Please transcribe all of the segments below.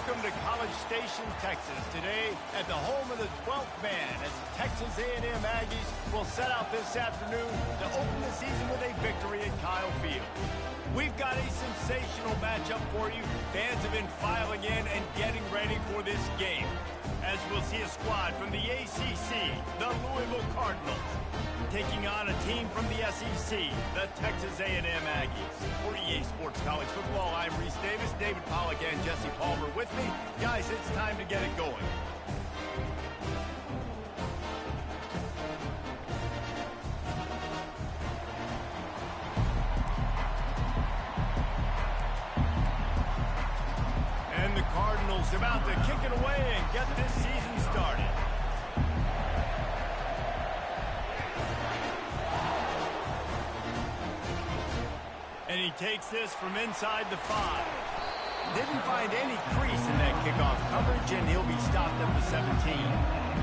Welcome to College Station, Texas. Today at the home of the 12th man as the Texas A&M Aggies will set out this afternoon to open the season with a victory at Kyle Field. We've got a sensational matchup for you. Fans have been filing in and getting ready for this game, as we'll see a squad from the ACC, the Louisville Cardinals, taking on a team from the SEC, the Texas A&M Aggies. For EA Sports College Football, I'm Reese Davis, David Pollack, and Jesse Palmer with me. Guys, it's time to get it going. And the Cardinals about to kick it away and get this season started. And he takes this from inside the 5. Didn't find any crease in that kickoff coverage, and he'll be stopped at the 17.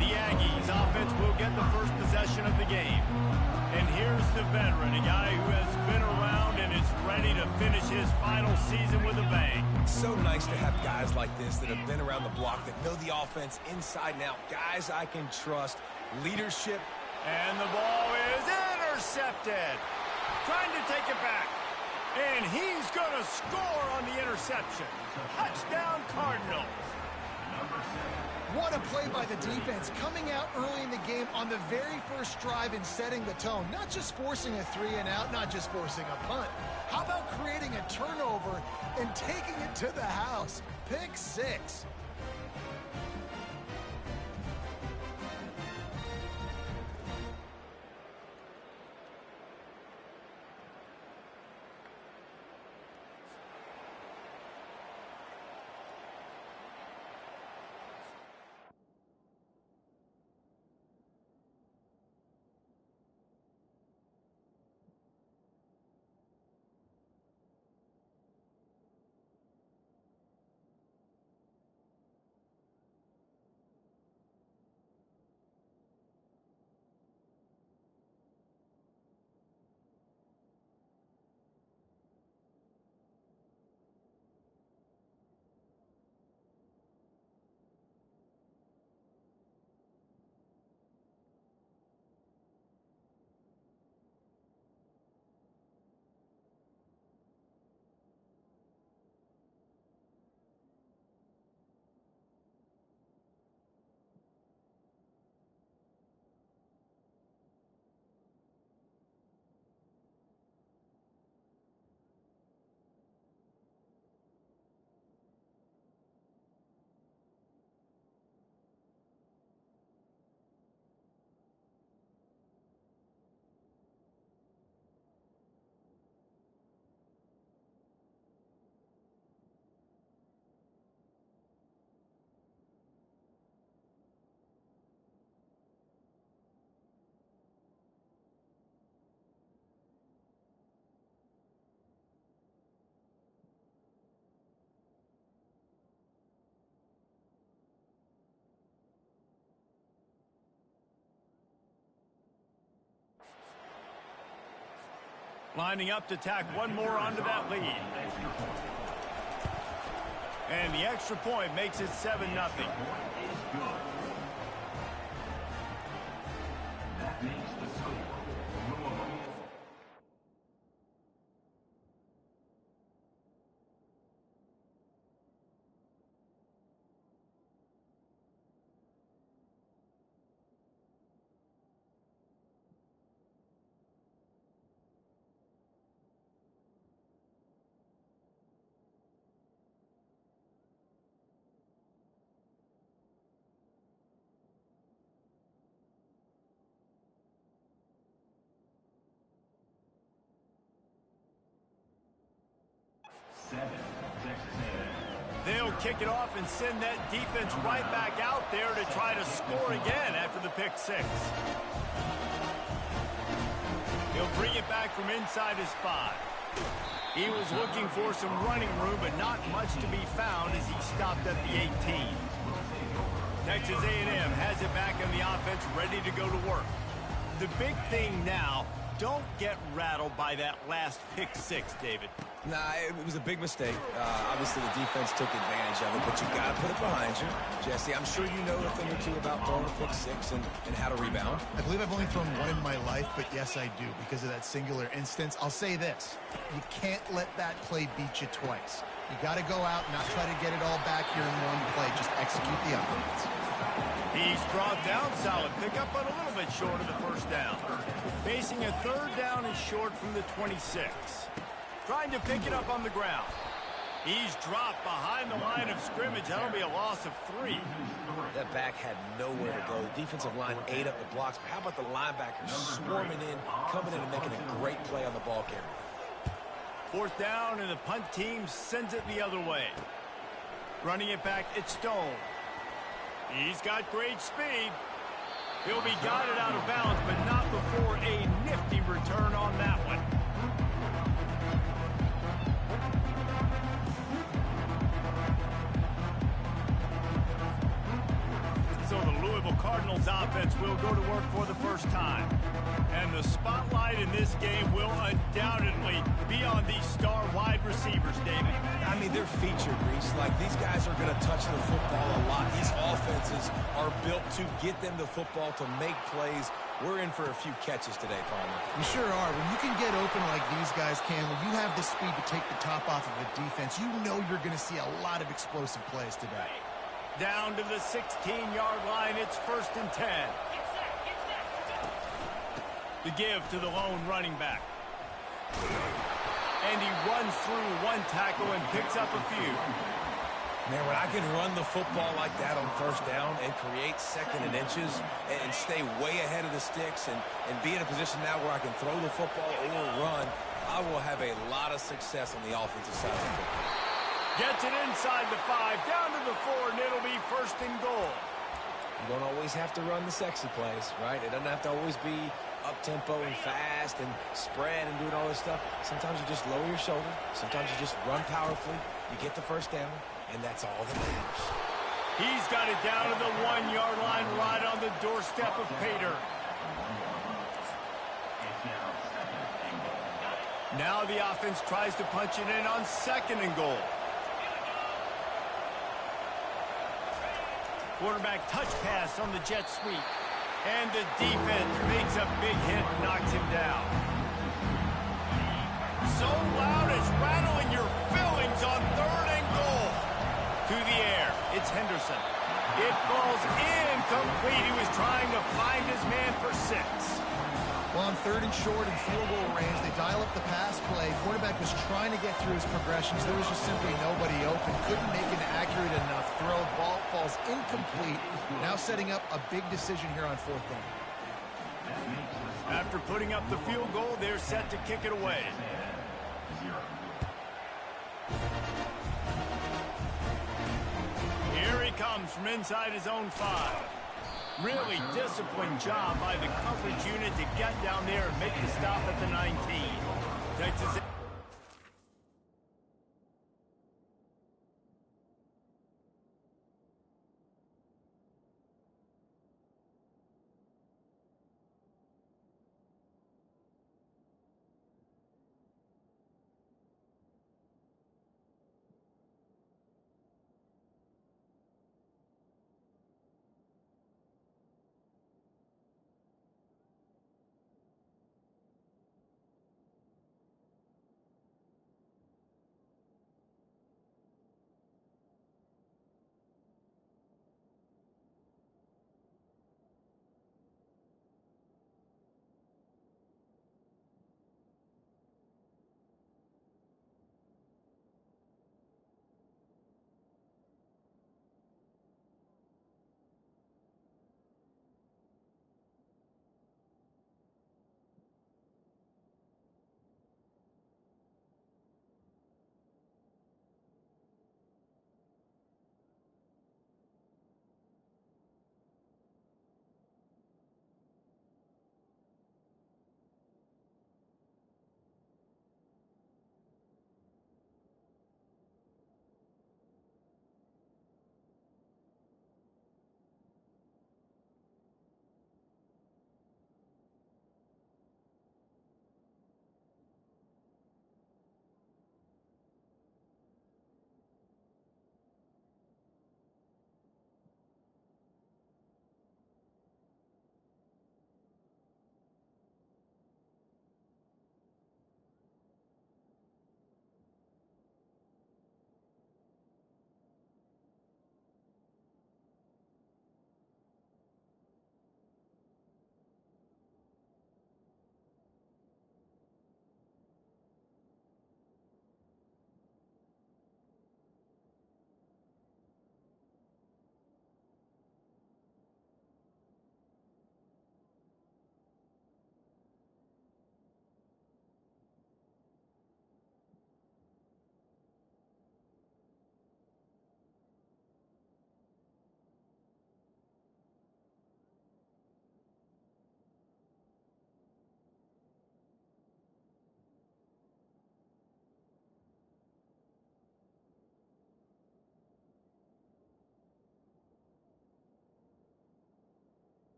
The Aggies offense will get the first possession of the game. And here's the veteran, a guy who has been around and is ready to finish his final season with a bang. So nice to have guys like this that have been around the block, that know the offense inside and out. Guys I can trust. Leadership. And the ball is intercepted. Trying to take it back. And he's going to score on the interception. Touchdown, Cardinals. What a play by the defense, coming out early in the game on the very first drive and setting the tone. Not just forcing a 3-and-out, not just forcing a punt. How about creating a turnover and taking it to the house? Pick 6. Lining up to tack one more onto that lead. And the extra point makes it 7-0. They'll kick it off and send that defense right back out there to try to score again after the pick 6. He'll bring it back from inside his 5. He was looking for some running room, but not much to be found as he stopped at the 18. Texas A&M has it back on the offense, ready to go to work. The big thing now, don't get rattled by that last pick 6, David. Nah, it was a big mistake. Obviously, the defense took advantage of it, but you got to put it behind you. Jesse, I'm sure you know a thing or two about throwing a pick six and how to rebound. I believe I've only thrown one in my life, but yes, I do because of that singular instance. I'll say this. You can't let that play beat you twice. You got to go out and not try to get it all back here in one play. Just execute the offense. He's brought down, solid pickup, but a little bit short of the first down. Facing a third down and short from the 26. Trying to pick it up on the ground. He's dropped behind the line of scrimmage. That'll be a loss of 3. That back had nowhere to go. The defensive line ate up the blocks, but how about the linebackers swarming in, coming in and making a great play on the ball carrier? Fourth down, and the punt team sends it the other way. Running it back, it's Stone. He's got great speed. He'll be guided out of bounds, but not before a nifty return on that one. So the Louisville Cardinals offense will go to work for the first time. And the spotlight in this game will undoubtedly be on these star wide receivers, David. I mean, they're featured, Reese. Like, these guys are going to touch the football a lot. These offenses are built to get them the football, to make plays. We're in for a few catches today, Palmer. You sure are. When you can get open like these guys can, when you have the speed to take the top off of the defense, you know you're going to see a lot of explosive plays today. Down to the 16-yard line, it's 1st and 10. The give to the lone running back. And he runs through one tackle and picks up a few. Man, when I can run the football like that on first down and create second and inches and stay way ahead of the sticks and be in a position now where I can throw the football or run, I will have a lot of success on the offensive side of the football. Gets it inside the 5, down to the 4, and it'll be 1st and goal. You don't always have to run the sexy plays, right? It doesn't have to always be up-tempo and fast and spread and doing all this stuff. Sometimes you just lower your shoulder. Sometimes you just run powerfully. You get the first down, and that's all that matters. He's got it down to the 1-yard line, right on the doorstep of Pater. Now the offense tries to punch it in on 2nd and goal. Quarterback touch pass on the jet sweep. And the defense makes a big hit, knocks him down. So loud it's rattling your fillings on 3rd and goal. To the air, it's Henderson. It falls incomplete. He was trying to find his man for 6. Well, on 3rd and short and field goal range, they dial up the pass play. Quarterback was trying to get through his progressions. There was just simply nobody open. Couldn't make an accurate enough throw. Ball falls incomplete. Now setting up a big decision here on 4th down. After putting up the field goal, they're set to kick it away. Here he comes from inside his own 5. Really disciplined job by the coverage unit to get down there and make the stop at the 19. Texas.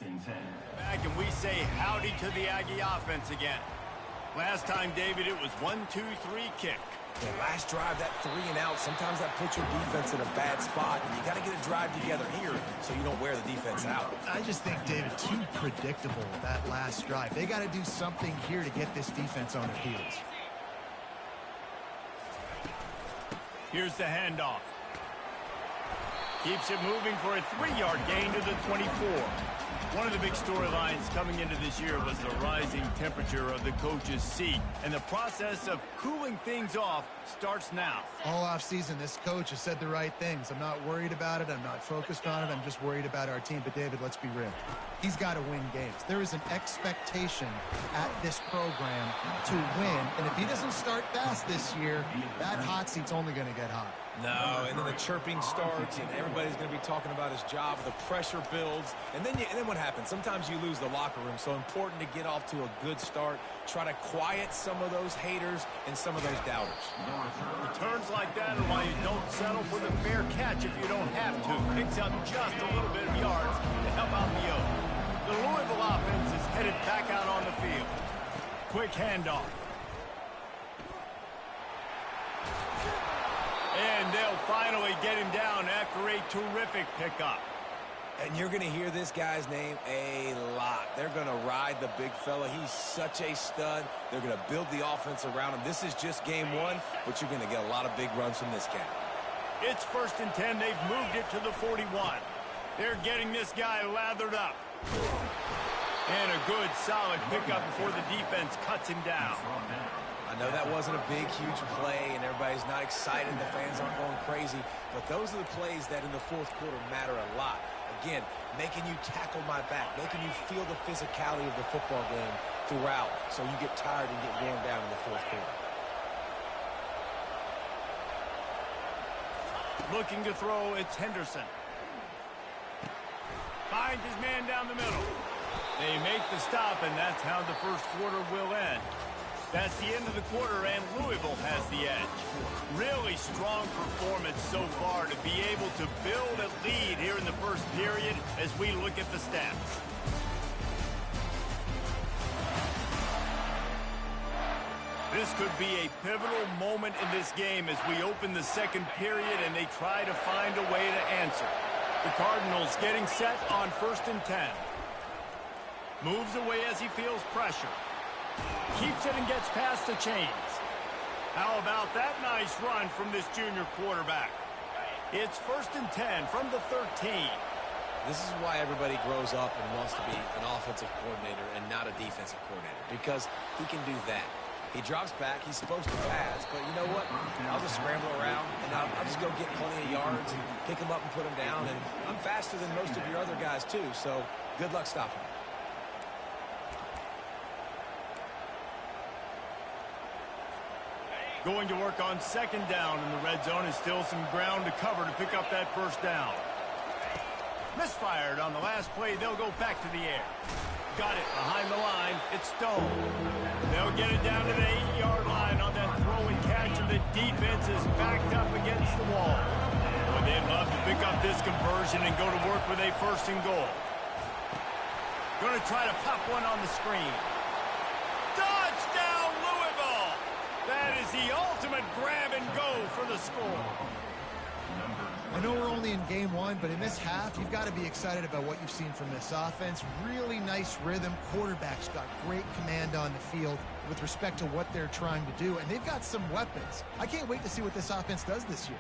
Back and we say howdy to the Aggie offense again. Last time, David, it was 1-2-3 kick. Yeah, last drive, that 3 and out, sometimes that puts your defense in a bad spot, and you got to get a drive together here so you don't wear the defense out. I just think, David, too predictable, that last drive. They got to do something here to get this defense on their heels. Here's the handoff. Keeps it moving for a 3-yard gain to the 24. One of the big storylines coming into this year was the rising temperature of the coach's seat, and the process of cooling things off starts now. All offseason, this coach has said the right things. I'm not worried about it. I'm not focused on it. I'm just worried about our team. But, David, let's be real. He's got to win games. There is an expectation at this program to win, and if he doesn't start fast this year, that hot seat's only going to get hot. No, and then the chirping starts, and everybody's going to be talking about his job. The pressure builds, and then what happens? Sometimes you lose the locker room, so important to get off to a good start. Try to quiet some of those haters and some of those doubters. Returns like that are why you don't settle for the fair catch if you don't have to. Picks up just a little bit of yards to help out the yoke. The Louisville offense is headed back out on the field. Quick handoff. And they'll finally get him down after a terrific pickup. And you're going to hear this guy's name a lot. They're going to ride the big fella. He's such a stud. They're going to build the offense around him. This is just game one, but you're going to get a lot of big runs from this cat. It's 1st and 10. They've moved it to the 41. They're getting this guy lathered up. And a good, solid pickup before the defense cuts him down. I know that wasn't a big, huge play, and everybody's not excited. The fans aren't going crazy. But those are the plays that in the fourth quarter matter a lot. Again, making you tackle my back, making you feel the physicality of the football game throughout so you get tired and get worn down in the fourth quarter. Looking to throw, it's Henderson. Finds his man down the middle. They make the stop, and that's how the first quarter will end. That's the end of the quarter, and Louisville has the edge. Really strong performance so far to be able to build a lead here in the first period as we look at the stats. This could be a pivotal moment in this game as we open the second period and they try to find a way to answer. The Cardinals getting set on 1st and 10. Moves away as he feels pressure. Keeps it and gets past the chains. How about that nice run from this junior quarterback? It's 1st and 10 from the 13. This is why everybody grows up and wants to be an offensive coordinator and not a defensive coordinator, because he can do that. He drops back. He's supposed to pass, but you know what? I'll just scramble around, and I'll just go get plenty of yards and pick him up and put him down. And I'm faster than most of your other guys, too, so good luck stopping him. Going to work on 2nd down in the red zone. Is still some ground to cover to pick up that 1st down. Misfired on the last play. They'll go back to the air. Got it behind the line. It's Stone. They'll get it down to the 8-yard line on that throw and catch, and the defense is backed up against the wall. But they'd love to pick up this conversion and go to work with a 1st and goal. Going to try to pop one on the screen. Touchdown, Louisville! That is the ultimate grab and go for the score. I know we're only in game one, but in this half, you've got to be excited about what you've seen from this offense. Really nice rhythm. Quarterback's got great command on the field with respect to what they're trying to do, and they've got some weapons. I can't wait to see what this offense does this year.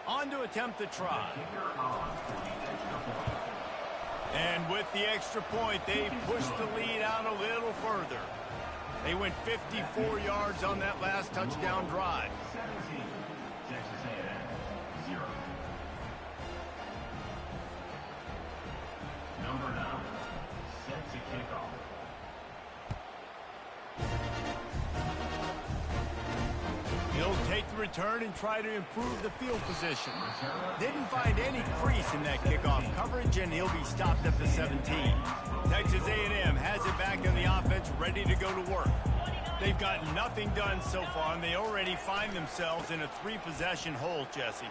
On to attempt the try. And with the extra point, they pushed the lead out a little further. They went 54 yards on that last touchdown drive. Number 9, set to kick off. He'll take the return and try to improve the field position. Didn't find any crease in that kickoff coverage, and he'll be stopped at the 17. Texas A&M has it back in the offense, ready to go to work. They've got nothing done so far, and they already find themselves in a 3-possession hole, Jesse.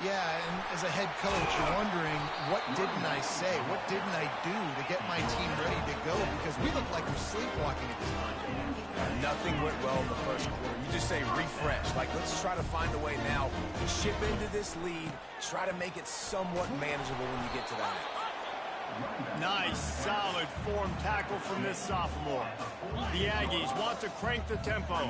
Yeah, and as a head coach, you're wondering, what didn't I say? What didn't I do to get my team ready to go? Because we look like we're sleepwalking at this point. Nothing went well in the first quarter. You just say refresh. Like, let's try to find a way now to chip into this lead, try to make it somewhat manageable when you get to that. Nice, solid form tackle from this sophomore. The Aggies want to crank the tempo.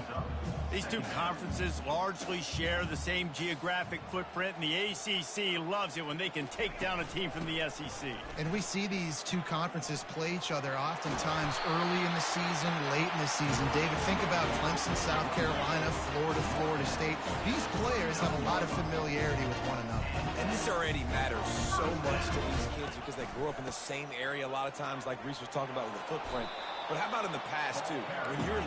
These two conferences largely share the same geographic footprint, and the ACC loves it when they can take down a team from the SEC. And we see these two conferences play each other oftentimes early in the season, late in the season. David, think about Clemson, South Carolina, Florida, Florida State. These players have a lot of familiarity with one another. And this already matters so much to these kids because they grew up in the same area a lot of times, like Reese was talking about with the footprint. But how about in the past, too? When your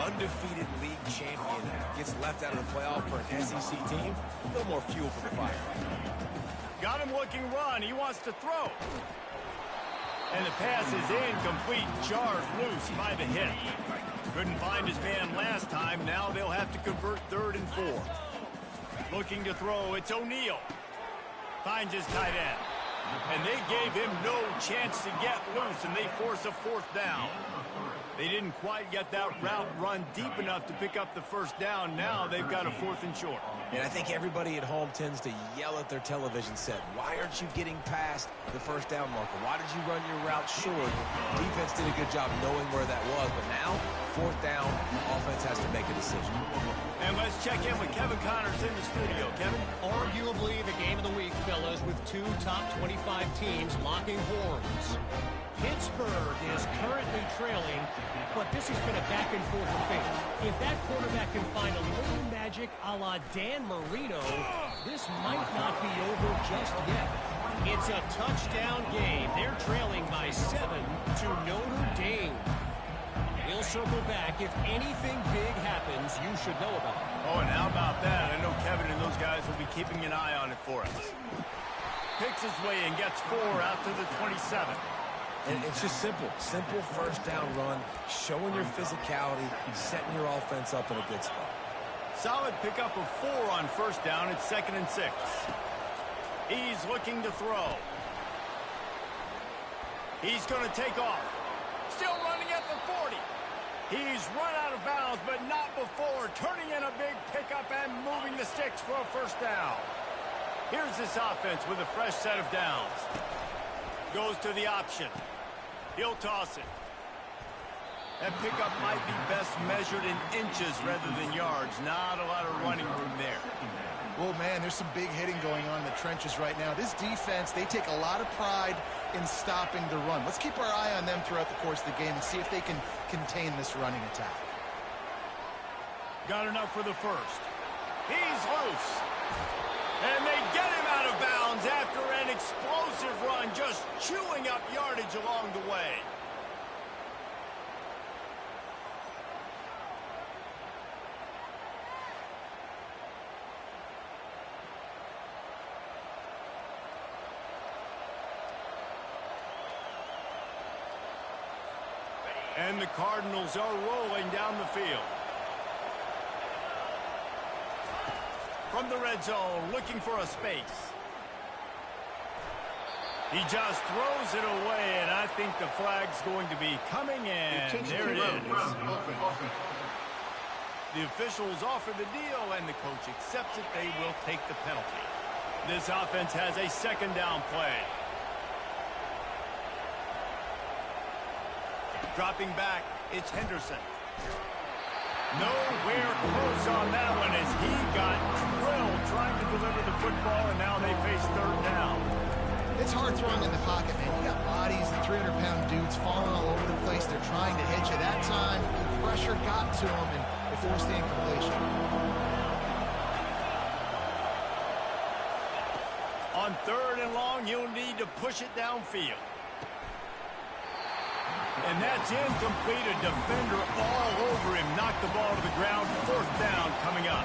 undefeated league champion gets left out of the playoff for an SEC team, a little more fuel for the fire. Got him looking run. He wants to throw. And the pass is incomplete. Jarred loose by the hit. Couldn't find his man last time. Now they'll have to convert 3rd and 4. Looking to throw. It's O'Neal. Finds his tight end. And they gave him no chance to get loose, and they force a 4th down. They didn't quite get that route run deep enough to pick up the 1st down. Now they've got a 4th and short. And I think everybody at home tends to yell at their television set. Why aren't you getting past the 1st down marker? Why did you run your route short? Defense did a good job knowing where that was, but now, 4th down, offense has to make a decision. And let's check in with Kevin Connors in the studio. Kevin? Arguably the game of the week, fellas, with 2 top 25 teams locking horns. Pittsburgh is currently trailing, but this has been a back-and-forth affair. If that quarterback can find a little magic a la Dan Marino, this might not be over just yet. It's a touchdown game. They're trailing by 7 to Notre Dame. We'll circle back. If anything big happens, you should know about it. Oh, and how about that? I know Kevin and those guys will be keeping an eye on it for us. Picks his way and gets 4 out to the 27. And it's just simple. Simple 1st down run, showing your physicality, setting your offense up in a good spot. Solid pickup of 4 on 1st down. It's 2nd and 6. He's looking to throw. He's going to take off. Still running at the 40. He's run out of bounds, but not before. Turning in a big pickup and moving the sticks for a 1st down. Here's this offense with a fresh set of downs. Goes to the option. He'll toss it. That pickup might be best measured in inches rather than yards. Not a lot of running room there. Well, man, there's some big hitting going on in the trenches right now. This defense, they take a lot of pride in stopping the run. Let's keep our eye on them throughout the course of the game and see if they can contain this running attack. Got enough for the 1st. He's loose. And they get him out of bounds after an explosive run, just chewing up yardage along the way. And the Cardinals are rolling down the field. From the red zone, looking for a space. He just throws it away, and I think the flag's going to be coming in. There it is. The officials offer the deal, and the coach accepts it. They will take the penalty. This offense has a 2nd down play. Dropping back, it's Henderson. Nowhere close on that one as he got drilled trying to deliver the football, and now they face 3rd down. It's hard throwing in the pocket, man. You got bodies and 300-pound dudes falling all over the place. They're trying to hit you. That time, the pressure got to them, and they forced the incompletion. On 3rd and long, you'll need to push it downfield. And that's incomplete. A defender all over him. Knocked the ball to the ground. 4th down coming up.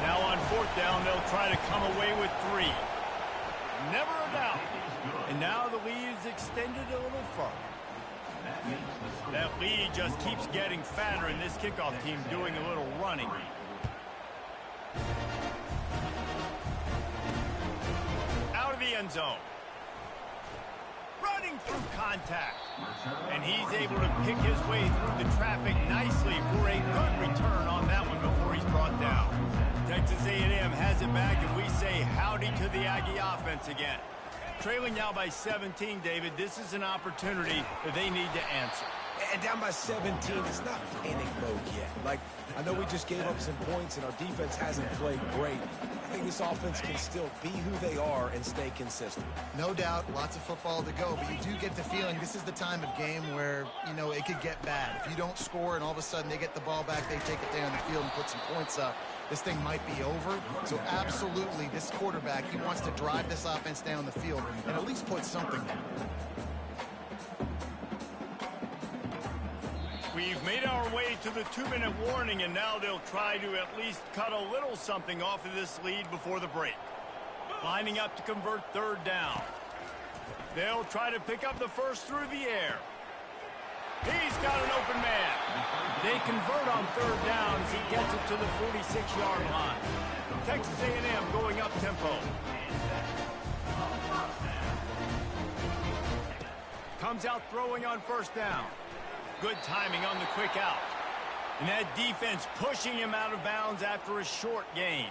Now on fourth down, they'll try to come away with 3. Never a doubt. And now the lead is extended a little further. That lead just keeps getting fatter, and this kickoff team doing a little running. Out of the end zone. Running through contact. And he's able to pick his way through the traffic nicely for a good return on that one before he's brought down. Texas A&M has it back, and we say howdy to the Aggie offense again. Trailing now by 17, David, this is an opportunity that they need to answer. And down by 17, it's not panic mode yet. Like, I know we just gave up some points and our defense hasn't played great. I think this offense can still be who they are and stay consistent. No doubt, lots of football to go, but you do get the feeling this is the time of game where, you know, it could get bad. If you don't score and all of a sudden they get the ball back, they take it down the field and put some points up, this thing might be over. So absolutely, this quarterback, he wants to drive this offense down the field and at least put something there. We've made our way to the 2-minute warning, and now they'll try to at least cut a little something off of this lead before the break. Lining up to convert third down. They'll try to pick up the first through the air. He's got an open man. They convert on third down as he gets it to the 46-yard line. Texas A&M going up tempo. Comes out throwing on first down. Good timing on the quick out. And that defense pushing him out of bounds after a short gain.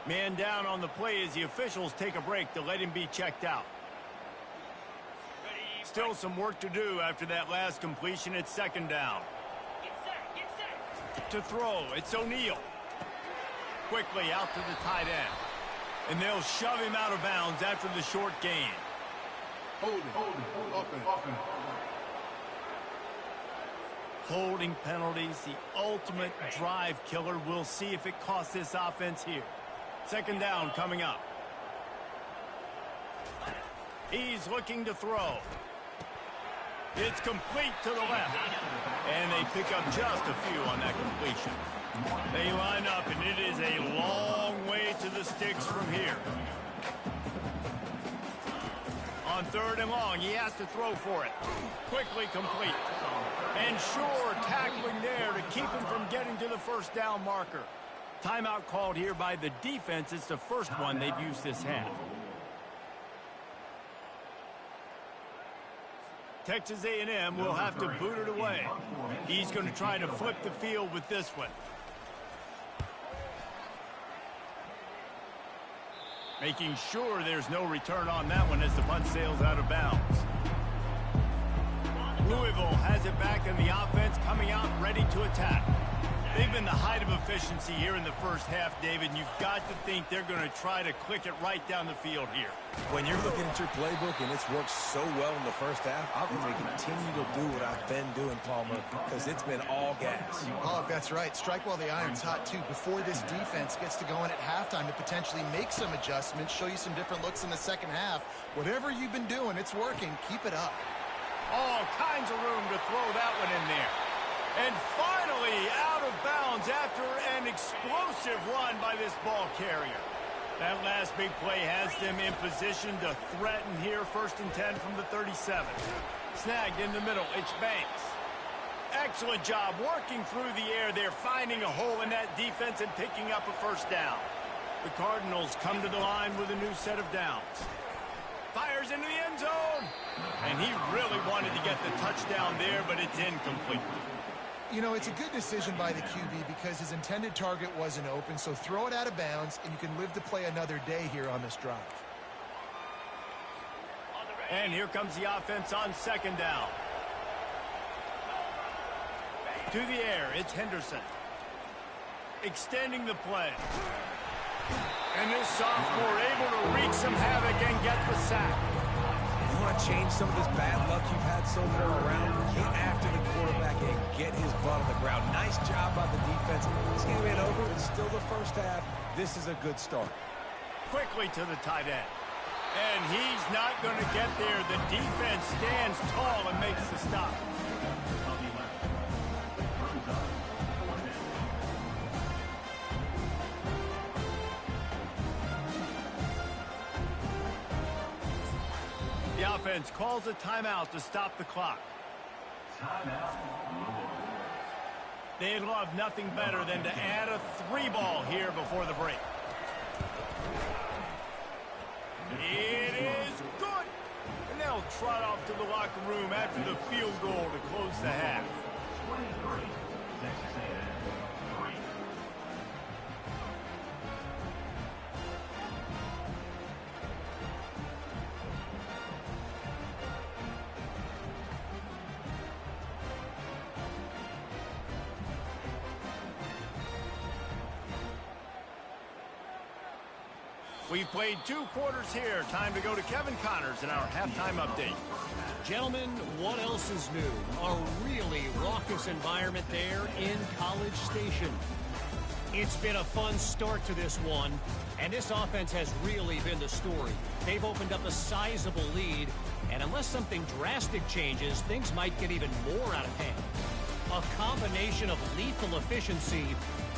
Man down on the play as the officials take a break to let him be checked out. Still some work to do after that last completion at second down. To throw, it's O'Neal. Quickly out to the tight end. And they'll shove him out of bounds after the short gain. Holding penalties, the ultimate drive killer. We'll see if it costs this offense here. Second down coming up. He's looking to throw. It's complete to the left. And they pick up just a few on that completion. They line up, and it is a long way to the sticks from here. On third and long, he has to throw for it. Quickly complete. And sure, tackling there to keep him from getting to the first down marker. Timeout called here by the defense. It's the first one they've used this half. Texas A&M will have to boot it away. He's going to try to flip the field with this one. Making sure there's no return on that one as the punt sails out of bounds. Louisville has it back in the offense, coming out ready to attack. They've been the height of efficiency here in the first half, David, and you've got to think they're going to try to click it right down the field here. When you're looking at your playbook and it's worked so well in the first half, I'm going to continue to do what I've been doing, Palmer, because it's been all gas. Oh, that's right. Strike while the iron's hot, too. Before this defense gets to going at halftime to potentially make some adjustments, show you some different looks in the second half. Whatever you've been doing, it's working. Keep it up. All kinds of room to throw that one in there. And finally out of bounds after an explosive run by this ball carrier. That last big play has them in position to threaten here. First and 10 from the 37. Snagged in the middle. It's Banks. Excellent job working through the air there, finding a hole in that defense and picking up a first down. The Cardinals come to the line with a new set of downs. Fires into the end zone. And he really wanted to get the touchdown there, but it's incomplete. You know, it's a good decision by the QB because his intended target wasn't open, so throw it out of bounds, and you can live to play another day here on this drive. And here comes the offense on second down. To the air, it's Henderson. Extending the play. And this sophomore able to wreak some havoc and get the sack. You want to change some of this bad luck you've had so far around? Get after the quarterback and get his butt on the ground. Nice job by the defense. This game ain't over. It's still the first half. This is a good start. Quickly to the tight end. And he's not going to get there. The defense stands tall and makes the stop. offense calls a timeout to stop the clock. Timeout. They'd love nothing better than to add a 3-ball here before the break. It is good. And they'll trot off to the locker room after the field goal to close the half. 23. Texas A&M 3. We've played 2 quarters here. Time to go to Kevin Connors in our halftime update. Gentlemen, what else is new? A really raucous environment there in College Station. It's been a fun start to this one, and this offense has really been the story. They've opened up a sizable lead, and unless something drastic changes, things might get even more out of hand. A combination of lethal efficiency,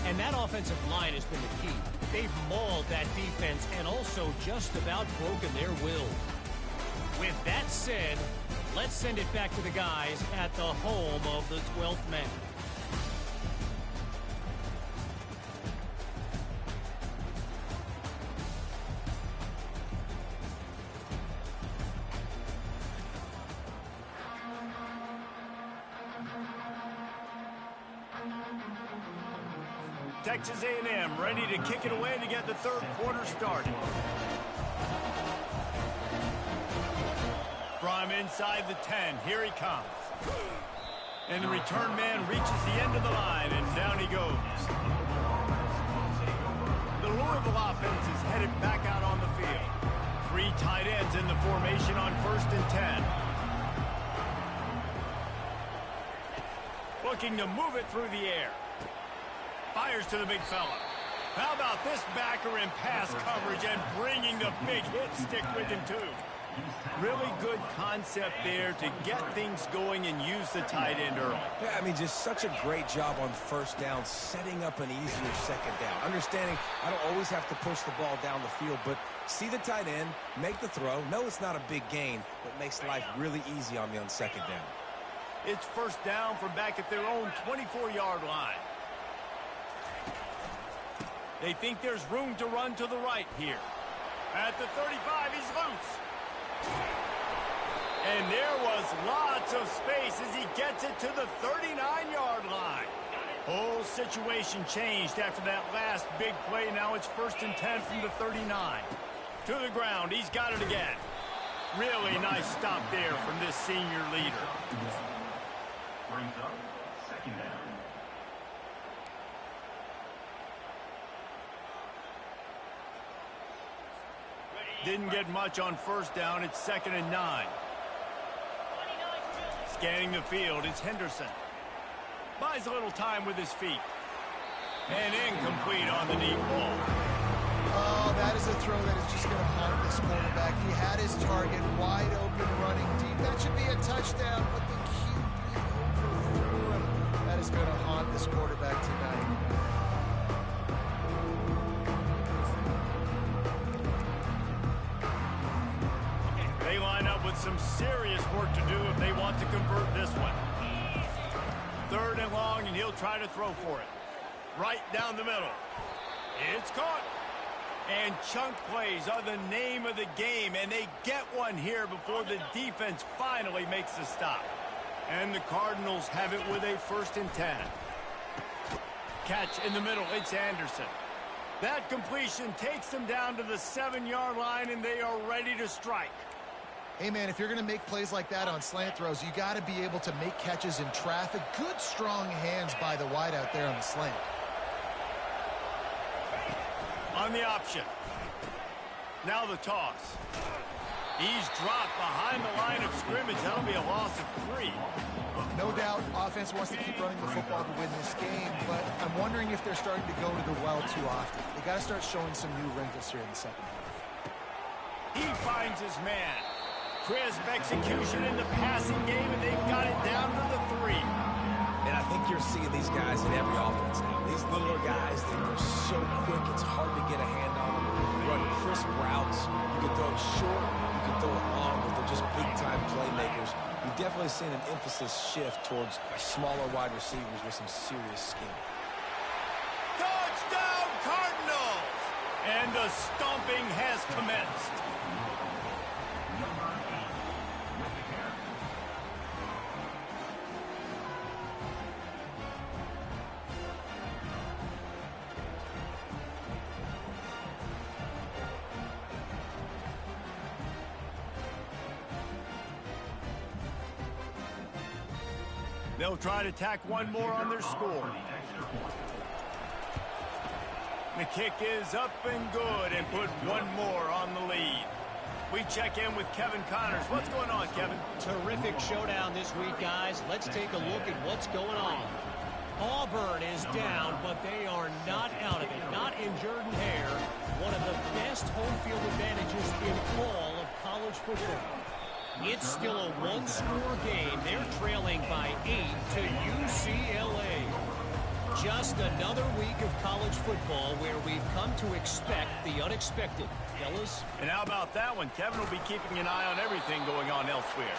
and that offensive line has been the key. They've mauled that defense and also just about broken their will. With that said, let's send it back to the guys at the home of the 12th man. Texas A&M ready to kick it away to get the 3rd quarter started. From inside the 10, here he comes. And the return man reaches the end of the line, and down he goes. The Louisville offense is headed back out on the field. 3 tight ends in the formation on 1st and 10. Looking to move it through the air. Fires to the big fella. How about this backer in pass coverage and bringing the big hit stick with him, too? Really good concept there to get things going and use the tight end early. Yeah, I mean, just such a great job on 1st down, setting up an easier 2nd down. Understanding I don't always have to push the ball down the field, but see the tight end, make the throw. No, it's not a big gain, but makes life really easy on me on 2nd down. It's 1st down from back at their own 24-yard line. They think there's room to run to the right here. At the 35, he's loose. And there was lots of space as he gets it to the 39-yard line. Whole situation changed after that last big play. Now it's 1st and 10 from the 39. To the ground, he's got it again. Really nice stop there from this senior leader. Brings up 2nd down. Didn't get much on 1st down. It's 2nd and 9. Scanning the field, it's Henderson. Buys a little time with his feet. And incomplete on the deep ball. Oh, that is a throw that is just going to haunt this quarterback. He had his target wide open running deep. That should be a touchdown, but the QB overthrew him. That is going to haunt this quarterback tonight. They line up with some serious work to do if they want to convert this one. 3rd and long, and he'll try to throw for it. Right down the middle. It's caught. And chunk plays are the name of the game, and they get one here before the defense finally makes the stop. And the Cardinals have it with a 1st and 10. Catch in the middle, it's Anderson. That completion takes them down to the 7-yard line, and they are ready to strike. Hey, man, if you're going to make plays like that on slant throws, you got to be able to make catches in traffic. Good, strong hands by the wideout there on the slant. On the option. Now the toss. He's dropped behind the line of scrimmage. That'll be a loss of 3. No doubt offense wants to keep running the football to win this game, but I'm wondering if they're starting to go to the well too often. They got to start showing some new wrinkles here in the 2nd half. He finds his man. Crisp execution in the passing game, and they've got it down to the 3. And I think you're seeing these guys in every offense now. These littler guys, they're so quick, it's hard to get a hand on them. Run crisp routes. You can throw it short, you can throw it long, but they're just big definitely seen an emphasis shift towards smaller wide receivers with some serious skill. Touchdown, Cardinals! And the stomping has commenced. They'll try to tack one more on their score. The kick is up and good and put one more on the lead. We check in with Kevin Connors. What's going on, Kevin? Terrific showdown this week, guys. Let's take a look at what's going on. Auburn is down, but they are not out of it. Not injured in hair. One of the best home field advantages in all of college football. It's still a one-score game. They're trailing by 8 to UCLA. Just another week of college football where we've come to expect the unexpected. Fellas? And how about that one? Kevin will be keeping an eye on everything going on elsewhere.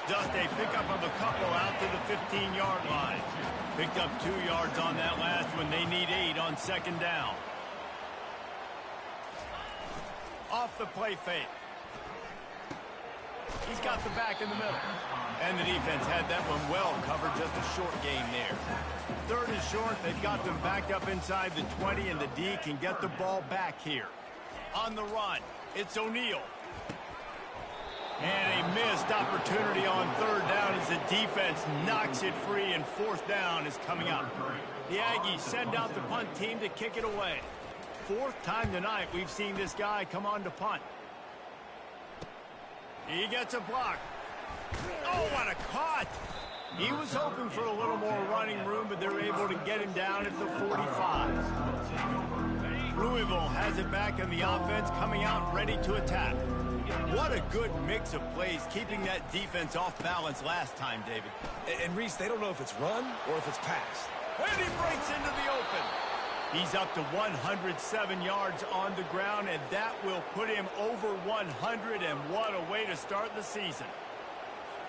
Just a pickup of a couple out to the 15-yard line. Picked up 2 yards on that last one. They need 8 on second down. Off the play fake. He's got the back in the middle. And the defense had that one well covered. Just a short game there. Third and short. They've got them backed up inside the 20, and the D can get the ball back here. On the run, it's O'Neal. And a missed opportunity on third down as the defense knocks it free, and fourth down is coming up. The Aggies send out the punt team to kick it away. Fourth time tonight we've seen this guy come on to punt. He gets a block. Oh, what a cut! He was hoping for a little more running room, but they're able to get him down at the 45. Louisville has it back in the offense, coming out ready to attack. What a good mix of plays, keeping that defense off balance last time, David. And Reese, they don't know if it's run or if it's pass. And he breaks into the open. He's up to 107 yards on the ground, and that will put him over 100, and what a way to start the season.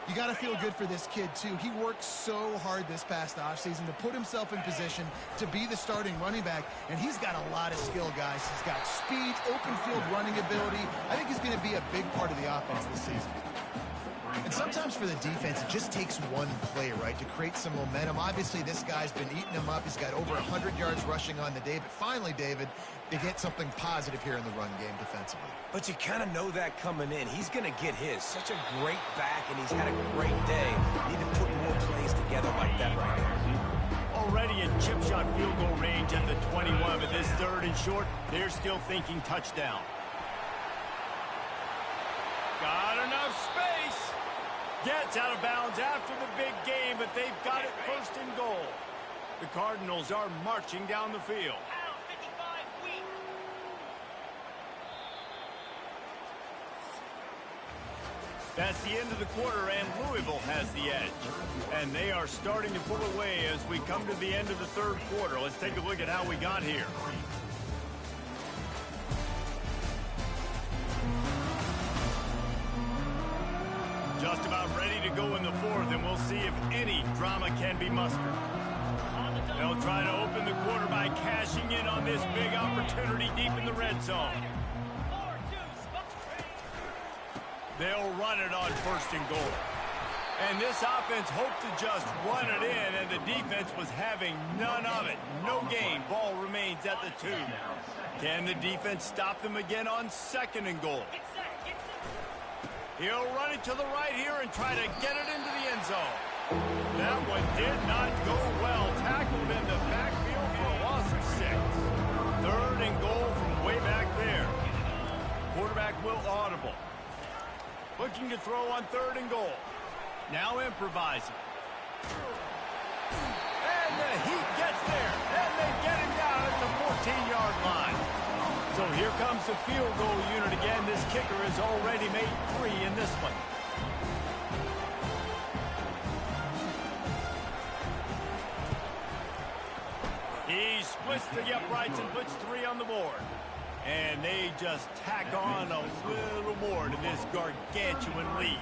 You got to feel good for this kid, too. He worked so hard this past offseason to put himself in position to be the starting running back, and he's got a lot of skill, guys. He's got speed, open field running ability. I think he's going to be a big part of the offense this season. And sometimes for the defense, it just takes one play, right, to create some momentum. Obviously, this guy's been eating him up. He's got over 100 yards rushing on the day. But finally, David, they get something positive here in the run game defensively. But you kind of know that coming in. He's going to get his. Such a great back, and he's had a great day. Need to put more plays together like that right there. Already in chip shot field goal range at the 21, but this third and short, they're still thinking touchdown. Got enough space. Gets out of bounds after the big game, but they've got it first and goal. The Cardinals are marching down the field. That's the end of the quarter, and Louisville has the edge. And they are starting to pull away as we come to the end of the third quarter. Let's take a look at how we got here. Just about ready to go in the fourth, and we'll see if any drama can be mustered. They'll try to open the quarter by cashing in on this big opportunity deep in the red zone. They'll run it on first and goal. And this offense hoped to just run it in, and the defense was having none of it. No gain. Ball remains at the 2. Can the defense stop them again on second and goal? He'll run it to the right here and try to get it into the end zone. That one did not go well. Tackled in the backfield for a loss of 6. Third and goal from way back there. Quarterback will audible. Looking to throw on third and goal. Now improvising. And the Heat gets there. And they get him down at the 14-yard line. So here comes the field goal unit again. This kicker has already made 3 in this one. He splits the uprights and puts 3 on the board. And they just tack on a little more to this gargantuan lead.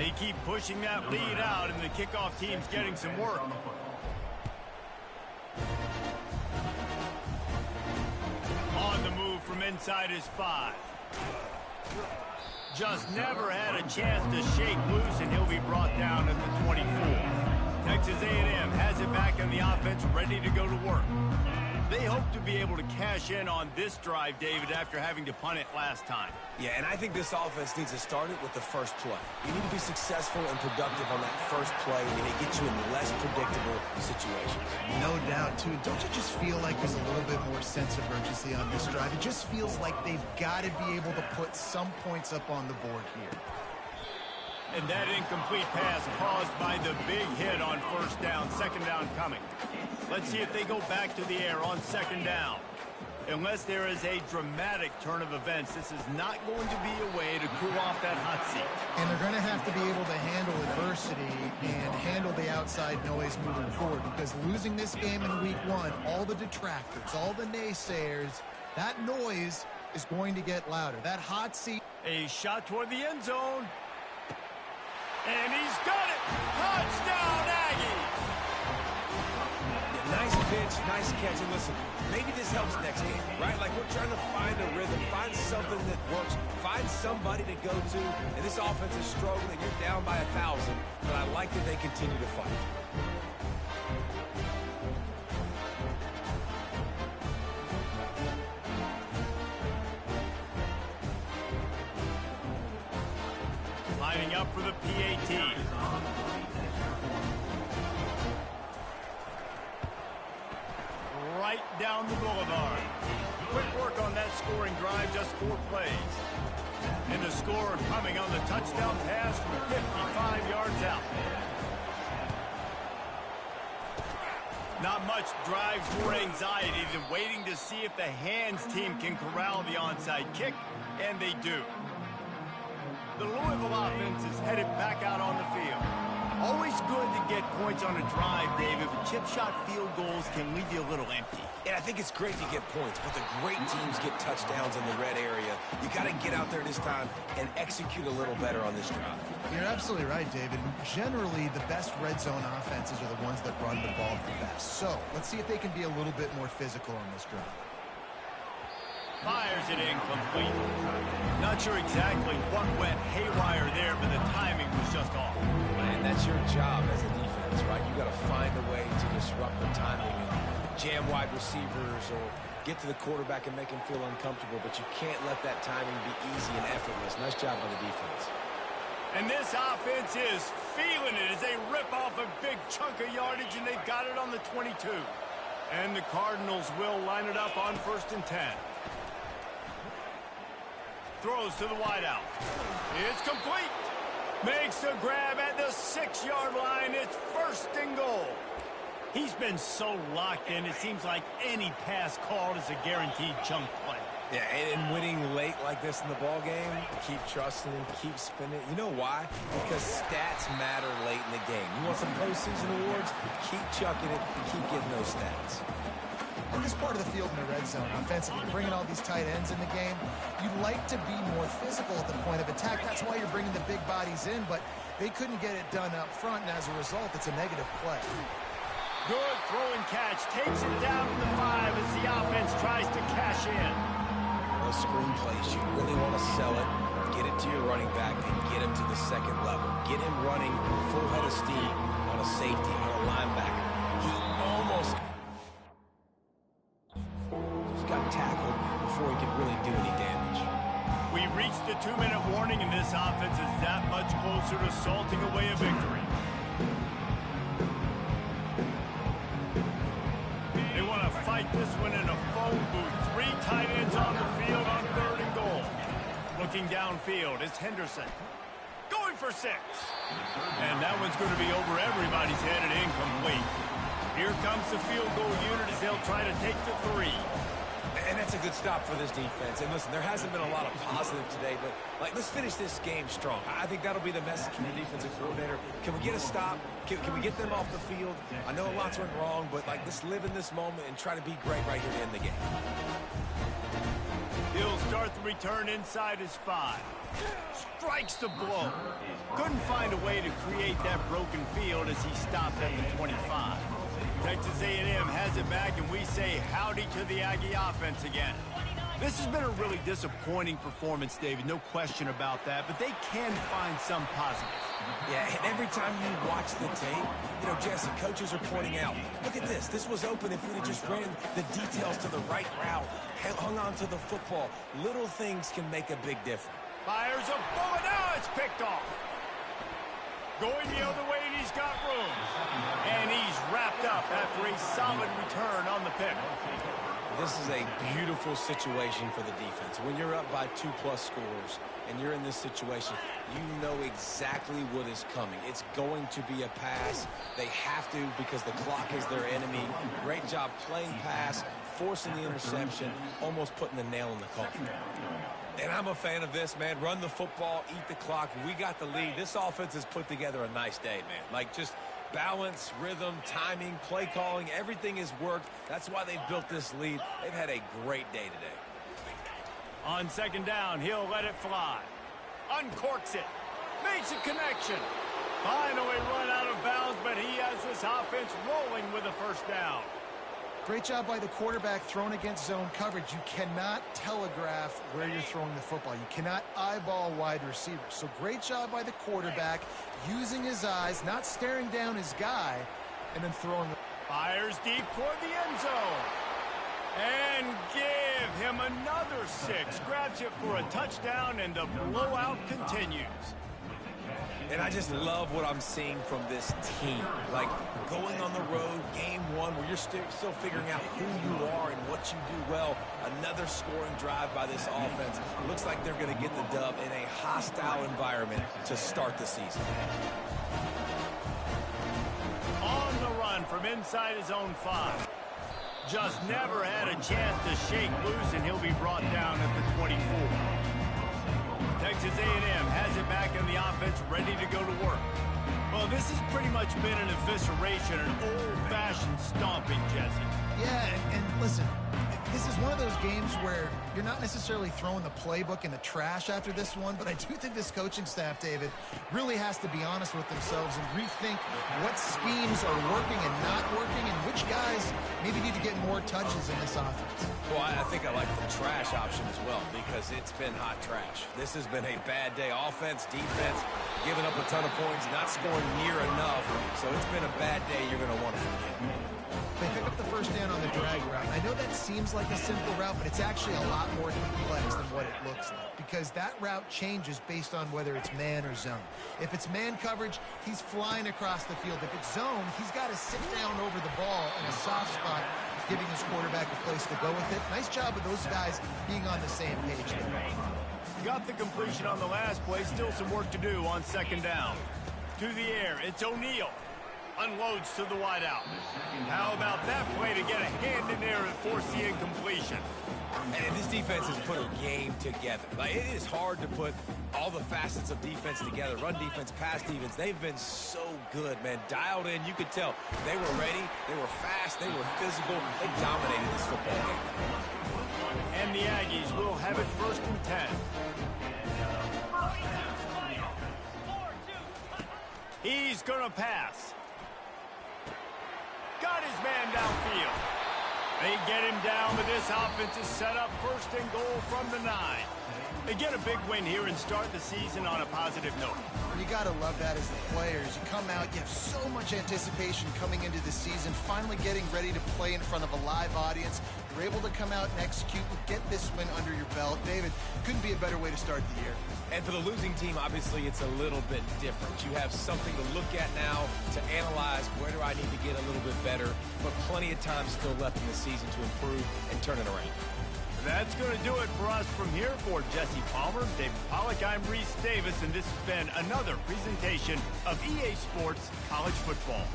They keep pushing that lead out, and the kickoff team's getting some work. On the move from inside his 5. Just never had a chance to shake loose, and he'll be brought down at the 24. Texas A&M has it back on the offense, ready to go to work. They hope to be able to cash in on this drive, David, after having to punt it last time. Yeah, and I think this offense needs to start it with the first play. You need to be successful and productive on that first play, and it gets you in less predictable situations. No doubt, too. Don't you just feel like there's a little bit more sense of urgency on this drive? It just feels like they've got to be able to put some points up on the board here. And that incomplete pass caused by the big hit on first down, second down coming. Let's see if they go back to the air on second down. Unless there is a dramatic turn of events, this is not going to be a way to cool off that hot seat. And they're going to have to be able to handle adversity and handle the outside noise moving forward, because losing this game in week 1, all the detractors, all the naysayers, that noise is going to get louder. That hot seat. A shot toward the end zone. And he's got it! Touchdown, Aggies! Yeah, nice pitch, nice catch. And listen, maybe this helps next game, right? Like, we're trying to find a rhythm, find something that works, find somebody to go to. And this offense is struggling. You're down by 1,000, but I like that they continue to fight. Lining up for the PAT. Right down the boulevard. Quick work on that scoring drive, just 4 plays. And the score coming on the touchdown pass from 55 yards out. Not much drives more anxiety than waiting to see if the hands team can corral the onside kick, and they do. The Louisville offense is headed back out on the field. Always good to get points on a drive, David, but chip shot field goals can leave you a little empty. And I think it's great to get points, but the great teams get touchdowns in the red area. You got to get out there this time and execute a little better on this drive. You're absolutely right, David. Generally, the best red zone offenses are the ones that run the ball the best. So let's see if they can be a little bit more physical on this drive. Fires it incomplete. Not sure exactly what went haywire there, but the timing was just off. And that's your job as a defense, right? You got to find a way to disrupt the timing and jam wide receivers or get to the quarterback and make him feel uncomfortable, but you can't let that timing be easy and effortless. Nice job by the defense. And this offense is feeling it as they rip off a big chunk of yardage, and they've got it on the 22. And the Cardinals will line it up on 1st and 10. Throws to the wideout. It's complete. Makes a grab at the 6-yard line. It's 1st and goal. He's been so locked in, it seems like any pass called is a guaranteed chunk play. Yeah, and winning late like this in the ball game, keep trusting and keep spinning. You know why? Because stats matter late in the game. You want some postseason awards? Keep chucking it. Keep getting those stats. On this part of the field in the red zone, offensively, bringing all these tight ends in the game, you'd like to be more physical at the point of attack. That's why you're bringing the big bodies in, but they couldn't get it done up front, and as a result, it's a negative play. Good throw and catch. Takes it down to the 5 as the offense tries to cash in. Those screen plays, you really want to sell it, get it to your running back, and get him to the 2nd level. Get him running full head of steam on a safety, on a linebacker. He almost got tackled before he could really do any damage. We've reached the 2-minute warning, and this offense is that much closer to salting away a victory. They want to fight this one in a phone booth. 3 tight ends on the field on 3rd and goal. Looking downfield is Henderson. Going for 6. And that one's going to be over everybody's head and incomplete. Here comes the field goal unit as they'll try to take the 3. And that's a good stop for this defense. And listen, there hasn't been a lot of positive today, but let's finish this game strong. I think that'll be the message from the defensive coordinator. Can we get a stop? Can we get them off the field? I know lots went wrong, but let's live in this moment and try to be great right here to end the game. He'll start the return inside his 5. Strikes the blow. Couldn't find a way to create that broken field as he stopped at the 25. Texas A&M has it back, and we say howdy to the Aggie offense again. This has been a really disappointing performance, David, no question about that, but they can find some positives. Yeah, and every time you watch the tape, you know, Jesse, coaches are pointing out, look at this. This was open if we'd have just ran the details to the right route, hung on to the football. Little things can make a big difference. Fires a bullet. Now it's picked off. Going the other way, and he's got room. And he's wrapped up after a solid return on the pick. This is a beautiful situation for the defense. When you're up by 2+ scores and you're in this situation, you know exactly what is coming. It's going to be a pass. They have to because the clock is their enemy. Great job playing pass, forcing the interception, almost putting the nail in the coffin. And I'm a fan of this, man. Run the football, eat the clock. We got the lead. This offense has put together a nice day, man. Like, just balance, rhythm, timing, play calling, everything has worked. That's why they've built this lead. They've had a great day today. On second down, he'll let it fly. Uncorks it. Makes a connection. Finally run out of bounds, but he has this offense rolling with a first down. Great job by the quarterback thrown against zone coverage. You cannot telegraph where you're throwing the football. You cannot eyeball wide receivers. So great job by the quarterback using his eyes, not staring down his guy, and then throwing. Fires deep toward the end zone. And give him another 6. Grabs it for a touchdown, and the blowout continues. And I just love what I'm seeing from this team. Like, going on the road, game 1, where you're still figuring out who you are and what you do well. Another scoring drive by this offense. Looks like they're going to get the dub in a hostile environment to start the season. On the run from inside his own 5. Just never had a chance to shake loose, and he'll be brought down at the 24. Texas A&M has it back in the offense, ready to go to work. Well, this has pretty much been an evisceration, an old-fashioned stomping, Jesse. Yeah, and listen, this is one of those games where you're not necessarily throwing the playbook in the trash after this one, but I do think this coaching staff, David, really has to be honest with themselves and rethink what schemes are working and not working and which guys maybe need to get more touches in this offense. Well, I think I like the trash option as well because it's been hot trash. This has been a bad day. Offense, defense, giving up a ton of points, not scoring near enough. So it's been a bad day you're going to want to forget. They pick up the first down on the drag route. I know that seems like a simple route, but it's actually a lot more complex than what it looks like because that route changes based on whether it's man or zone. If it's man coverage, he's flying across the field. If it's zone, he's got to sit down over the ball in a soft spot, giving his quarterback a place to go with it. Nice job of those guys being on the same page there. Got the completion on the last play. Still some work to do on second down. To the air, it's O'Neal. Unloads to the wideout. How about that play to get a hand in there and force the incompletion? And this defense has put a game together. Like, it is hard to put all the facets of defense together. Run defense, pass defense. They've been so good, man. Dialed in. You could tell they were ready. They were fast. They were physical. They dominated this football game. And the Aggies will have it 1st and 10. He's going to pass. Got his man downfield. They get him down, but this offense is set up 1st and goal from the 9. They get a big win here and start the season on a positive note. You got to love that as the players. You come out, you have so much anticipation coming into the season, finally getting ready to play in front of a live audience. You're able to come out and execute and get this win under your belt. David, couldn't be a better way to start the year. And for the losing team, obviously, it's a little bit different. You have something to look at now to analyze where do I need to get a little bit better, but plenty of time still left in the season to improve and turn it around. That's going to do it for us from here. For Jesse Palmer, David Pollack, I'm Reese Davis, and this has been another presentation of EA Sports College Football.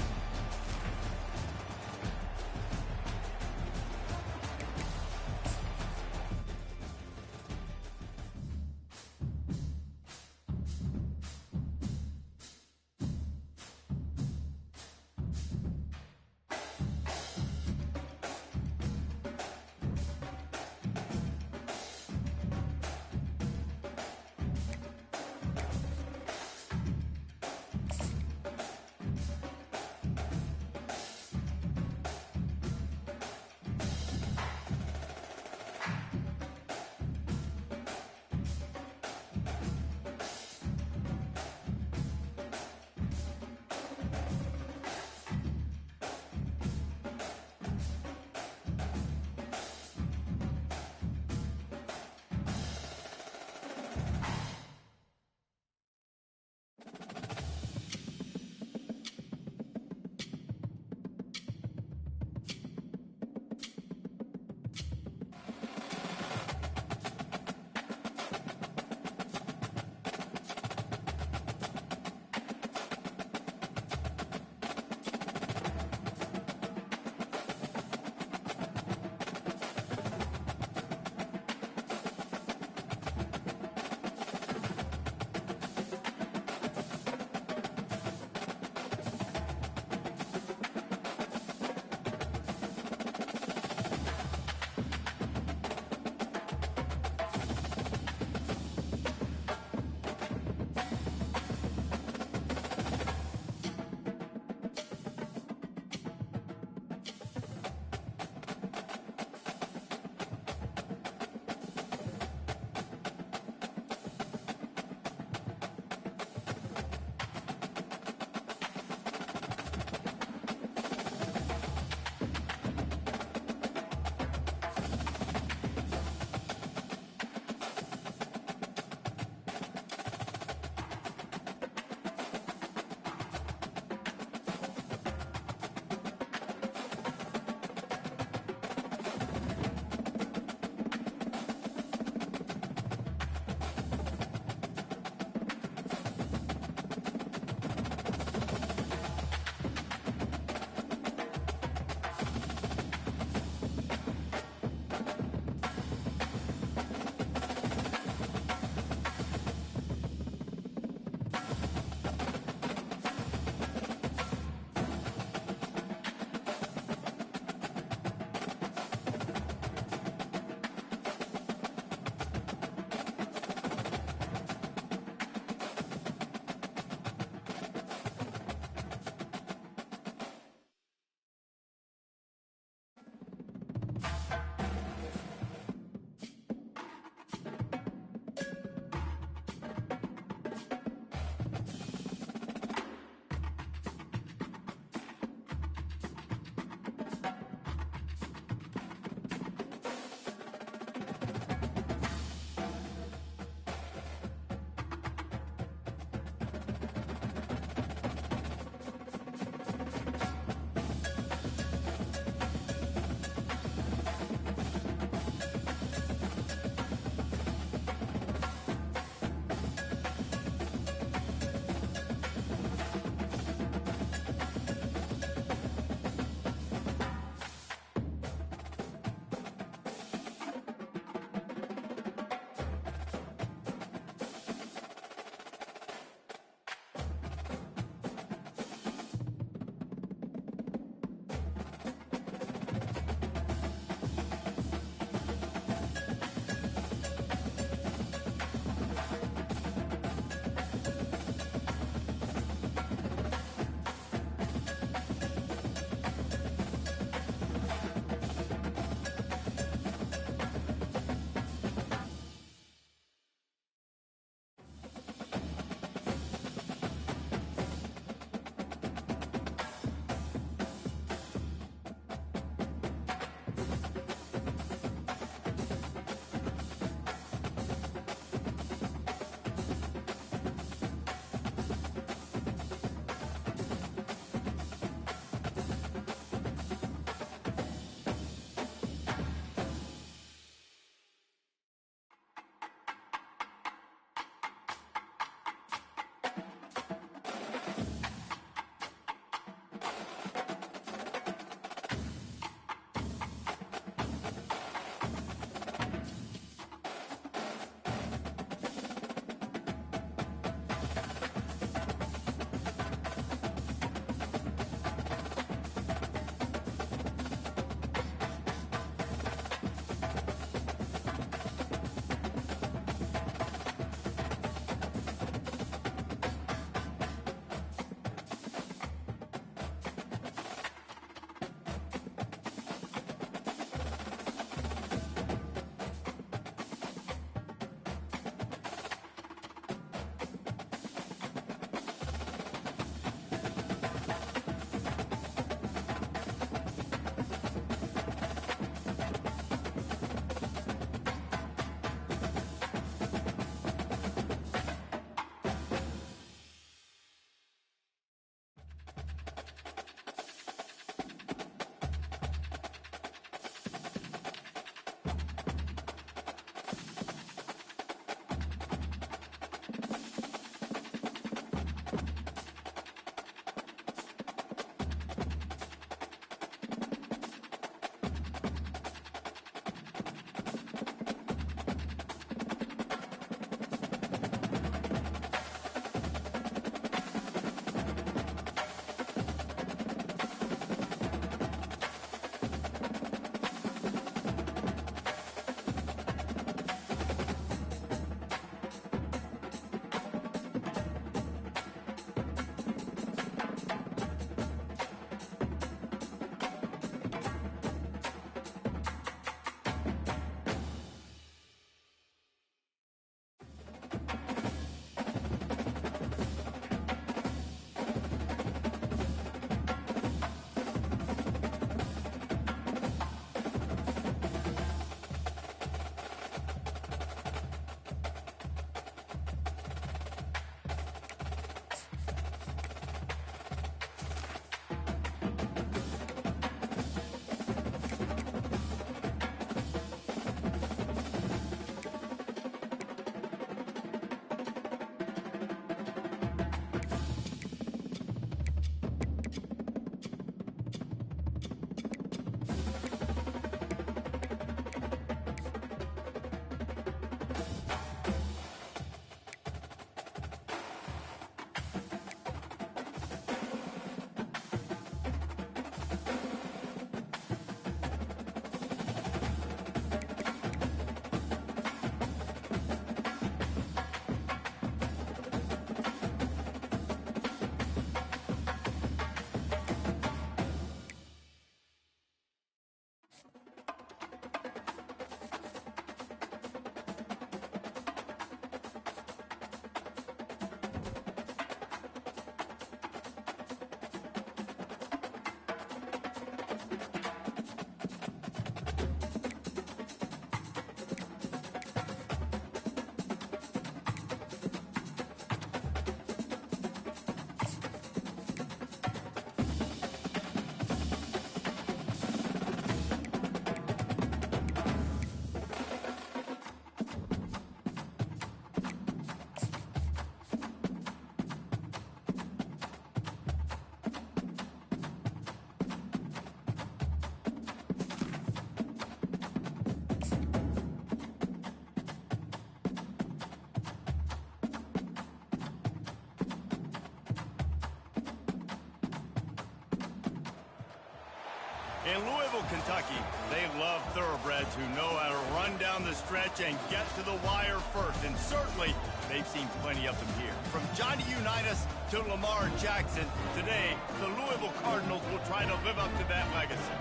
In Louisville, Kentucky, they love thoroughbreds who know how to run down the stretch and get to the wire first. And certainly, they've seen plenty of them here. From Johnny Unitas to Lamar Jackson, today, the Louisville Cardinals will try to live up to that legacy.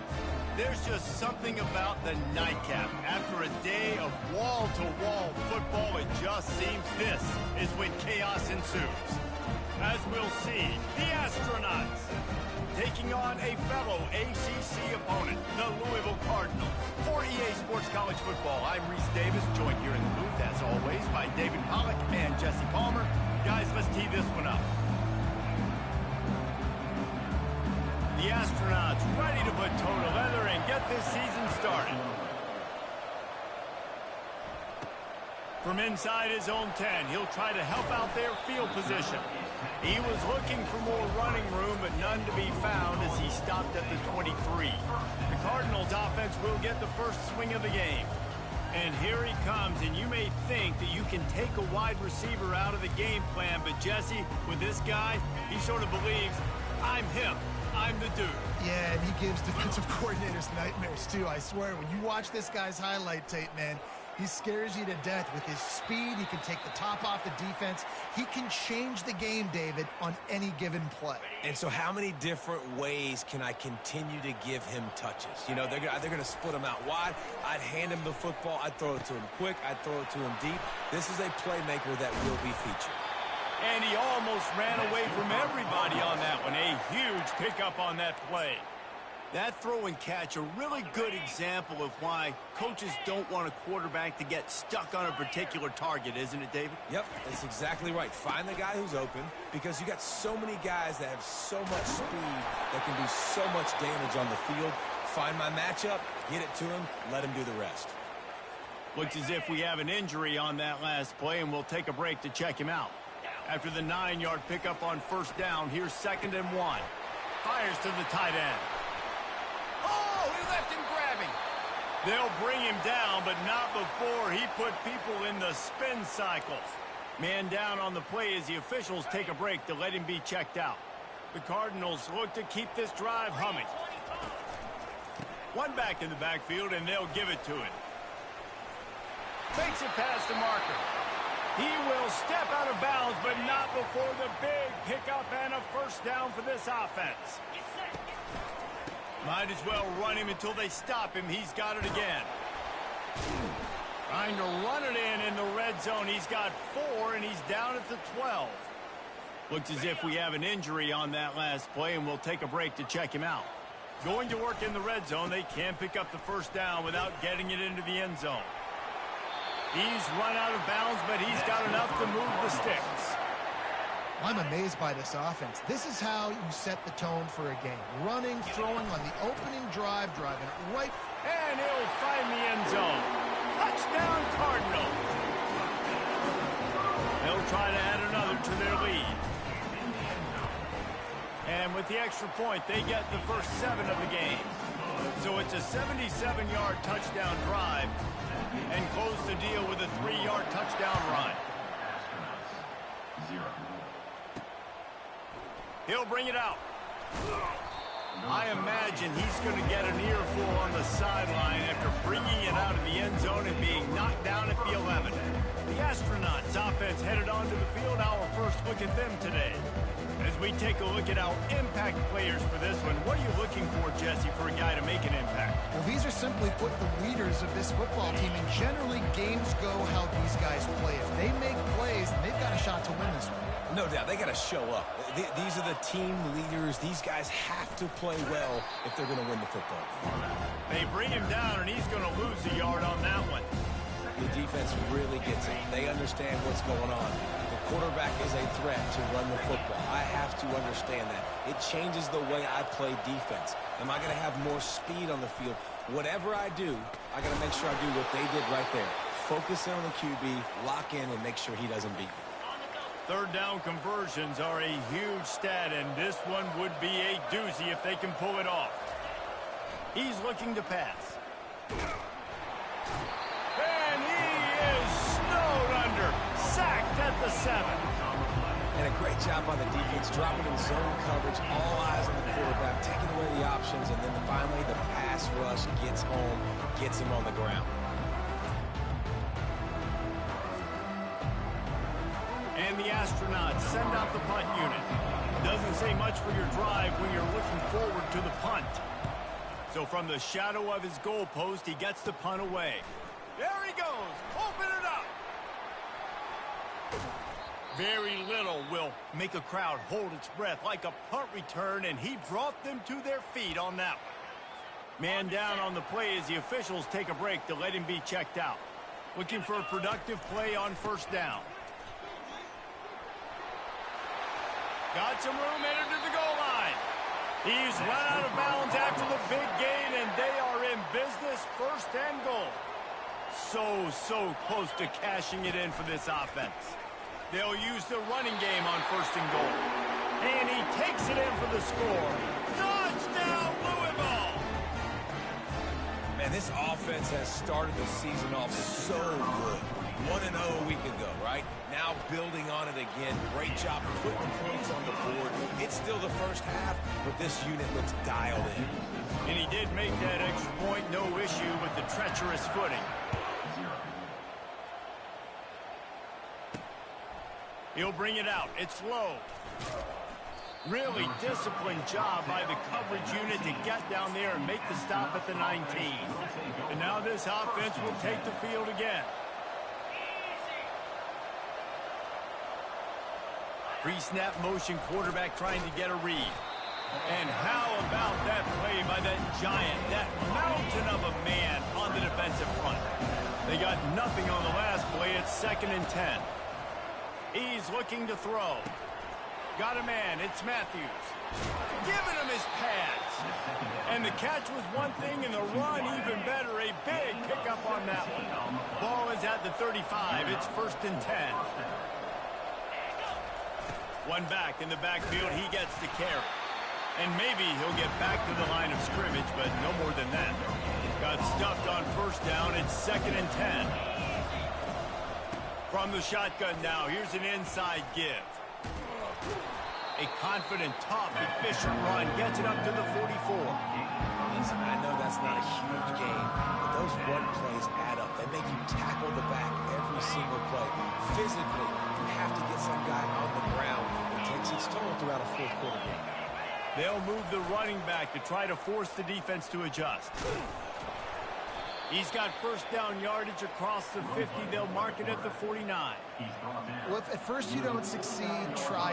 There's just something about the nightcap. After a day of wall-to-wall football, it just seems this is when chaos ensues. As we'll see, the Astronauts taking on a fellow ACC opponent, the Louisville Cardinals. For EA Sports College Football, I'm Reese Davis, joined here in the booth, as always, by David Pollack and Jesse Palmer. Guys, let's tee this one up. The Astronauts ready to put toe to leather and get this season started. From inside his own 10, he'll try to help out their field position. He was looking for more running room, but none to be found as he stopped at the 23. The Cardinals offense will get the first swing of the game. And here he comes, and you may think that you can take a wide receiver out of the game plan, but Jesse, with this guy, he sort of believes, I'm him. I'm the dude. Yeah, and he gives defensive coordinators nightmares, too. I swear, when you watch this guy's highlight tape, man, he scares you to death with his speed. He can take the top off the defense. He can change the game, David, on any given play. And so how many different ways can I continue to give him touches? You know, they're going to split him out wide. I'd hand him the football. I'd throw it to him quick. I'd throw it to him deep. This is a playmaker that will be featured. And he almost ran away from everybody on that one. A huge pickup on that play. That throw and catch, a really good example of why coaches don't want a quarterback to get stuck on a particular target, isn't it, David? Yep, that's exactly right. Find the guy who's open, because you got so many guys that have so much speed that can do so much damage on the field. Find my matchup, get it to him, let him do the rest. Looks as if we have an injury on that last play, and we'll take a break to check him out. After the 9-yard pickup on first down, here's 2nd and 1. Fires to the tight end. Oh, he left him grabbing. They'll bring him down, but not before he put people in the spin cycles. Man down on the play as the officials take a break to let him be checked out. The Cardinals look to keep this drive humming. One back in the backfield, and they'll give it to him. Fakes it past the marker. He will step out of bounds, but not before the big pickup and a first down for this offense. Might as well run him until they stop him. He's got it again. Trying to run it in the red zone. He's got 4, and he's down at the 12. Looks as if we have an injury on that last play, and we'll take a break to check him out. Going to work in the red zone. They can't pick up the first down without getting it into the end zone. He's run out of bounds, but he's got enough to move the sticks. I'm amazed by this offense. This is how you set the tone for a game. Running, throwing on the opening drive, driving it right. And he'll find the end zone. Touchdown, Cardinals. They'll try to add another to their lead. And with the extra point, they get the first 7 of the game. So it's a 77-yard touchdown drive, and close the deal with a 3-yard touchdown run. He'll bring it out. I imagine he's going to get an earful on the sideline after bringing it out of the end zone and being knocked down at the 11. The Astronauts offense headed onto the field. Our first look at them today. As we take a look at our impact players for this one, what are you looking for, Jesse, for a guy to make an impact? Well, these are simply put the leaders of this football team, and generally games go how these guys play. If they make plays, then they've got a shot to win this one. No doubt, they got to show up. These are the team leaders. These guys have to play well if they're going to win the football game. They bring him down, and he's going to lose a yard on that one. The defense really gets it. They understand what's going on. The quarterback is a threat to run the football. I have to understand that. It changes the way I play defense. Am I going to have more speed on the field? Whatever I do, I got to make sure I do what they did right there. Focus in on the QB, lock in, and make sure he doesn't beat me. Third down conversions are a huge stat, and this one would be a doozy if they can pull it off. He's looking to pass. And he is snowed under. Sacked at the 7. And a great job on the defense, dropping in zone coverage, all eyes on the quarterback, taking away the option. options, and then finally the pass rush gets home, gets him on the ground. And the astronauts send out the punt unit. Doesn't say much for your drive when you're looking forward to the punt. So from the shadow of his goalpost, he gets the punt away. There he goes. Open it up. Very little will make a crowd hold its breath like a punt return, and he brought them to their feet on that one. Man down on the play as the officials take a break to let him be checked out. Looking for a productive play on first down. Got some room headed to the goal line. He's run out of bounds after the big gain, and they are in business, first and goal. So close to cashing it in for this offense. They'll use the running game on first and goal. And he takes it in for the score. Touchdown, Louisville! Man, this offense has started the season off so good. 1-0 a week ago, right? Now building on it again. Great job putting points on the board. It's still the first half, but this unit looks dialed in. And he did make that extra point, no issue with the treacherous footing. He'll bring it out. It's low. Really disciplined job by the coverage unit to get down there and make the stop at the 19. And now this offense will take the field again. Pre-snap motion quarterback trying to get a read. And how about that play by that giant, that mountain of a man on the defensive front? They got nothing on the last play. It's 2nd and 10. He's looking to throw. Got a man. It's Matthews. Giving him his pads. And the catch was one thing, and the run even better. A big pickup on that one. Ball is at the 35. It's 1st and 10. One back in the backfield. He gets the carry. And maybe he'll get back to the line of scrimmage, but no more than that. Got stuffed on first down. It's 2nd and 10. From the shotgun now, here's an inside give. A confident, tough, efficient run gets it up to the 44. Listen, I know that's not a huge gain, but those run plays add up. They make you tackle the back every single play. Physically, you have to get some guy on the ground. It takes its toll throughout a fourth quarter game. They'll move the running back to try to force the defense to adjust. He's got first down yardage across the 50. They'll mark it at the 49. Well, if at first you don't succeed, try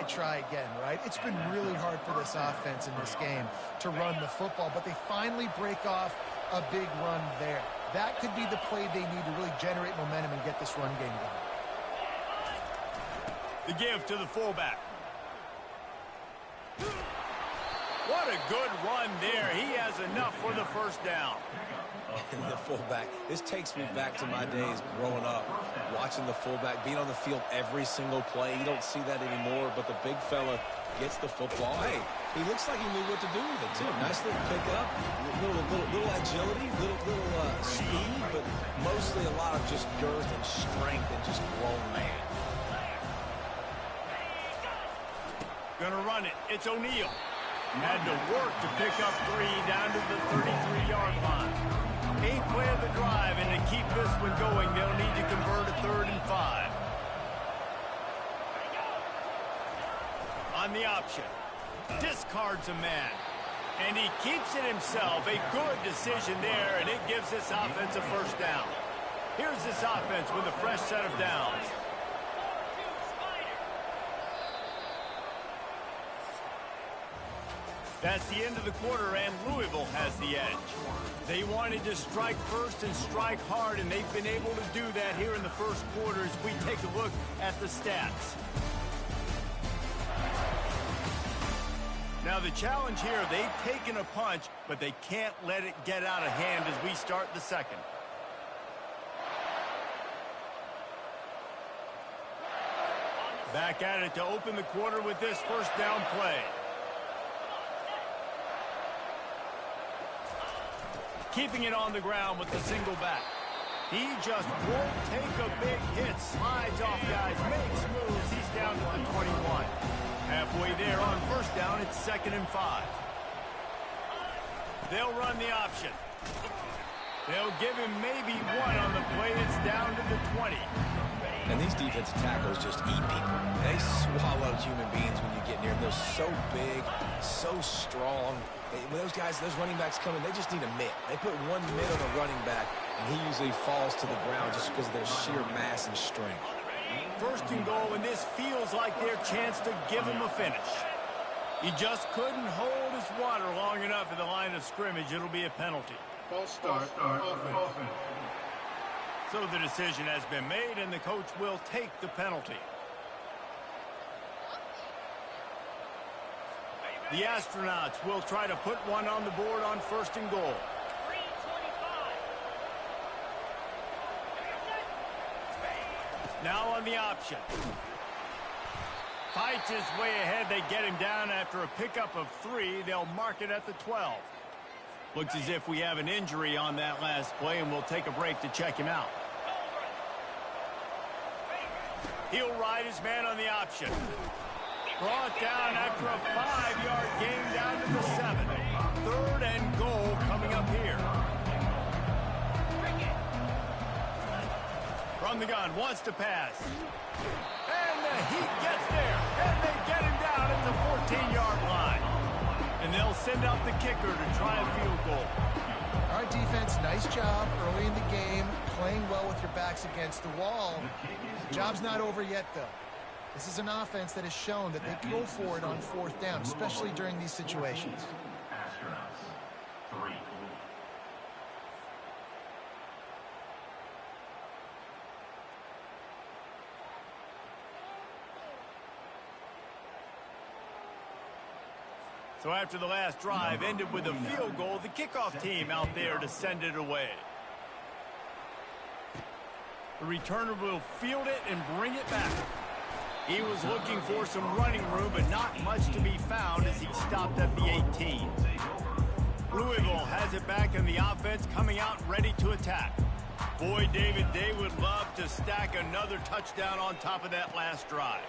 again, right? It's been really hard for this offense in this game to run the football, but they finally break off a big run there. That could be the play they need to really generate momentum and get this run game going. The give to the fullback. What a good run there. He has enough for the first down. And the fullback, this takes me back to my days growing up, watching the fullback being on the field every single play. You don't see that anymore, but the big fella gets the football. Hey, he looks like he knew what to do with it, too. Nice little pickup, little agility, little speed, but mostly a lot of just girth and strength and just grown man. Gonna run it. It's O'Neal. Had to work to pick up 3 down to the 33-yard line. 8th play of the drive, and to keep this one going, they'll need to convert a 3rd and 5. On the option, discards a man, and he keeps it himself. A good decision there, and it gives this offense a first down. Here's this offense with a fresh set of downs. That's the end of the quarter, and Louisville has the edge. They wanted to strike first and strike hard, and they've been able to do that here in the first quarter as we take a look at the stats. Now, the challenge here, they've taken a punch, but they can't let it get out of hand as we start the second. Back at it to open the quarter with this first down play. Keeping it on the ground with the single back. He just won't take a big hit. Slides off guys, makes moves. He's down to the 21. Halfway there on first down, it's 2nd and 5. They'll run the option. They'll give him maybe one on the play. It's down to the 20. And these defensive tackles just eat people. They swallow human beings when you get near them. They're so big, so strong. When those guys, those running backs come in, they just need a mitt. They put one mitt on a running back, and he usually falls to the ground just because of their sheer mass and strength. First and goal, and this feels like their chance to give him a finish. He just couldn't hold his water long enough at the line of scrimmage. It'll be a penalty. False start. Offense. So the decision has been made, and the coach will take the penalty. The Astronauts will try to put one on the board on first and goal. Now on the option. Fights his way ahead. They get him down after a pickup of 3. They'll mark it at the 12. Looks as if we have an injury on that last play, and we'll take a break to check him out. He'll ride his man on the option. Brought down after a 5-yard gain down to the 7. 3rd and goal coming up here. From the gun, wants to pass. And the Heat gets there. And they get him down at the 14-yard line. And they'll send out the kicker to try a field goal. All right, defense, nice job early in the game, playing well with your backs against the wall. The job's not over yet, though. This is an offense that has shown that they can go for it on 4th down, especially during these situations. Astronauts, 3. So after the last drive ended with a field goal, the kickoff team out there to send it away. The returner will field it and bring it back. He was looking for some running room, but not much to be found as he stopped at the 18. Louisville has it back, and the offense coming out ready to attack. Boy, David, they would love to stack another touchdown on top of that last drive.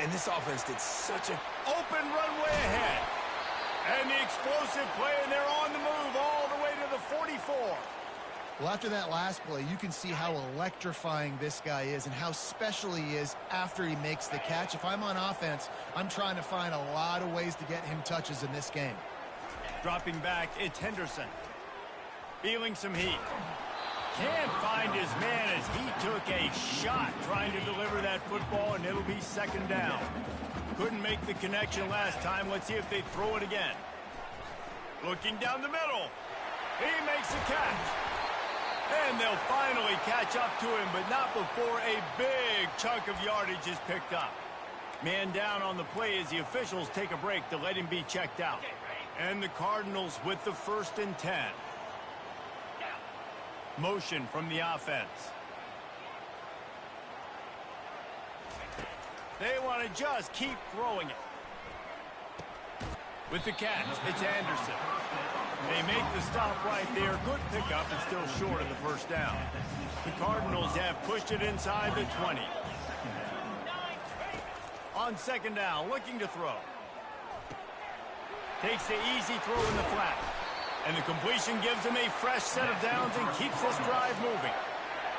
And this offense did such a... Open runway ahead. And the explosive play, and they're on the move all the way to the 44. Well, after that last play, you can see how electrifying this guy is and how special he is after he makes the catch. If I'm on offense, I'm trying to find a lot of ways to get him touches in this game. Dropping back, it's Henderson. Feeling some heat. Can't find his man as he took a shot trying to deliver that football, and it'll be 2nd down. Couldn't make the connection last time. Let's see if they throw it again. Looking down the middle. He makes the catch. And they'll finally catch up to him, but not before a big chunk of yardage is picked up. Man down on the play as the officials take a break to let him be checked out. And the Cardinals with the 1st and 10. Motion from the offense. They want to just keep throwing it. With the catch, it's Anderson. They make the stop right there. Good pickup and still short of the 1st down. The Cardinals have pushed it inside the 20. On 2nd down, looking to throw. Takes the easy throw in the flat. And the completion gives them a fresh set of downs and keeps this drive moving.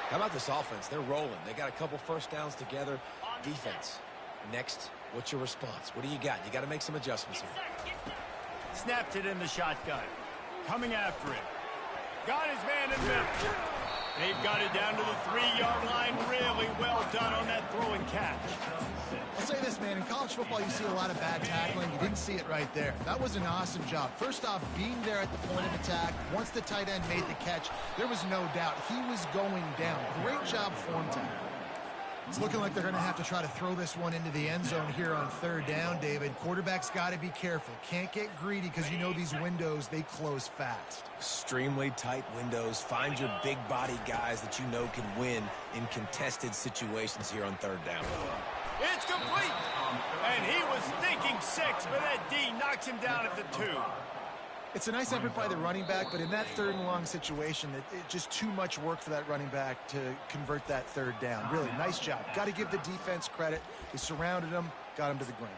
How about this offense? They're rolling. They got a couple 1st downs together. Defense. Next, what's your response? What do you got? You got to make some adjustments here. Snapped it in the shotgun. Coming after it. Got his man in middle. They've got it down to the 3-yard line. Really well done on that throw and catch. I'll say this, man. In college football, you see a lot of bad tackling. You didn't see it right there. That was an awesome job. First off, being there at the point of attack. Once the tight end made the catch, there was no doubt he was going down. Great job form tackle. It's looking like they're going to have to try to throw this one into the end zone here on 3rd down, David. Quarterback's got to be careful. Can't get greedy because you know these windows, they close fast. Extremely tight windows. Find your big body guys that you know can win in contested situations here on 3rd down. It's complete. And he was thinking 6, but that D knocks him down at the 2. It's a nice effort by the running back, but in that 3rd and long situation, it just too much work for that running back to convert that 3rd down. Really, nice job. Got to give the defense credit. They surrounded him, got him to the ground.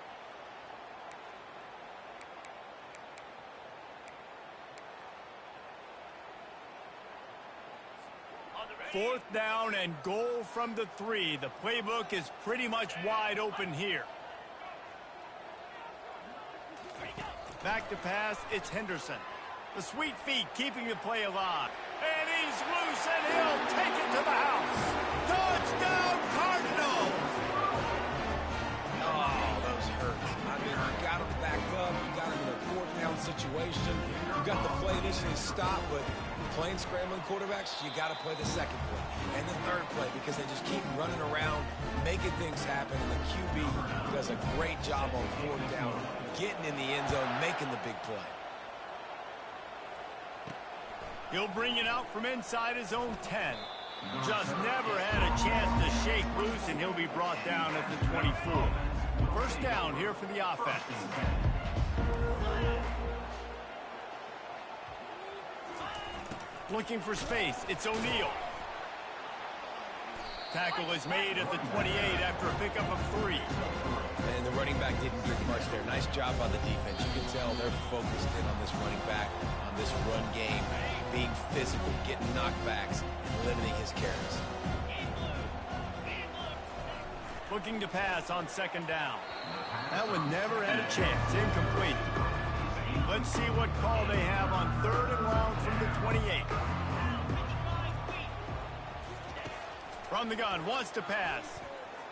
4th down and goal from the 3. The playbook is pretty much wide open here. Back to pass, it's Henderson. The sweet feet keeping the play alive. And he's loose, and he'll take it to the house. Touchdown, Cardinals! Oh, those hurt. I mean, you got him backed up. You got him in a 4th down situation. You got the play initially stopped, but playing scrambling quarterbacks, you got to play the 2nd play and the 3rd play because they just keep running around, making things happen, and the QB does a great job on 4th down, getting in the end zone, making the big play. He'll bring it out from inside his own 10. Just never had a chance to shake loose, and he'll be brought down at the 24. 1st down here for the offense. Looking for space, it's O'Neal. Tackle is made at the 28 after a pickup of 3. And the running back didn't get much there. Nice job by the defense. You can tell they're focused in on this running back, on this run game, being physical, getting knockbacks, and limiting his carries. Looking to pass on 2nd down. That one never had a chance. Incomplete. Let's see what call they have on 3rd and long from the 28. From the gun, wants to pass.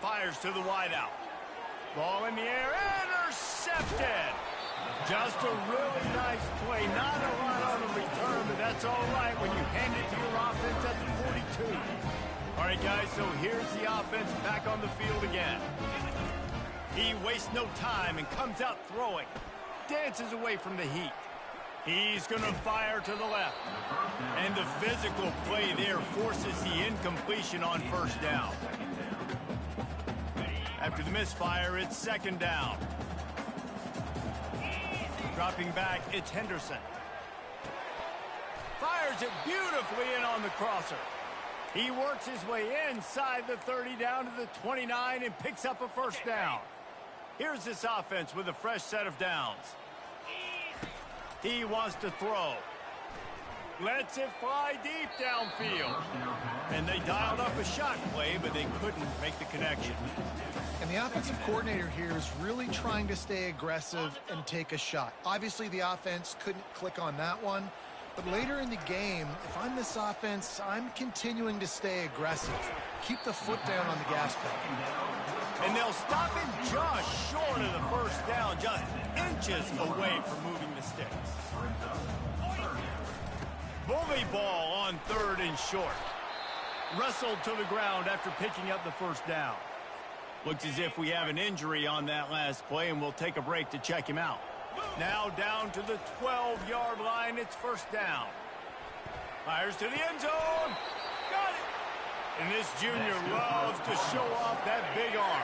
Fires to the wideout. Ball in the air, intercepted. Just a really nice play. Not a lot on the return, but that's all right when you hand it to your offense at the 42. All right, guys, so here's the offense back on the field again. He wastes no time and comes out throwing. Dances away from the heat. He's going to fire to the left. And the physical play there forces the incompletion on 1st down. After the misfire, it's 2nd down. Dropping back, it's Henderson. Fires it beautifully in on the crosser. He works his way inside the 30 down to the 29 and picks up a 1st down. Here's this offense with a fresh set of downs. He wants to throw. Lets it fly deep downfield. And they dialed up a shot play, but they couldn't make the connection. And the offensive coordinator here is really trying to stay aggressive and take a shot. Obviously, the offense couldn't click on that one. But later in the game, if I'm this offense, I'm continuing to stay aggressive. Keep the foot down on the gas pedal. And they'll stop him just short of the 1st down, just inches away from moving the sticks. Bully ball on 3rd and short. Wrestled to the ground after picking up the 1st down. Looks as if we have an injury on that last play, and we'll take a break to check him out. Now down to the 12-yard line, it's 1st down. Fires to the end zone. Got it. And this junior loves to show off that big arm.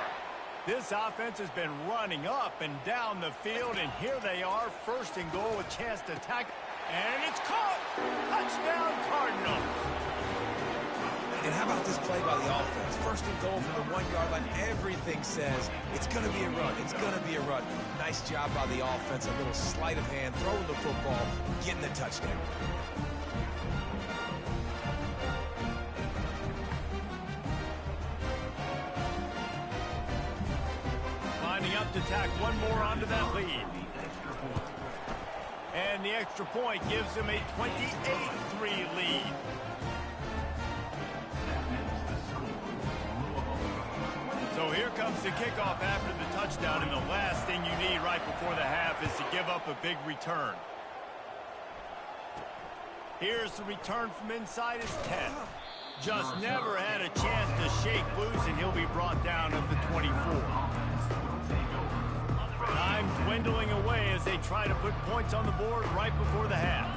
This offense has been running up and down the field, and here they are, 1st and goal, a chance to tackle. And it's caught. Touchdown, Cardinals. And how about this play by the offense? 1st and goal from the 1-yard line. Everything says it's going to be a run. It's going to be a run. Nice job by the offense. A little sleight of hand, throwing the football, getting the touchdown. Lining up to tack one more onto that lead. And the extra point gives them a 28-3 lead. So here comes the kickoff after the touchdown, and the last thing you need right before the half is to give up a big return. Here's the return from inside his 10. Just never had a chance to shake loose, and he'll be brought down at the 24. Time dwindling away as they try to put points on the board right before the half.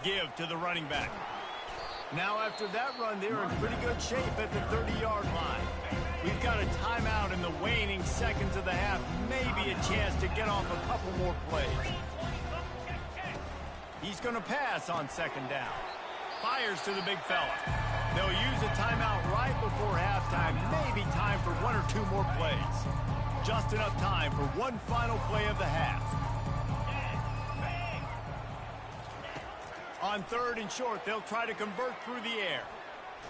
Give to the running back. Now after that run, they're in pretty good shape at the 30-yard line. We've got a timeout in the waning seconds of the half. Maybe a chance to get off a couple more plays. He's going to pass on 2nd down. Fires to the big fella. They'll use a timeout right before halftime. Maybe time for 1 or 2 more plays. Just enough time for one final play of the half. On On 3rd and short, they'll try to convert through the air.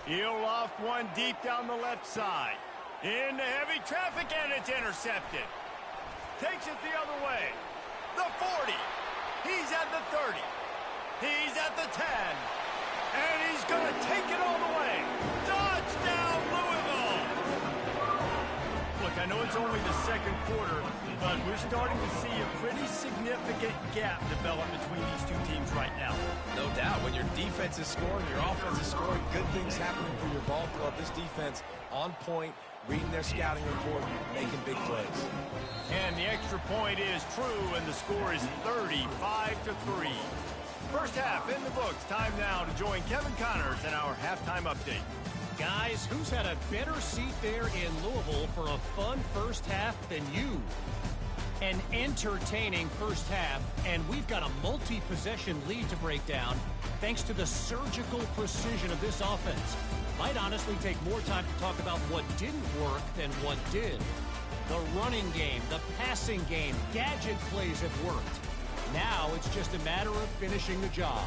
He'll loft one deep down the left side. Into heavy traffic, and it's intercepted. Takes it the other way. The 40. He's at the 30. He's at the 10. And he's going to take it all the way. Touchdown, Louisville! Look, I know it's only the second quarter, but we're starting to see a pretty significant gap develop between these two teams right now. No doubt. When your defense is scoring, your offense is scoring, good things happening for your ball club. This defense on point, reading their scouting report, making big plays. And the extra point is true, and the score is 35-3. First half in the books. Time now to join Kevin Connors in our halftime update. Guys, who's had a better seat there in Louisville for a fun first half than you? An entertaining first half, and we've got a multi-possession lead to break down thanks to the surgical precision of this offense. Might honestly take more time to talk about what didn't work than what did. The running game, the passing game, gadget plays have worked. Now it's just a matter of finishing the job.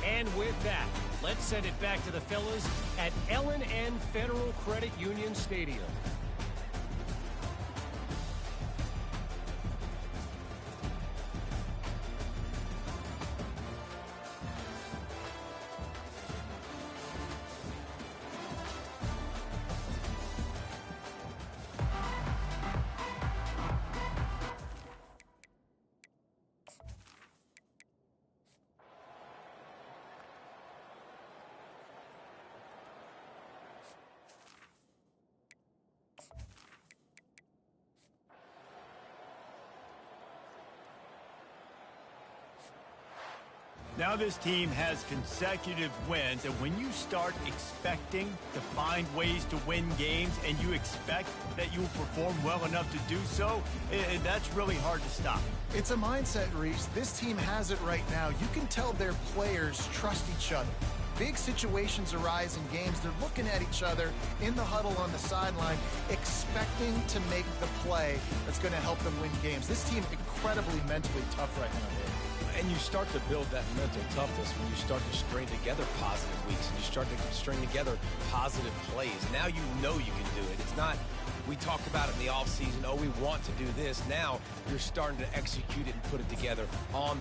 And with that, let's send it back to the fellas at L&N Federal Credit Union Stadium. Now this team has consecutive wins, and when you start expecting to find ways to win games and you expect that you will perform well enough to do so, that's really hard to stop. It's a mindset, Reese. This team has it right now. You can tell their players trust each other. Big situations arise in games. They're looking at each other in the huddle on the sideline, expecting to make the play that's going to help them win games. This team incredibly mentally tough right now, Dave. And you start to build that mental toughness when you start to string together positive weeks and you start to string together positive plays. Now you know you can do it. It's not, we talk about it in the offseason, oh, we want to do this. Now you're starting to execute it and put it together on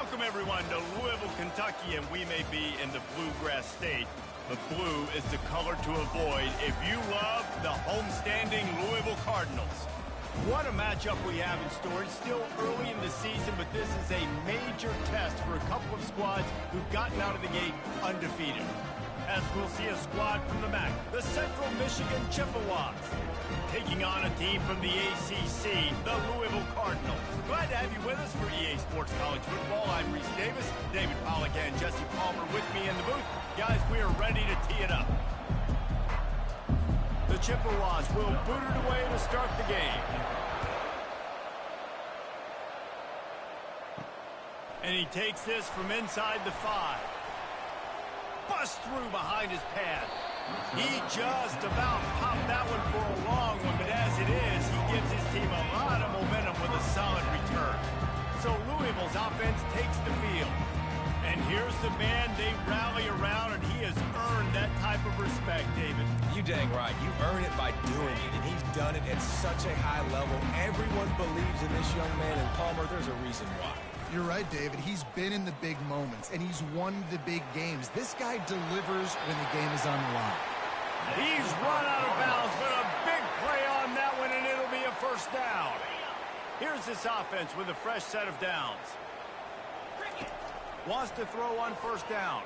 Welcome, everyone, to Louisville, Kentucky, and we may be in the bluegrass state, but blue is the color to avoid if you love the homestanding Louisville Cardinals. What a matchup we have in store. It's still early in the season, but this is a major test for a couple of squads who've gotten out of the gate undefeated. As we'll see a squad from the MAC, the Central Michigan Chippewas, taking on a team from the ACC, the Louisville Cardinals. Glad to have you with us for EA Sports College Football. I'm Reese Davis, David Pollack and Jesse Palmer with me in the booth. Guys, we are ready to tee it up. The Chippewas will boot it away to start the game. And he takes this from inside the 5. Bust through behind his pad. He just about popped that one for a long one, but as it is, he gives his team a lot of momentum with a solid return. So Louisville's offense takes the field. And here's the man they rally around, and he has earned that type of respect, David. You dang right. You earn it by doing it, and he's done it at such a high level. Everyone believes in this young man, and Palmer, there's a reason why. You're right, David. He's been in the big moments, and he's won the big games. This guy delivers when the game is on the line. He's run out of bounds, but a big play on that one, and it'll be a first down. Here's this offense with a fresh set of downs. Wants to throw on first down.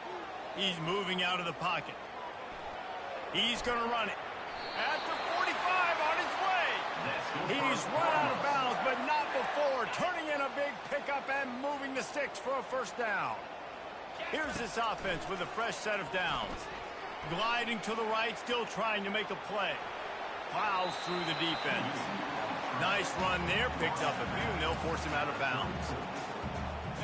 He's moving out of the pocket. He's going to run it. At the 45 on his way. He's run out of bounds, but not before. Turning in a big pickup and moving the sticks for a first down. Here's this offense with a fresh set of downs. Gliding to the right, still trying to make a play. Plows through the defense. Nice run there. Picks up a few, and they'll force him out of bounds.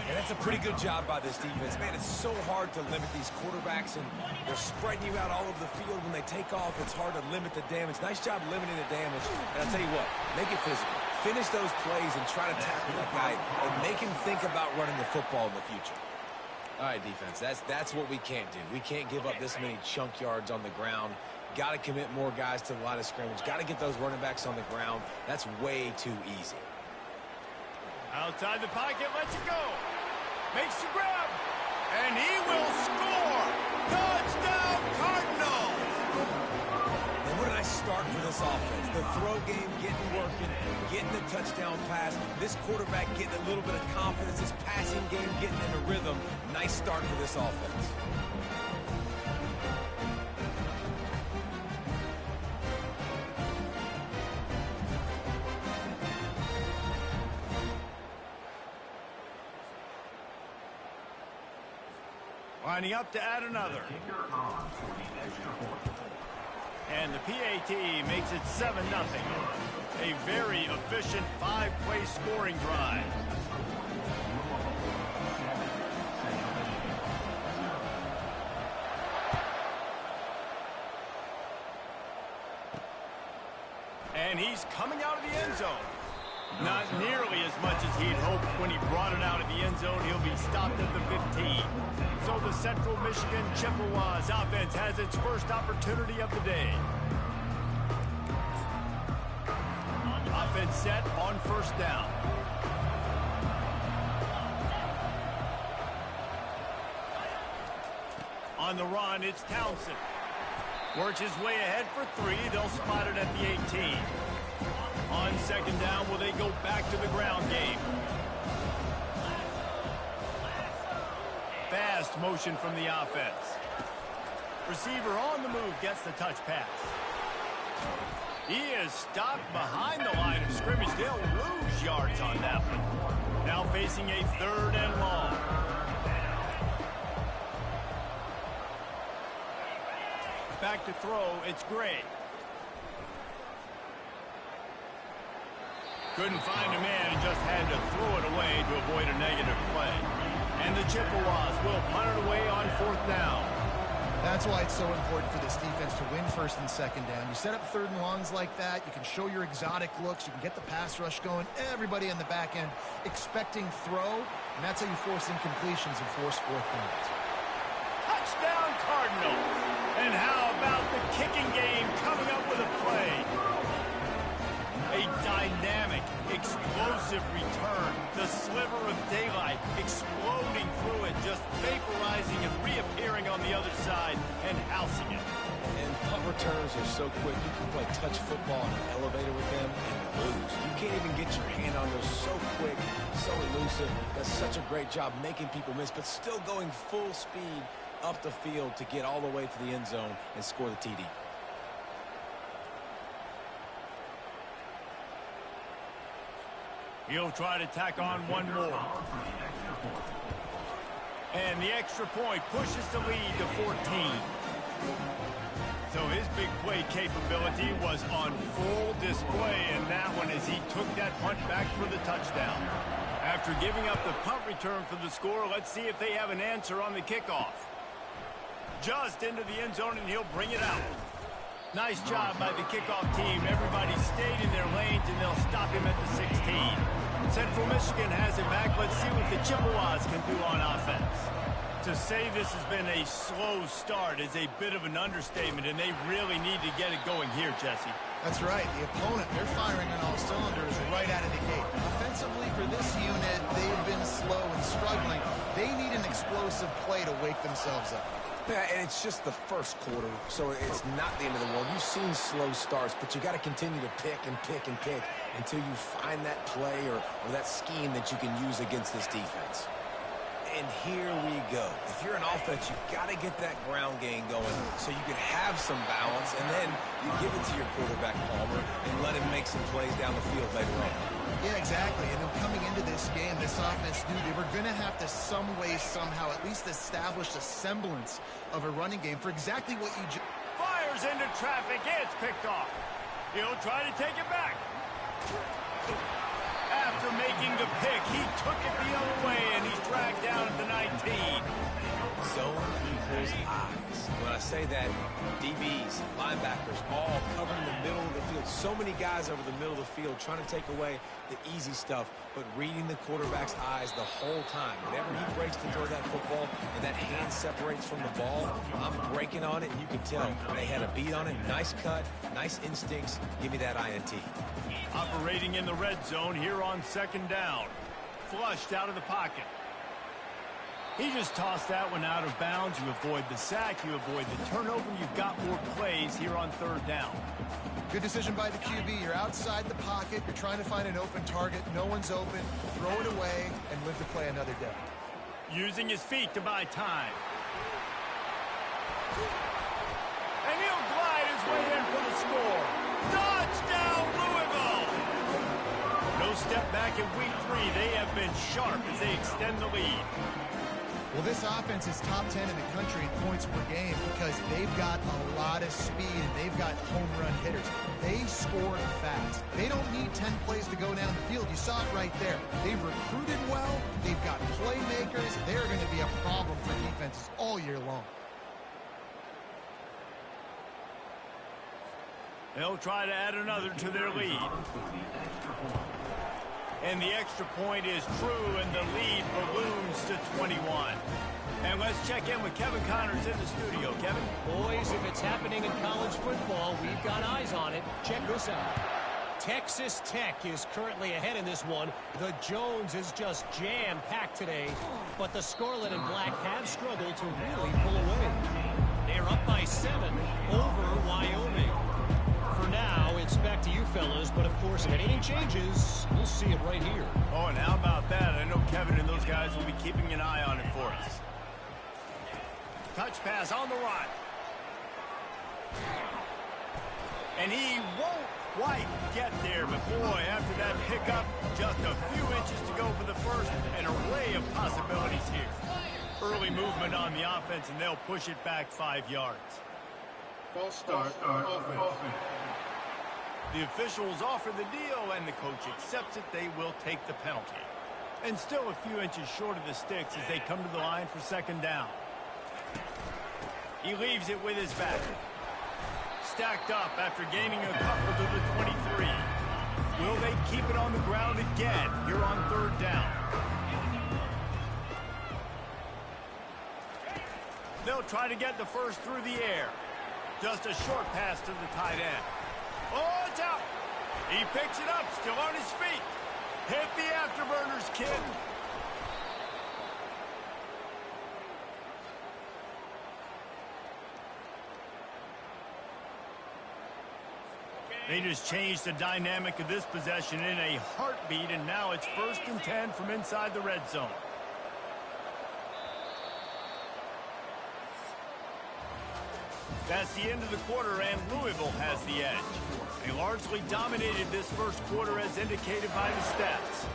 And that's a pretty good job by this defense. Man, it's so hard to limit these quarterbacks, and they're spreading you out all over the field. When they take off, it's hard to limit the damage. Nice job limiting the damage. And I'll tell you what, make it physical. Finish those plays and try to tackle that guy and make him think about running the football in the future. All right, defense, that's what we can't do. We can't give up this many chunk yards on the ground. Got to commit more guys to the line of scrimmage. Got to get those running backs on the ground. That's way too easy. Outside the pocket, lets it go. Makes the grab. And he will score. Touchdown, Cardinals. And what a nice start for this offense. The throw game getting working, getting the touchdown pass. This quarterback getting a little bit of confidence. This passing game getting in a rhythm. Nice start for this offense. Lining up to add another. And the PAT makes it 7-0. A very efficient 5-play scoring drive. And he's coming out of the end zone. Not nearly as much as he'd hoped when he brought it out of the end zone. He'll be stopped at the 15. So the Central Michigan Chippewas offense has its first opportunity of the day. Offense set on first down. On the run, it's Townsend. Works his way ahead for 3. They'll spot it at the 18. On second down, will they go back to the ground game? Fast motion from the offense. Receiver on the move gets the touch pass. He is stopped behind the line of scrimmage. They'll lose yards on that one. Now facing a 3rd and long. Back to throw, it's Gray. Couldn't find a man and just had to throw it away to avoid a negative play. And the Chippewas will punt it away on 4th down. That's why it's so important for this defense to win 1st and 2nd down. You set up 3rd and longs like that, you can show your exotic looks, you can get the pass rush going, everybody on the back end expecting throw, and that's how you force incompletions and force 4th downs. Touchdown, Cardinals! And how about the kicking game coming up with a play? A dynamic, explosive return. The sliver of daylight, exploding through it, just vaporizing and reappearing on the other side and housing it. And punt returns are so quick. You can play touch football in an elevator with them and lose. You can't even get your hand on those. So quick, so elusive. Does such a great job making people miss, but still going full speed up the field to get all the way to the end zone and score the TD. He'll try to tack on one more. And the extra point pushes the lead to 14. So his big play capability was on full display in that one as he took that punt back for the touchdown. After giving up the punt return for the score, let's see if they have an answer on the kickoff. Just into the end zone, and he'll bring it out. Nice job by the kickoff team. Everybody stayed in their lanes, and they'll stop him at the 16. Central Michigan has it back. Let's see what the Chippewas can do on offense. To say this has been a slow start is a bit of an understatement, and they really need to get it going here, Jesse. That's right. The opponent, they're firing on all cylinders right out of the gate. Offensively for this unit, they've been slow and struggling. They need an explosive play to wake themselves up. Yeah, and it's just the first quarter, so it's not the end of the world. You've seen slow starts, but you got to continue to pick and pick and pick until you find that play or that scheme that you can use against this defense. And here we go. If you're an offense, you've got to get that ground game going so you can have some balance, and then you give it to your quarterback, Palmer, and let him make some plays down the field later on. Yeah, exactly. And then coming into this game, this offense knew they were going to have to some way, somehow, at least establish a semblance of a running game for exactly what you just... Fires into traffic. It's picked off. He'll try to take it back. After making the pick, he took it the other way, and he's dragged down at the 19. Zone equals eyes. When I say that, DBs, linebackers, all covering the middle of the field. So many guys over the middle of the field trying to take away the easy stuff, but reading the quarterback's eyes the whole time. Whenever he breaks to throw that football and that hand separates from the ball, I'm breaking on it, and you can tell they had a beat on it. Nice cut, nice instincts. Give me that INT. Operating in the red zone here on second down. Flushed out of the pocket. He just tossed that one out of bounds. You avoid the sack, you avoid the turnover. You've got more plays here on third down. Good decision by the QB. You're outside the pocket. You're trying to find an open target. No one's open. Throw it away and live to play another day. Using his feet to buy time. And he'll glide his way in for the score. Touchdown, Louisville! No step back in week 3. They have been sharp as they extend the lead. Well, this offense is top 10 in the country in points per game because they've got a lot of speed and they've got home run hitters. They score fast. They don't need 10 plays to go down the field. You saw it right there. They've recruited well. They've got playmakers. They're going to be a problem for defenses all year long. They'll try to add another to their lead. And the extra point is true, and the lead balloons to 21. And let's check in with Kevin Connors in the studio. Kevin? Boys, if it's happening in college football, we've got eyes on it. Check this out. Texas Tech is currently ahead in this one. The Jones is just jam-packed today, but the Scarlet and Black have struggled to really pull away. They're up by 7 over Wyoming. For now, it's back to you fellas, but of course, if anything changes, we'll see it right here. Oh, and how about that? I know Kevin and those guys will be keeping an eye on it for us. Touch pass on the run. And he won't quite get there, but boy, after that pickup, just a few inches to go for the first. An array of possibilities here. Early movement on the offense, and they'll push it back 5 yards. False start offense. The officials offer the deal, and the coach accepts it. They will take the penalty. And still a few inches short of the sticks as they come to the line for second down. He leaves it with his back. Stacked up after gaining a couple to the 23. Will they keep it on the ground again here on third down? They'll try to get the first through the air. Just a short pass to the tight end. Oh, it's out. He picks it up, still on his feet. Hit the afterburners, kid. They just changed the dynamic of this possession in a heartbeat, and now it's 1st and 10 from inside the red zone. That's the end of the quarter, and Louisville has the edge. They largely dominated this first quarter as indicated by the stats.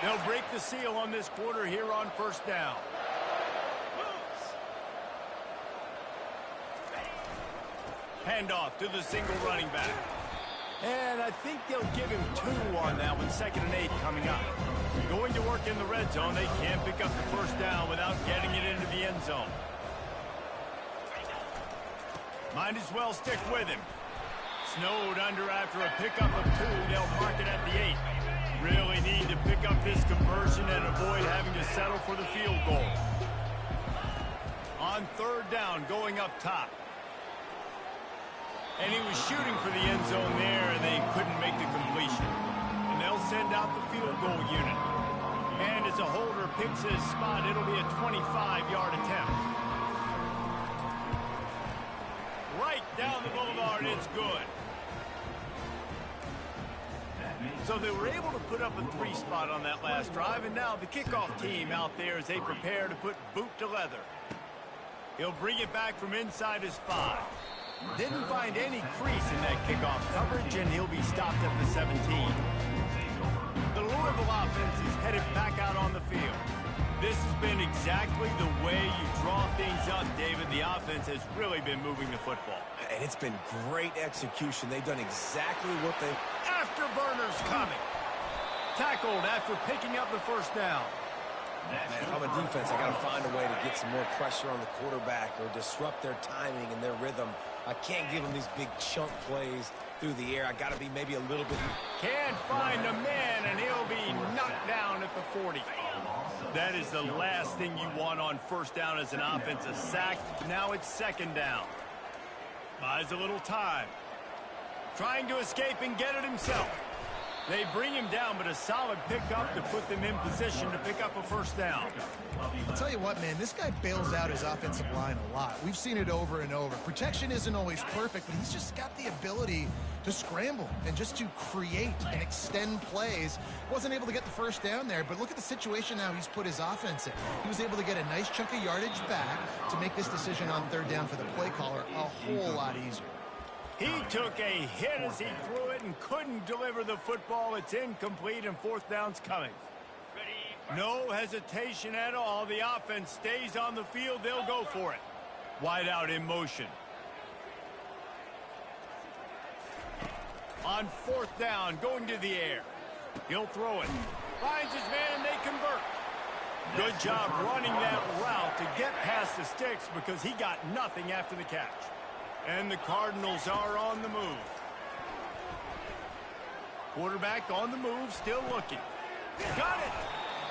They'll break the seal on this quarter here on 1st down. Handoff to the single running back. And I think they'll give him 2 on that one, 2nd and 8 coming up. Going to work in the red zone. They can't pick up the 1st down without getting it into the end zone. Might as well stick with him. Snowed under after a pickup of 2. They'll mark it at the 8. Really need to pick up this conversion and avoid having to settle for the field goal. On 3rd down, going up top. And he was shooting for the end zone there, and they couldn't make the completion. And they'll send out the field goal unit. And as a holder picks his spot, it'll be a 25-yard attempt. Right down the boulevard, it's good. So they were able to put up a 3 spot on that last drive, and now the kickoff team out there as they prepare to put boot to leather. He'll bring it back from inside his 5. Didn't find any crease in that kickoff coverage, and he'll be stopped at the 17. The Louisville offense is headed back out on the field. This has been exactly the way you draw things up, David. The offense has really been moving the football. And it's been great execution. They've done exactly what they... Afterburners coming. Tackled after picking up the 1st down. Man, if I'm a defense, I got to find a way to get some more pressure on the quarterback or disrupt their timing and their rhythm. I can't give them these big chunk plays through the air. I got to be maybe a little bit... Can't find a man, and he'll be knocked down at the 40. That is the last thing you want on 1st down as an offense, a sack. Now it's 2nd down. Buys a little time. Trying to escape and get it himself. They bring him down, but a solid pickup to put them in position to pick up a 1st down. I'll tell you what, man, this guy bails out his offensive line a lot. We've seen it over and over. Protection isn't always perfect, but he's just got the ability to scramble and just to create and extend plays. Wasn't able to get the 1st down there, but look at the situation now he's put his offense in. He was able to get a nice chunk of yardage back to make this decision on 3rd down for the play caller a whole lot easier. He took a hit as he threw it and couldn't deliver the football. It's incomplete, and 4th down's coming. No hesitation at all. The offense stays on the field. They'll go for it. Wide out in motion. On 4th down, going to the air. He'll throw it. Finds his man, and they convert. Good job running that route to get past the sticks because he got nothing after the catch. And the Cardinals are on the move. Quarterback on the move, still looking. Got it!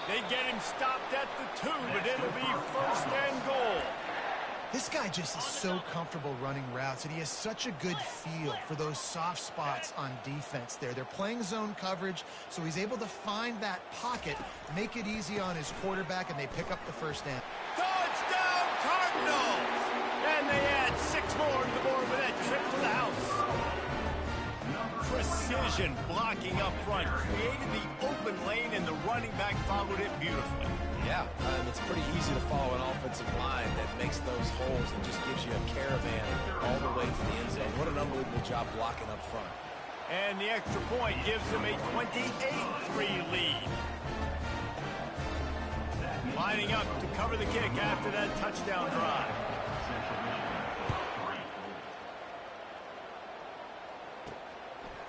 They get him stopped at the 2, but it'll be 1st and goal. This guy just is so comfortable running routes, and he has such a good feel for those soft spots on defense there. They're playing zone coverage, so he's able to find that pocket, make it easy on his quarterback, and they pick up the 1st down. Touchdown, Cardinals! And they add 6 more to the board with that trip to the house. Precision blocking up front created the open lane, and the running back followed it beautifully. Yeah, it's pretty easy to follow an offensive line that makes those holes and just gives you a caravan all the way to the end zone. What an unbelievable job blocking up front. And the extra point gives them a 28-3 lead. Lining up to cover the kick after that touchdown drive.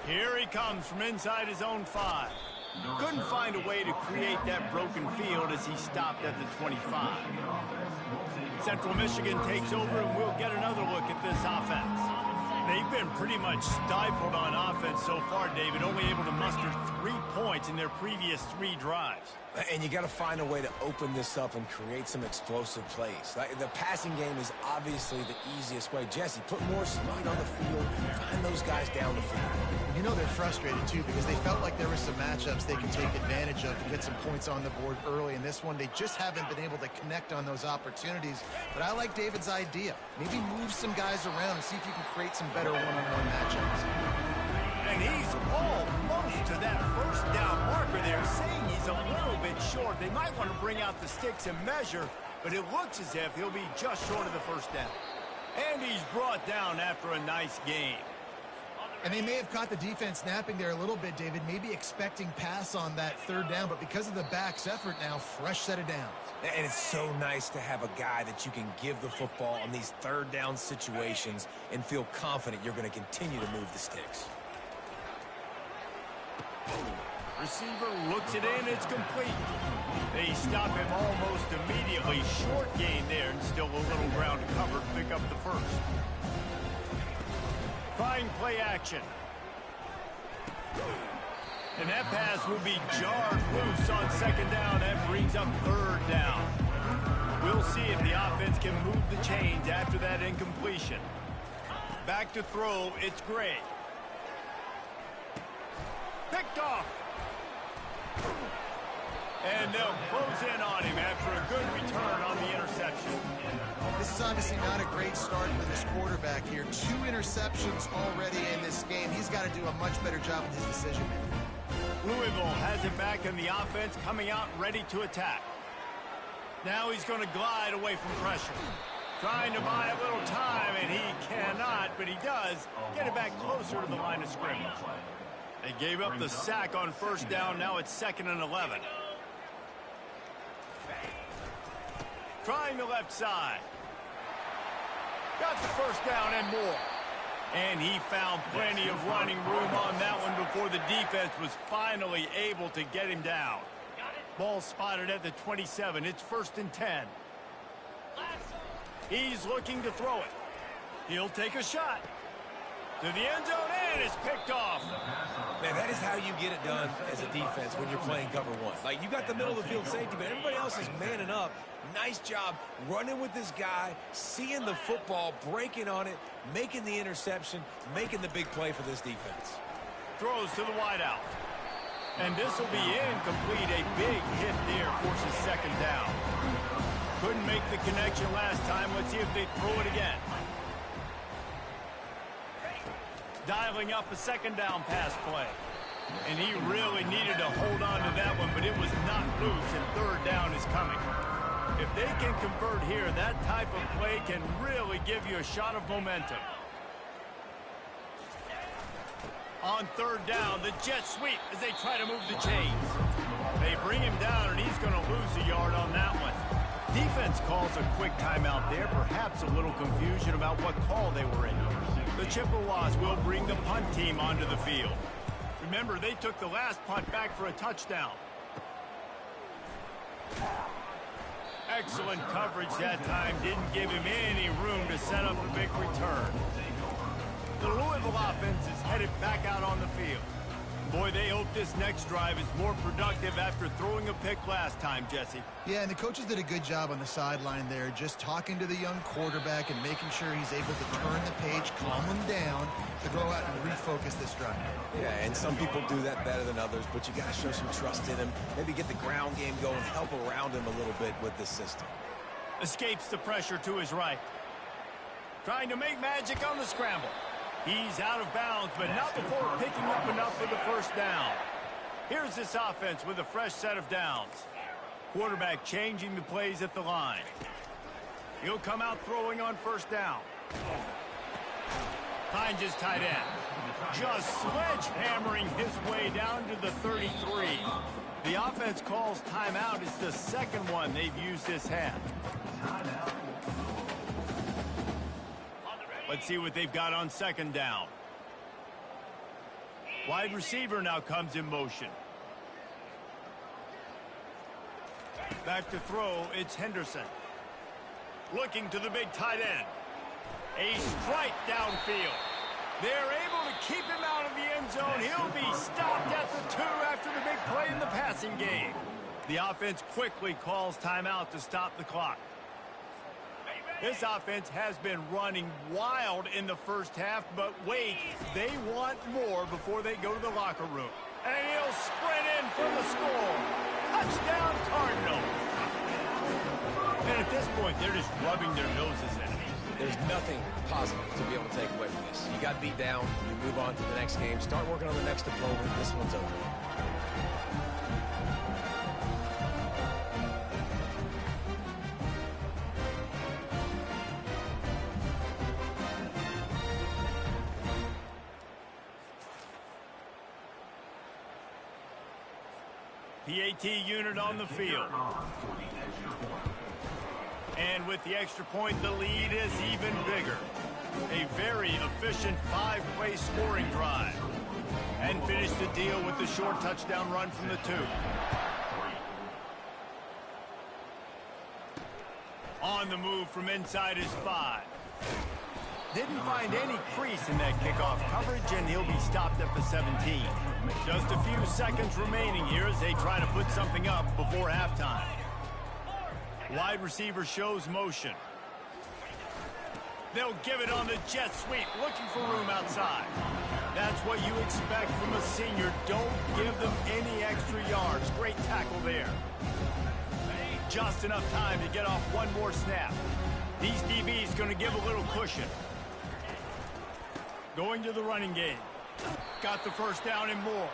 Here he comes from inside his own 5. Couldn't find a way to create that broken field as he stopped at the 25. Central Michigan takes over, and we'll get another look at this offense. They've been pretty much stifled on offense so far, David, only able to muster 3 points in their previous 3 drives. And you got to find a way to open this up and create some explosive plays. Like, the passing game is obviously the easiest way. Jesse, put more speed on the field. Find those guys down the field. You know they're frustrated, too, because they felt like there were some matchups they could take advantage of to get some points on the board early. In this one, they just haven't been able to connect on those opportunities. But I like David's idea. Maybe move some guys around and see if you can create some better one-on-one matchups. And he's almost to that first down marker there, saying he's a little bit short. They might want to bring out the sticks and measure, but it looks as if he'll be just short of the first down. And he's brought down after a nice game. And they may have caught the defense napping there a little bit, David, maybe expecting pass on that third down, but because of the back's effort now, fresh set of downs. And it's so nice to have a guy that you can give the football on these third down situations and feel confident you're going to continue to move the sticks. Receiver looks it in, it's complete. They stop him almost immediately. Short gain there, and still a little ground to cover to pick up the first. Trying play action. And that pass will be jarred loose on second down. That brings up third down. We'll see if the offense can move the chains after that incompletion. Back to throw, it's Gray. Picked off. And they'll close in on him after a good return on the interception. This is obviously not a great start for this quarterback here. 2 interceptions already in this game. He's got to do a much better job with his decision-making. Louisville has it back in the offense, coming out ready to attack. Now he's going to glide away from pressure. Trying to buy a little time, and he cannot, but he does get it back closer to the line of scrimmage. They gave up the sack on first down. Now it's 2nd and 11. Trying the left side. Got the first down and more. And he found plenty of running room on that one before the defense was finally able to get him down. Ball spotted at the 27. It's 1st and 10. He's looking to throw it. He'll take a shot. To the end zone, and it's picked off. Man, that is how you get it done as a defense when you're playing cover one. Like, you got the middle of the field safety, but everybody else is manning up. Nice job running with this guy, seeing the football, breaking on it, making the interception, making the big play for this defense. Throws to the wideout. And this will be incomplete. A big hit there forces second down. Couldn't make the connection last time. Let's see if they throw it again. Dialing up a second down pass play. And he really needed to hold on to that one, but it was not loose, and third down is coming. If they can convert here, that type of play can really give you a shot of momentum. On third down, the jet sweep as they try to move the chains. They bring him down, and he's going to lose a yard on that one. Defense calls a quick timeout there, perhaps a little confusion about what call they were in. The Chippewas will bring the punt team onto the field. Remember, they took the last punt back for a touchdown. Excellent coverage that time. Didn't give him any room to set up a big return. The Louisville offense is headed back out on the field. Boy, they hope this next drive is more productive after throwing a pick last time, Jesse. Yeah, and the coaches did a good job on the sideline there, just talking to the young quarterback and making sure he's able to turn the page, calm him down, to go out and refocus this drive. Yeah, and some people do that better than others, but you got to show some trust in him. Maybe get the ground game going, help around him a little bit with this system. Escapes the pressure to his right. Trying to make magic on the scramble. He's out of bounds, but not before picking up enough for the first down. Here's this offense with a fresh set of downs. Quarterback changing the plays at the line. He'll come out throwing on first down. Finds his tight end. Just sledgehammering his way down to the 33. The offense calls timeout. It's the second one they've used this half. Let's see what they've got on second down. Wide receiver now comes in motion. Back to throw, it's Henderson. Looking to the big tight end. A strike downfield. They're able to keep him out of the end zone. He'll be stopped at the 2 after the big play in the passing game. The offense quickly calls timeout to stop the clock. This offense has been running wild in the first half, but wait, they want more before they go to the locker room. And he'll sprint in for the score. Touchdown, Cardinals. And at this point, they're just rubbing their noses in it. There's nothing positive to be able to take away from this. You got beat down, you move on to the next game, start working on the next opponent. This one's over. PAT unit on the field. And with the extra point, the lead is even bigger. A very efficient 5-play scoring drive. And finish the deal with the short touchdown run from the 2. On the move from inside his 5. Didn't find any crease in that kickoff coverage, and he'll be stopped at the 17. Just a few seconds remaining here as they try to put something up before halftime. Wide receiver shows motion. They'll give it on the jet sweep, looking for room outside. That's what you expect from a senior. Don't give them any extra yards. Great tackle there. Just enough time to get off one more snap. These DBs going to give a little cushion. Going to the running game. Got the first down and more.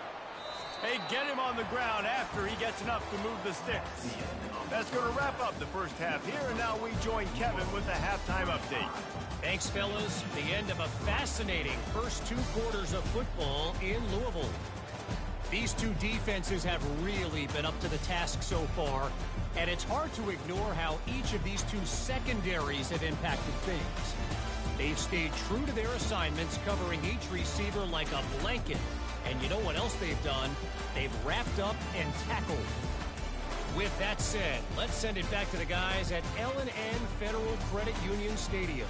Hey, get him on the ground after he gets enough to move the sticks. That's going to wrap up the first half here, and now we join Kevin with the halftime update. Thanks, fellas. The end of a fascinating first 2 quarters of football in Louisville. These two defenses have really been up to the task so far, and it's hard to ignore how each of these two secondaries have impacted things. They've stayed true to their assignments, covering each receiver like a blanket. And you know what else they've done? They've wrapped up and tackled. With that said, let's send it back to the guys at L&N Federal Credit Union Stadium.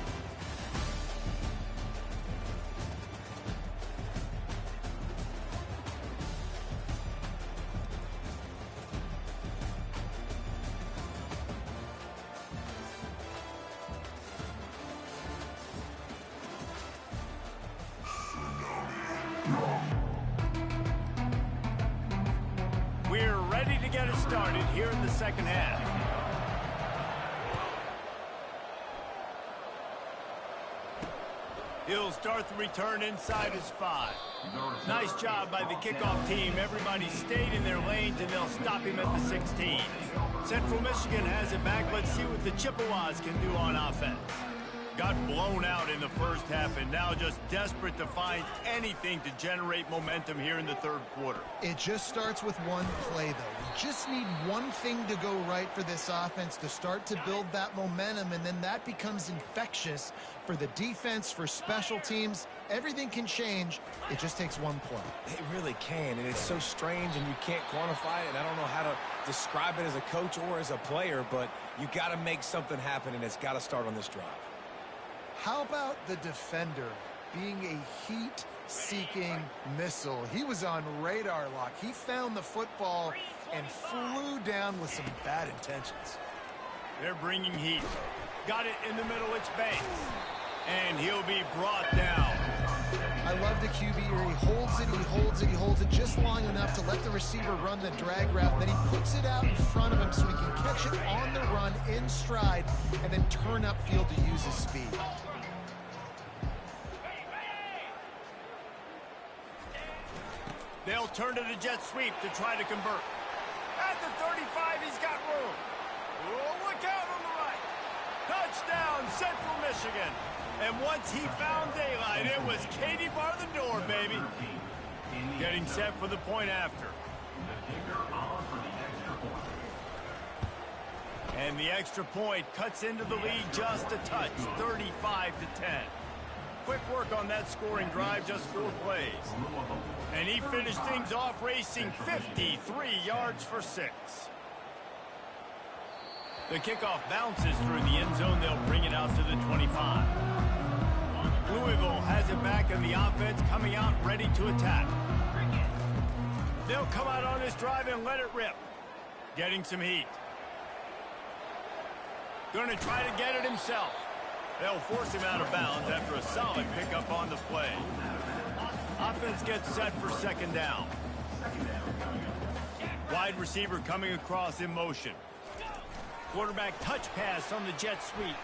We're ready to get it started here in the second half. He'll start the return inside his 5. Nice job by the kickoff team. Everybody stayed in their lanes, and they'll stop him at the 16. Central Michigan has it back. Let's see what the Chippewas can do on offense. Got blown out in the first half, and now just desperate to find anything to generate momentum here in the third quarter. It just starts with one play, though. You just need one thing to go right for this offense to start to build that momentum, and then that becomes infectious for the defense, for special teams. Everything can change. It just takes one play. It really can, and it's so strange, and you can't quantify it, and I don't know how to describe it as a coach or as a player, but you got to make something happen, and it's got to start on this drive. How about the defender being a heat-seeking missile? He was on radar lock. He found the football and flew down with some bad intentions. They're bringing heat. Got it in the middle. It's Banks. And he'll be brought down. I love the QB here. He holds it, he holds it, he holds it just long enough to let the receiver run the drag route. Then he puts it out in front of him so he can catch it on the run in stride and then turn upfield to use his speed. They'll turn to the jet sweep to try to convert. At the 35, he's got room. Oh, look out on the right. Touchdown, Central Michigan. And once he found daylight, it was Katie bar the door, baby. Getting set for the point after. And the extra point cuts into the lead just a touch, 35-10. Quick work on that scoring drive, just 4 plays. And he finished things off racing 53 yards for 6. The kickoff bounces through the end zone. They'll bring it out to the 25. Louisville has it back, and the offense coming out ready to attack. They'll come out on this drive and let it rip. Getting some heat. Going to try to get it himself. They'll force him out of bounds after a solid pickup on the play. Offense gets set for second down. Wide receiver coming across in motion. Quarterback touch pass on the jet sweep.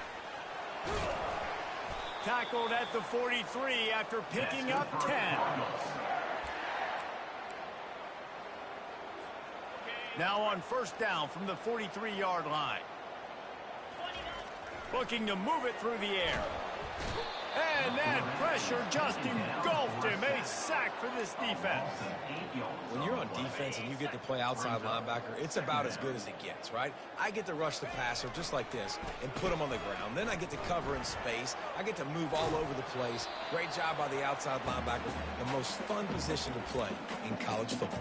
Tackled at the 43 after picking up 10. Now on first down from the 43-yard line. Looking to move it through the air. And that pressure just engulfed him. A sack for this defense. When you're on defense and you get to play outside linebacker, it's about as good as it gets, right? I get to rush the passer just like this and put him on the ground. Then I get to cover in space. I get to move all over the place. Great job by the outside linebacker. The most fun position to play in college football.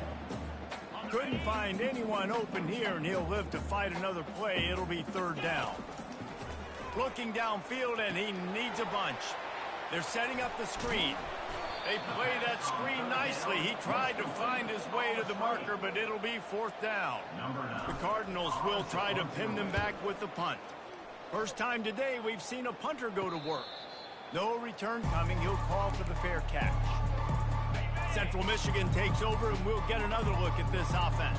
Couldn't find anyone open here, and he'll live to fight another play. It'll be third down. Looking downfield, and he needs a bunch. They're setting up the screen. They play that screen nicely. He tried to find his way to the marker, but it'll be fourth down. The Cardinals will try to pin them back with the punt. First time today we've seen a punter go to work. No return coming. He'll call for the fair catch. Central Michigan takes over, and we'll get another look at this offense.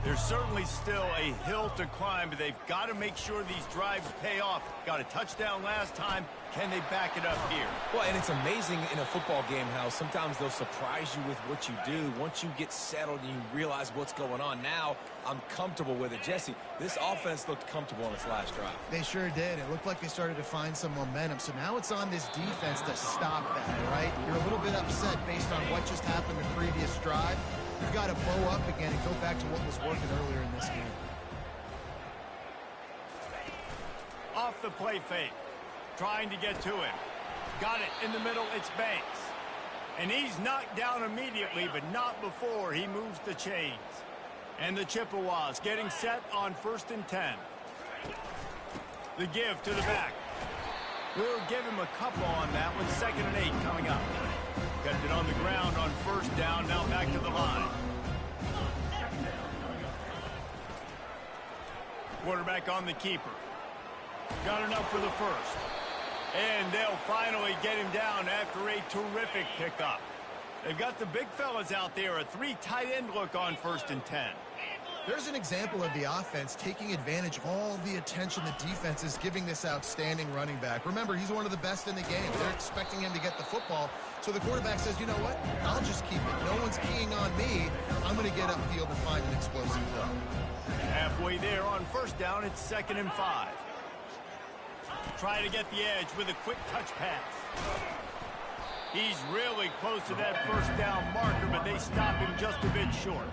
There's certainly still a hill to climb, but they've got to make sure these drives pay off. Got a touchdown last time. Can they back it up here? Well, and it's amazing in a football game how sometimes they'll surprise you with what you do. Once you get settled and you realize what's going on, now I'm comfortable with it. Jesse, this offense looked comfortable on its last drive. They sure did. It looked like they started to find some momentum. So now it's on this defense to stop that, right? You're a little bit upset based on what just happened the previous drive. You've got to bow up again and go back to what was working earlier in this game. Off the play fake. Trying to get to him. Got it in the middle. It's Banks. And he's knocked down immediately, but not before he moves the chains. And the Chippewas getting set on 1st and 10. The give to the back. We'll give him a couple on that one. 2nd and 8 coming up. Kept it on the ground on first down. Now back to the line. Quarterback on the keeper. Got enough for the first. And they'll finally get him down after a terrific pickup. They've got the big fellas out there. A 3 tight end look on 1st and 10. There's an example of the offense taking advantage of all the attention the defense is giving this outstanding running back. Remember, he's one of the best in the game. They're expecting him to get the football. So the quarterback says, you know what? I'll just keep it. No one's keying on me. I'm going to get upfield and find an explosive throw. Halfway there on first down, it's 2nd and 5. Try to get the edge with a quick touch pass. He's really close to that first down marker, but they stop him just a bit short.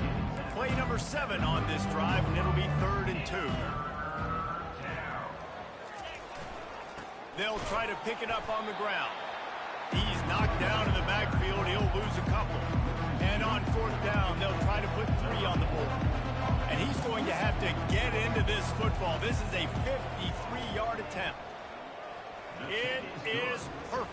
Play number 7 on this drive, and it'll be 3rd and 2. They'll try to pick it up on the ground. He's knocked down in the backfield. He'll lose a couple. And on 4th down, they'll try to put 3 on the board. And he's going to have to get into this football. This is a 53-yard attempt. It is perfect.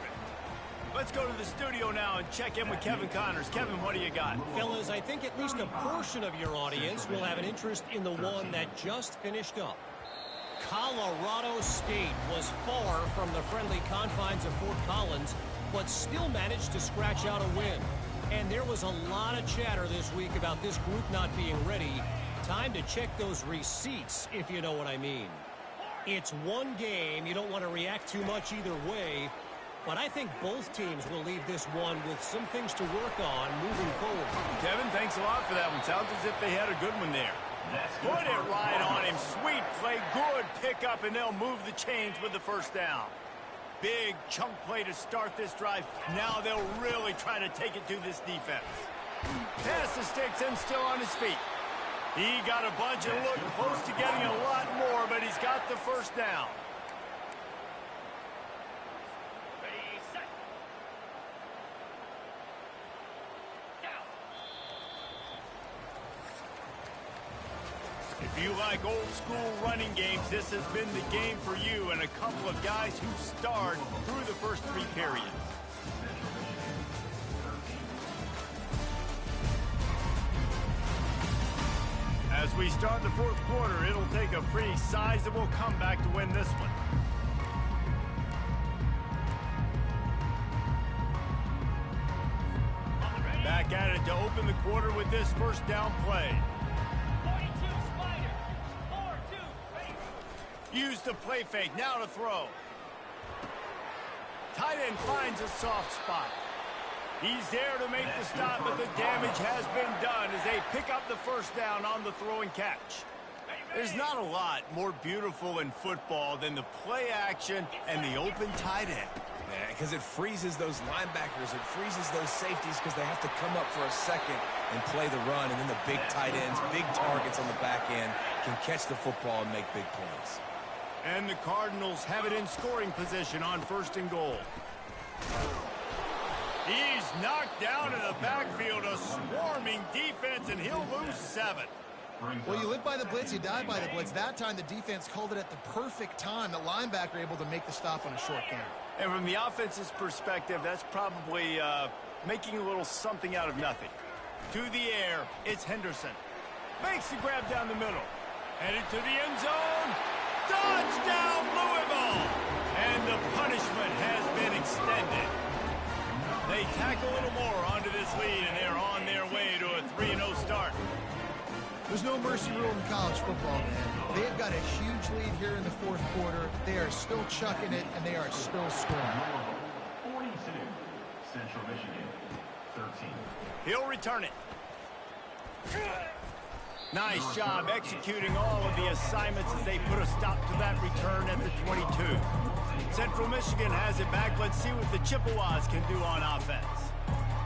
Let's go to the studio now and check in with Kevin Connors. Kevin, what do you got? Fellas, I think at least a portion of your audience will have an interest in the one that just finished up. Colorado State was far from the friendly confines of Fort Collins, but still managed to scratch out a win. And there was a lot of chatter this week about this group not being ready. Time to check those receipts, if you know what I mean. It's one game. You don't want to react too much either way. But I think both teams will leave this one with some things to work on moving forward. Kevin, thanks a lot for that one. Sounds as if they had a good one there. Put it right on him. Sweet play. Good pickup, and they'll move the chains with the first down. Big chunk play to start this drive. Now they'll really try to take it to this defense. Pass the sticks and still on his feet. He got a bunch and looked close to getting a lot more, but he's got the first down. If you like old school running games, this has been the game for you, and a couple of guys who starred through the first 3 periods. As we start the fourth quarter, it'll take a pretty sizable comeback to win this one. Back at it to open the quarter with this first down play. 42 Spiders. 4-2. Use the play fake, now to throw. Tight end finds a soft spot. He's there to make the stop, but the damage has been done as they pick up the first down on the throw and catch. There's not a lot more beautiful in football than the play action and the open tight end. Yeah, because it freezes those linebackers. It freezes those safeties because they have to come up for a second and play the run. And then the big tight ends, big targets on the back end, can catch the football and make big plays. And the Cardinals have it in scoring position on first and goal. He's knocked down in the backfield, a swarming defense, and he'll lose 7. Well, you live by the blitz, you die by the blitz. That time the defense called it at the perfect time. The linebacker able to make the stop on a short gain. And from the offense's perspective, that's probably making a little something out of nothing. To the air, it's Henderson. Makes the grab down the middle. Headed to the end zone. Touchdown, Louisville! And the punishment has been extended. They tack a little more onto this lead, and they're on their way to a 3-0 start. There's no mercy rule in college football, man. They've got a huge lead here in the fourth quarter. They are still chucking it, and they are still scoring. 42, Central Michigan, 13. He'll return it. Nice job executing all of the assignments as they put a stop to that return at the 22. Central Michigan has it back. Let's see what the Chippewas can do on offense.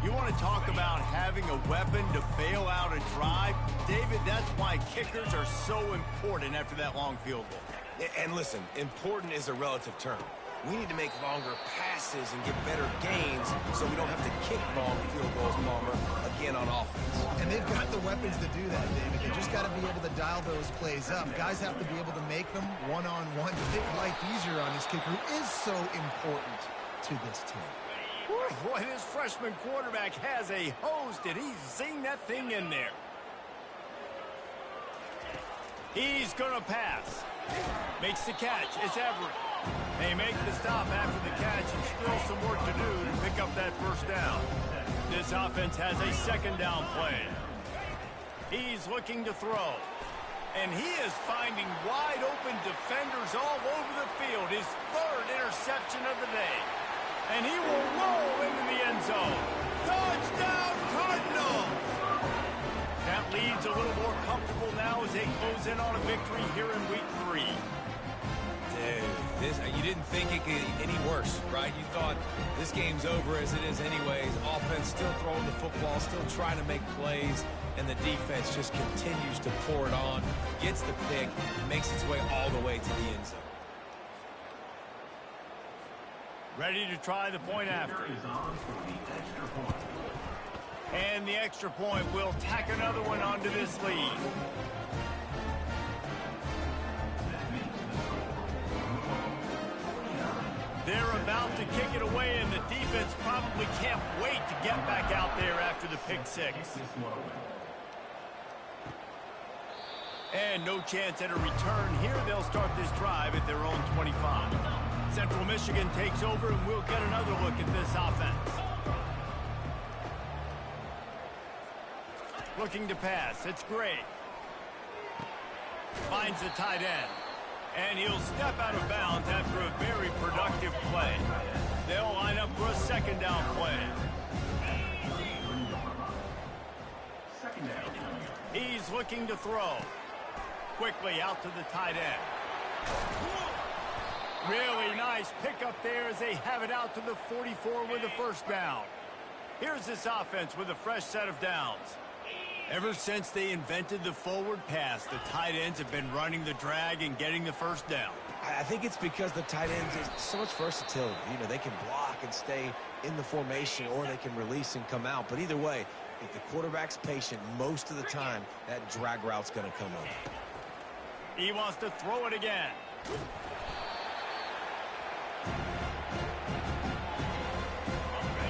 You want to talk about having a weapon to bail out a drive? David, that's why kickers are so important after that long field goal. And listen, important is a relative term. We need to make longer passes and get better gains so we don't have to kick long field goals, Palmer, again on offense. And they've got the weapons to do that, David. They just got to be able to dial those plays up. Guys have to be able to make them one-on-one to make life easier on this kicker, who is so important to this team. Boy, this freshman quarterback has a hose. Did he zing that thing in there? He's going to pass. Makes the catch. It's Everett. They make the stop after the catch, and still some work to do to pick up that first down. This offense has a second down play. He's looking to throw. And he is finding wide open defenders all over the field. His third interception of the day. And he will roll into the end zone. Touchdown, Cardinals! That lead's a little more comfortable now as they close in on a victory here in week 3. Dude, you didn't think it could get any worse, right? You thought this game's over as it is anyways. Offense still throwing the football, still trying to make plays, and the defense just continues to pour it on, gets the pick, makes its way all the way to the end zone. Ready to try the point after. And the extra point will tack another one onto this lead. They're about to kick it away, and the defense probably can't wait to get back out there after the pick six. And no chance at a return here. They'll start this drive at their own 25. Central Michigan takes over, and we'll get another look at this offense. Looking to pass. It's Gray. Finds the tight end. And he'll step out of bounds after a very productive play. They'll line up for a second down play. He's looking to throw. Quickly out to the tight end. Really nice pickup there as they have it out to the 44 with a first down. Here's this offense with a fresh set of downs. Ever since they invented the forward pass, the tight ends have been running the drag and getting the first down. I think it's because the tight ends is so much versatility. You know, they can block and stay in the formation, or they can release and come out. But either way, if the quarterback's patient, most of the time, that drag route's going to come up. He wants to throw it again.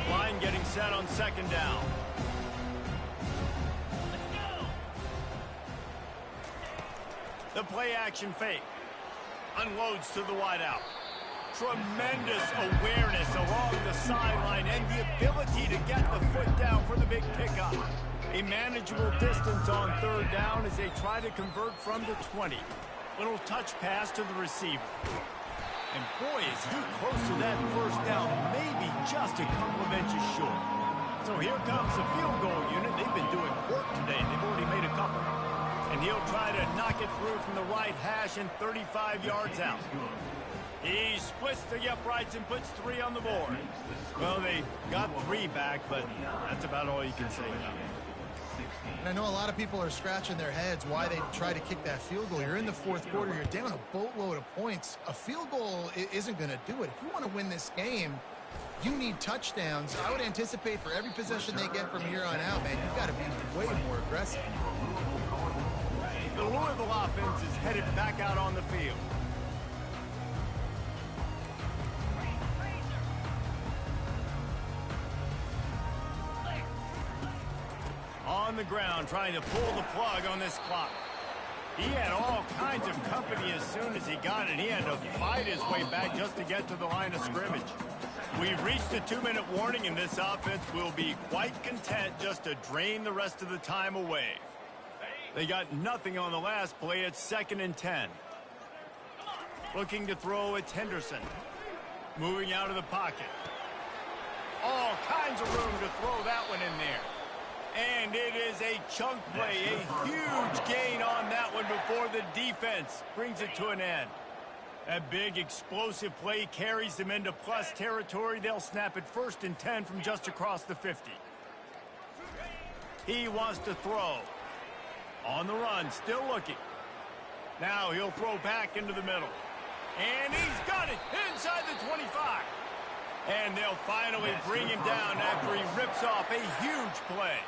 Line getting set on second down. The play-action fake. Unloads to the wideout. Tremendous awareness along the sideline and the ability to get the foot down for the big pickup. A manageable distance on third down as they try to convert from the 20. Little touch pass to the receiver. And boy, is he close to that first down, maybe just a couple of inches short. So here comes the field goal unit. They've been doing work today. They've already made a couple. And he'll try to knock it through from the right hash and 35 yards out. He splits the uprights and puts 3 on the board. Well, they got 3 back, but that's about all you can say about it. And I know a lot of people are scratching their heads why they try to kick that field goal. You're in the fourth quarter. You're down a boatload of points. A field goal isn't going to do it. If you want to win this game, you need touchdowns. I would anticipate for every possession they get from here on out, man, you've got to be way more aggressive. The Louisville offense is headed back out on the field. On the ground, trying to pull the plug on this clock. He had all kinds of company as soon as he got it. He had to fight his way back just to get to the line of scrimmage. We've reached a 2-minute warning, and this offense will be quite content just to drain the rest of the time away. They got nothing on the last play. It's 2nd and 10. Looking to throw, it's Henderson. Moving out of the pocket. All kinds of room to throw that one in there. And it is a chunk play, a huge gain on that one before the defense brings it to an end. That big explosive play carries them into plus territory. They'll snap it 1st and 10 from just across the 50. He wants to throw. On the run, still looking. Now he'll throw back into the middle. And he's got it inside the 25. And they'll finally bring him down after he rips off a huge play.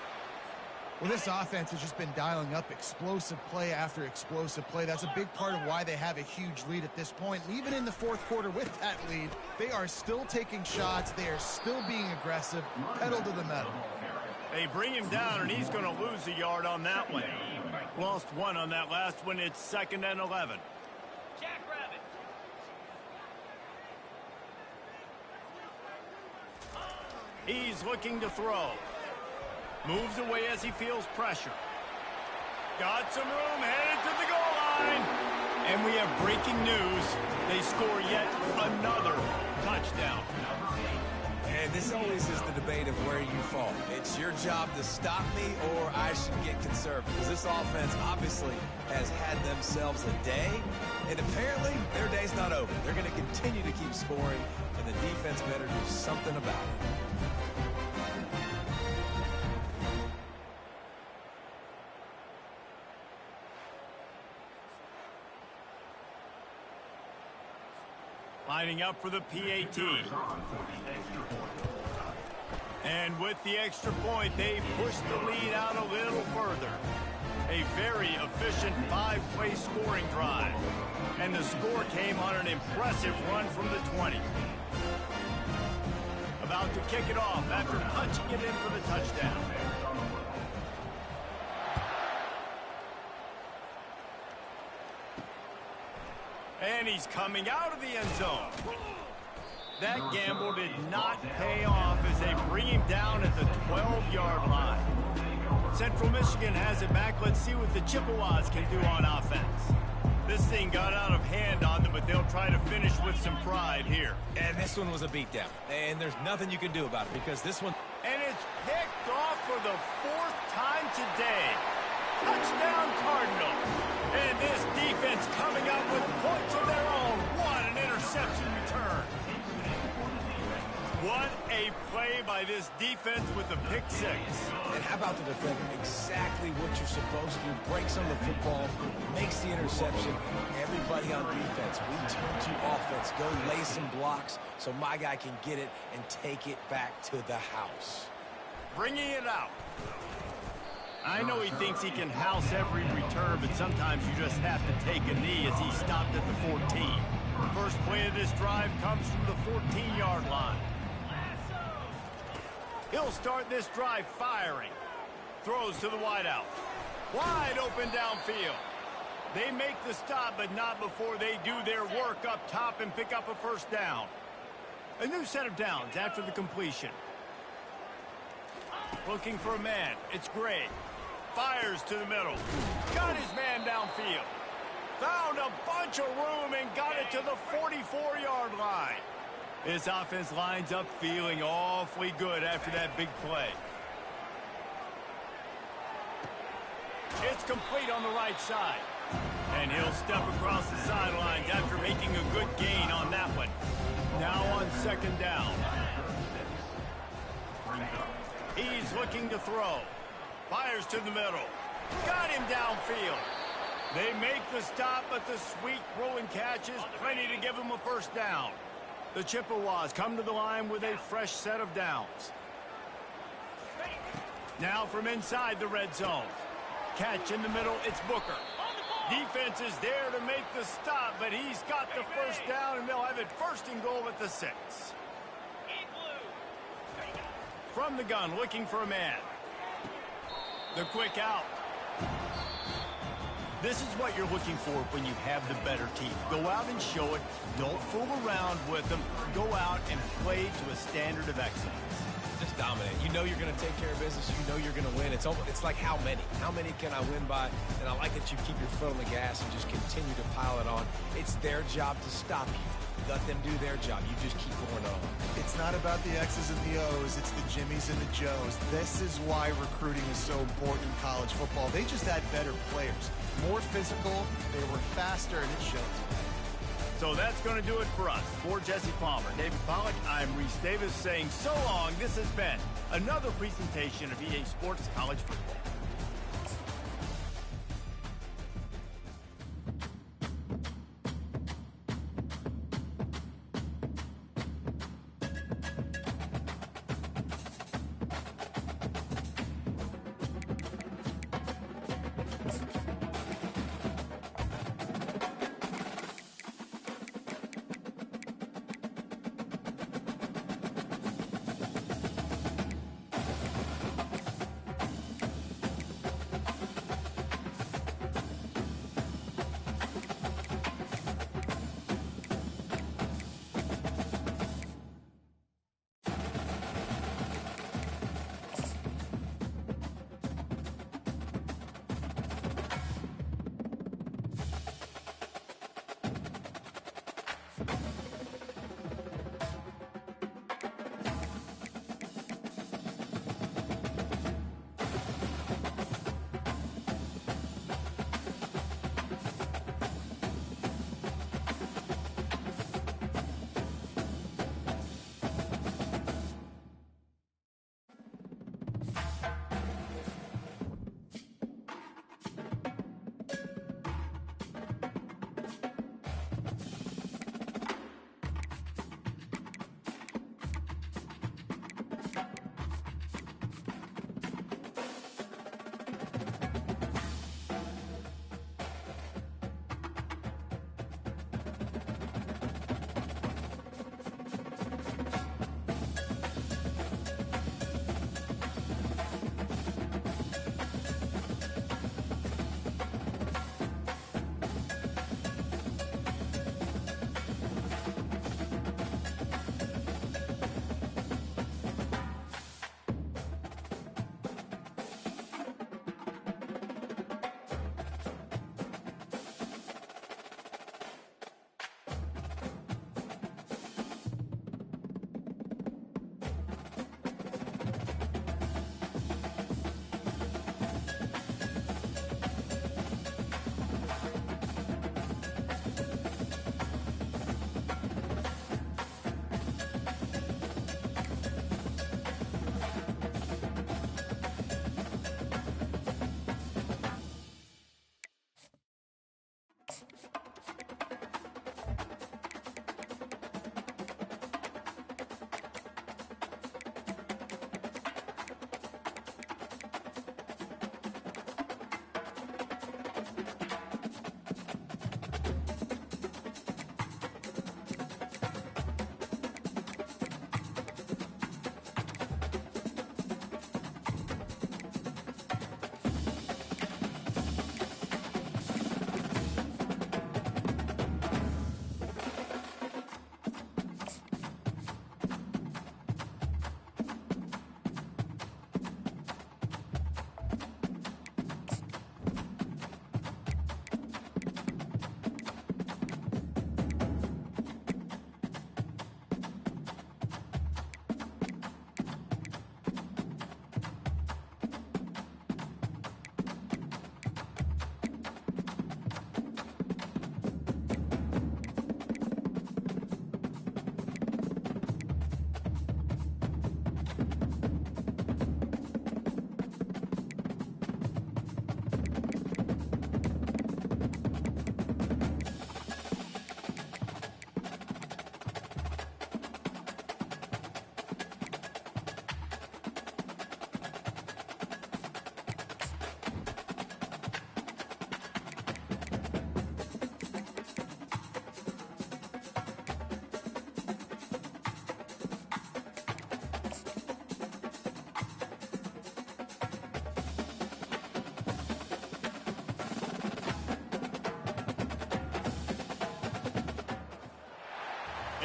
Well, this offense has just been dialing up explosive play after explosive play. That's a big part of why they have a huge lead at this point. And even in the fourth quarter with that lead, they are still taking shots. They are still being aggressive, pedal to the metal. They bring him down, and he's going to lose a yard on that one. Lost 1 on that last one. It's 2nd and 11. Jackrabbit. He's looking to throw. Moves away as he feels pressure. Got some room, headed to the goal line. And we have breaking news. They score yet another touchdown. And this always is the debate of where you fall. It's your job to stop me or I should get conservative. Because this offense obviously has had themselves a day. And apparently their day's not over. They're going to continue to keep scoring. And the defense better do something about it. Lining up for the PAT. And with the extra point, they push the lead out a little further. A very efficient 5-play scoring drive. And the score came on an impressive run from the 20. About to kick it off after punching it in for the touchdown. And he's coming out of the end zone. That gamble did not pay off as they bring him down at the 12-yard line. Central Michigan has it back. Let's see what the Chippewas can do on offense. This thing got out of hand on them, but they'll try to finish with some pride here. And this one was a beatdown. And there's nothing you can do about it because this one... And it's picked off for the 4th time today. Touchdown Cardinals. And this defense coming up with points of their own. What an interception return. What a play by this defense with the pick 6. And how about the defender? Exactly what you're supposed to. Breaks on the football, makes the interception. Everybody on defense, we turn to offense. Go lay some blocks so my guy can get it and take it back to the house. Bringing it out. I know he thinks he can house every return, but sometimes you just have to take a knee as he stopped at the 14. First play of this drive comes from the 14-yard line. He'll start this drive firing. Throws to the wideout. Wide open downfield. They make the stop, but not before they do their work up top and pick up a first down. A new set of downs after the completion. Looking for a man. It's Gray. Fires to the middle. Got his man downfield. Found a bunch of room and got it to the 44-yard line. This offense lines up feeling awfully good after that big play. It's complete on the right side. And he'll step across the sidelines after making a good gain on that one. Now on second down. He's looking to throw. Fires to the middle. Got him downfield. They make the stop, but the sweet throw and catch is plenty to give him a first down. The Chippewas come to the line with a fresh set of downs. Now from inside the red zone. Catch in the middle, it's Booker. Defense is there to make the stop, but he's got the first down, and they'll have it first and goal at the 6. From the gun, looking for a man. The quick out. This is what you're looking for when you have the better team. Go out and show it. Don't fool around with them. Go out and play to a standard of excellence. Just dominate. You know you're going to take care of business. You know you're going to win. It's like how many? How many can I win by? And I like that you keep your foot on the gas and just continue to pile it on. It's their job to stop you. Let them do their job. You just keep going on. It's not about the X's and the O's. It's the Jimmies and the Joes. This is why recruiting is so important in college football. They just had better players. More physical. They were faster, and it shows. So that's going to do it for us. For Jesse Palmer, David Pollack, I'm Reese Davis saying so long. This has been another presentation of EA Sports College Football.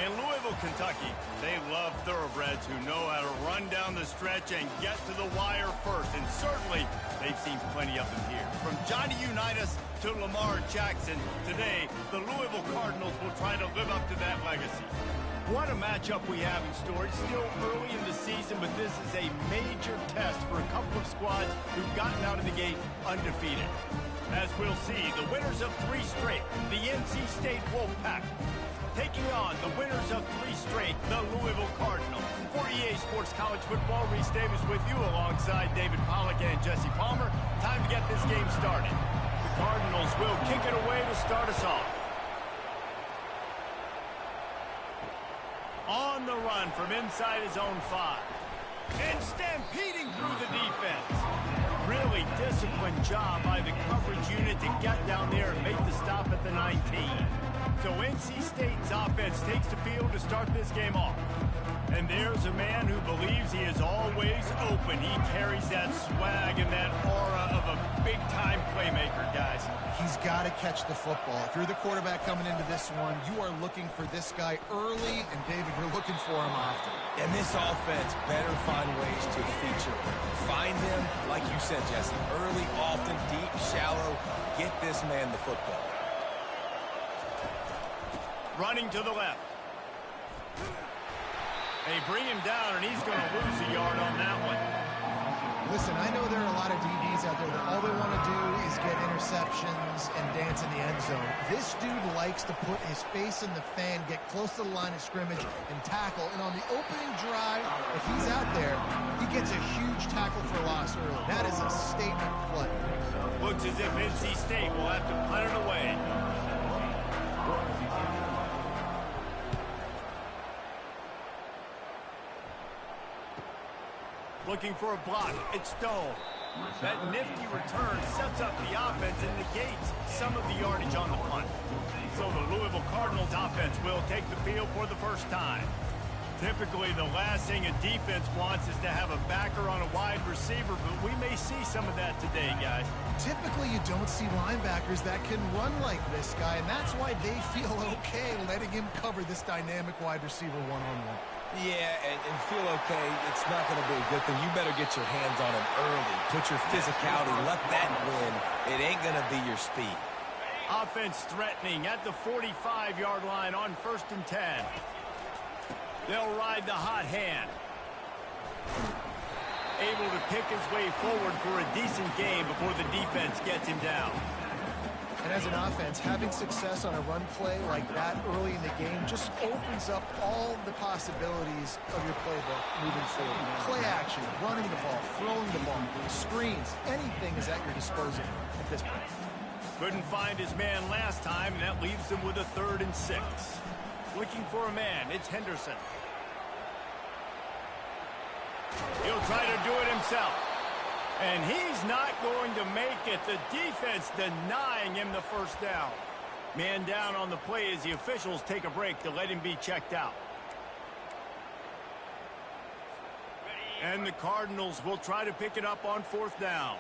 In Louisville, Kentucky, they love thoroughbreds who know how to run down the stretch and get to the wire first. And certainly, they've seen plenty of them here. From Johnny Unitas to Lamar Jackson, today, the Louisville Cardinals will try to live up to that legacy. What a matchup we have in store. It's still early in the season, but this is a major test for a couple of squads who've gotten out of the gate undefeated. As we'll see, the winners of 3 straight, the NC State Wolfpack, taking on the winners of 3 straight, the Louisville Cardinals. For EA Sports College Football, Reese Davis with you alongside David Pollack and Jesse Palmer. Time to get this game started. The Cardinals will kick it away to start us off. On the run from inside his own 5. And stampeding through the defense. Really disciplined job by the coverage unit to get down there and make the stop at the 19. So NC State's offense takes the field to start this game off. And there's a man who believes he is always open. He carries that swag and that aura of a big-time playmaker, guys. He's got to catch the football. If you're the quarterback coming into this one, you are looking for this guy early, and David, you're looking for him often. And this offense better find ways to feature him. Find him, like you said, Jesse, early, often, deep, shallow. Get this man the football. Running to the left. They bring him down, and he's going to lose a yard on that one. Listen, I know there are a lot of DBs out there that all they want to do is get interceptions and dance in the end zone. This dude likes to put his face in the fan, get close to the line of scrimmage, and tackle. And on the opening drive, if he's out there, he gets a huge tackle for loss early. That is a statement play. Looks as if NC State will have to punt it away. Looking for a block. It's Stone. That nifty return sets up the offense and negates some of the yardage on the punt. So the Louisville Cardinals offense will take the field for the first time. Typically, the last thing a defense wants is to have a backer on a wide receiver, but we may see some of that today, guys. Typically, you don't see linebackers that can run like this guy, and that's why they feel okay letting him cover this dynamic wide receiver one-on-one. Yeah, and feel okay. It's not going to be a good thing. You better get your hands on him early. Put your physicality. Let that win. It ain't going to be your speed. Offense threatening at the 45-yard line on 1st and 10. They'll ride the hot hand. Able to pick his way forward for a decent gain before the defense gets him down. And as an offense, having success on a run play like that early in the game just opens up all the possibilities of your playbook moving forward. Play action, running the ball, throwing the ball, screens, anything is at your disposal at this point. Couldn't find his man last time, and that leaves him with a 3rd and 6. Looking for a man, it's Henderson. He'll try to do it himself. And he's not going to make it. The defense denying him the first down. Man down on the play as the officials take a break to let him be checked out. And the Cardinals will try to pick it up on 4th down.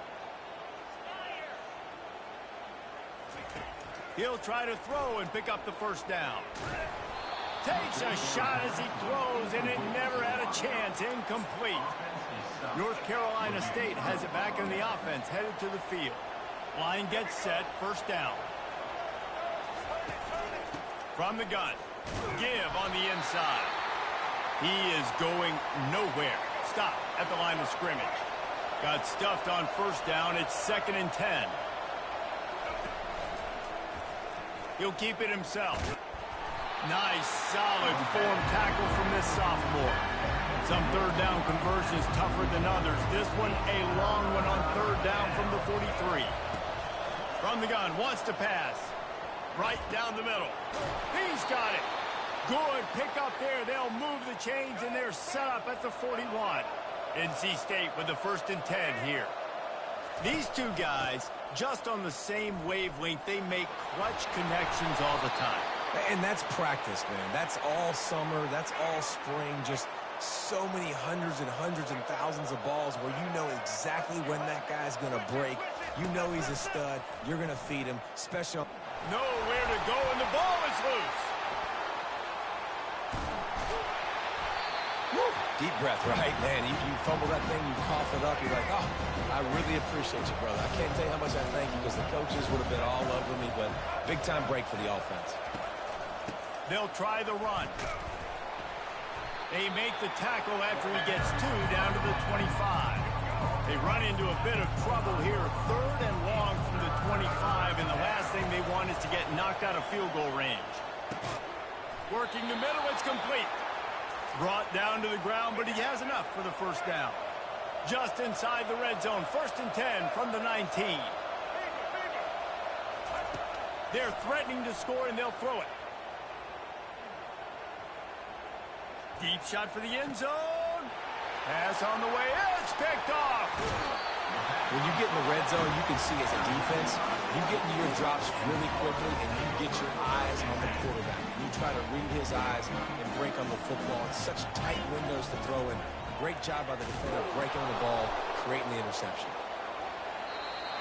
He'll try to throw and pick up the first down. Takes a shot as he throws, and it never had a chance. Incomplete. North Carolina State has it back in the offense, headed to the field. Line gets set, 1st down. From the gun. Give on the inside. He is going nowhere. Stop at the line of scrimmage. Got stuffed on 1st down. It's 2nd and 10. He'll keep it himself. Nice, solid form tackle from this sophomore. Some 3rd down conversions tougher than others. This one, a long one on 3rd down from the 43. From the gun, wants to pass. Right down the middle. He's got it. Good pick up there. They'll move the chains, and they're set up at the 41. NC State with the 1st and 10 here. These two guys, just on the same wavelength, they make clutch connections all the time. And that's practice, man. That's all summer. That's all spring. Just so many hundreds and thousands of balls where you know exactly when that guy's going to break. You know he's a stud. You're going to feed him. Special. Nowhere to go, and the ball is loose. Deep breath, right? Man, you fumble that thing, you cough it up, you're like, oh, I really appreciate you, brother. I can't tell you how much I thank you because the coaches would have been all over me, but big-time break for the offense. They'll try the run. They make the tackle after he gets 2 down to the 25. They run into a bit of trouble here, 3rd and long from the 25, and the last thing they want is to get knocked out of field goal range. Working the middle, it's complete. Brought down to the ground, but he has enough for the first down. Just inside the red zone, 1st and 10 from the 19. They're threatening to score, and they'll throw it. Deep shot for the end zone. Pass on the way. It's picked off. When you get in the red zone, you can see as a defense, you get into your drops really quickly, and you get your eyes on the quarterback. You try to read his eyes and break on the football. It's such tight windows to throw in. Great job by the defender breaking on the ball, creating the interception.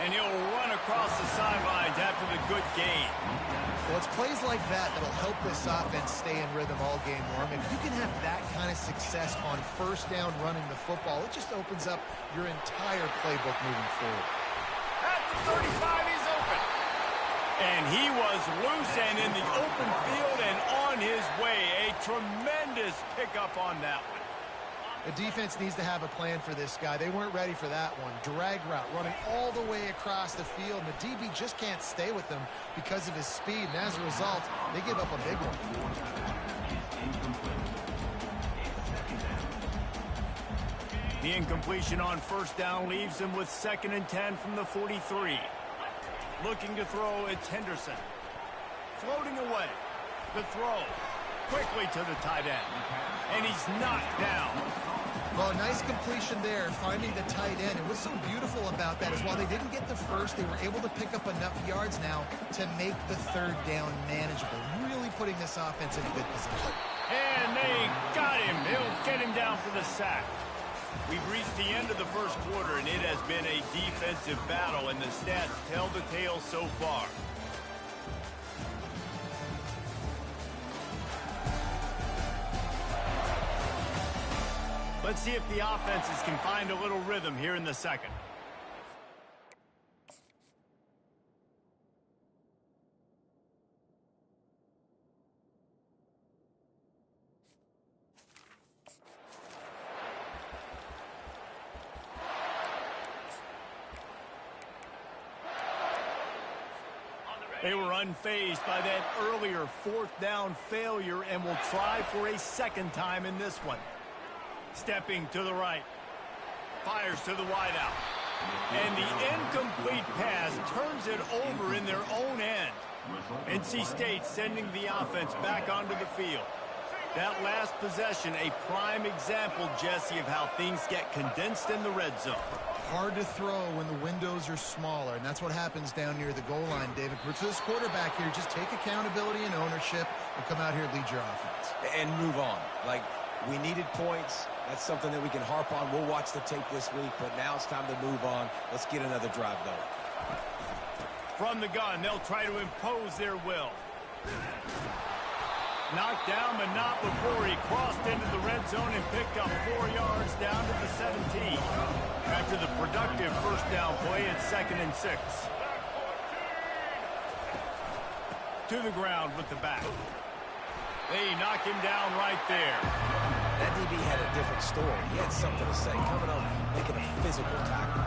And he'll run across the sidelines after the good gain. Well, it's plays like that that'll help this offense stay in rhythm all game long. If you can have that kind of success on first down running the football, it just opens up your entire playbook moving forward. At the 35, he's open. And he was loose and in the open field and on his way. A tremendous pickup on that one. The defense needs to have a plan for this guy. They weren't ready for that one. Drag route running all the way across the field. And the DB just can't stay with them because of his speed. And as a result, they give up a big one. The incompletion on first down leaves him with 2nd and 10 from the 43. Looking to throw, it's Henderson. Floating away. The throw. Quickly to the tight end. And he's knocked down. Well, nice completion there, finding the tight end. And what's so beautiful about that is while they didn't get the first, they were able to pick up enough yards now to make the 3rd down manageable. Really putting this offense in a good position. And they got him. They'll get him down for the sack. We've reached the end of the first quarter, and it has been a defensive battle, and the stats tell the tale so far. Let's see if the offenses can find a little rhythm here in the second. They were unfazed by that earlier 4th down failure and will try for a 2nd time in this one. Stepping to the right. Fires to the wideout. And the incomplete pass turns it over in their own end. NC State sending the offense back onto the field. That last possession, a prime example, Jesse, of how things get condensed in the red zone. Hard to throw when the windows are smaller, and that's what happens down near the goal line, David. But for this quarterback here, just take accountability and ownership and come out here and lead your offense. And move on. Like, we needed points. That's something that we can harp on. We'll watch the tape this week, but now it's time to move on. Let's get another drive going. From the gun, they'll try to impose their will. Knocked down, but not before he crossed into the red zone and picked up 4 yards down to the 17. After the productive first down play, it's 2nd and 6. To the ground with the back. They knock him down right there. That DB had a different story. He had something to say. Coming up, making a physical tackle.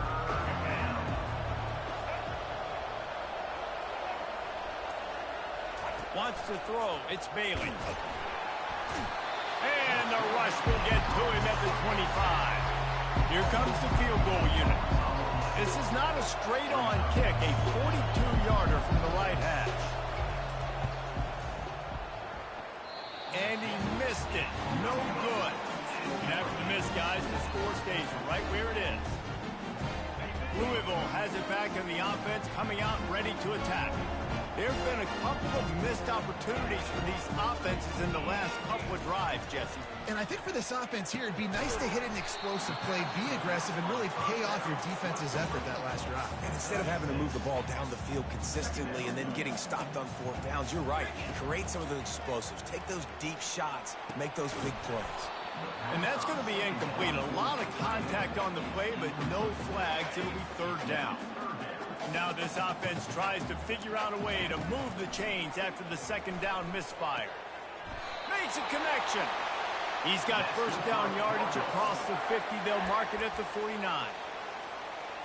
Wants to throw. It's Bailey. And the rush will get to him at the 25. Here comes the field goal unit. This is not a straight-on kick, a 42-yarder from the right hash. And he missed it. No good. And after the miss, guys, the score stays right where it is. Louisville has it back in the offense, coming out ready to attack. There have been a couple of missed opportunities for these offenses in the last couple of drives, Jesse. And I think for this offense here, it'd be nice to hit an explosive play, be aggressive, and really pay off your defense's effort that last drive. And instead of having to move the ball down the field consistently and then getting stopped on 4th downs, you're right. Create some of those explosives. Take those deep shots. Make those big plays. And that's going to be incomplete. A lot of contact on the play, but no flags. It'll be third down. Now this offense tries to figure out a way to move the chains after the second down misfire. Makes a connection. He's got first down yardage across the 50. They'll mark it at the 49.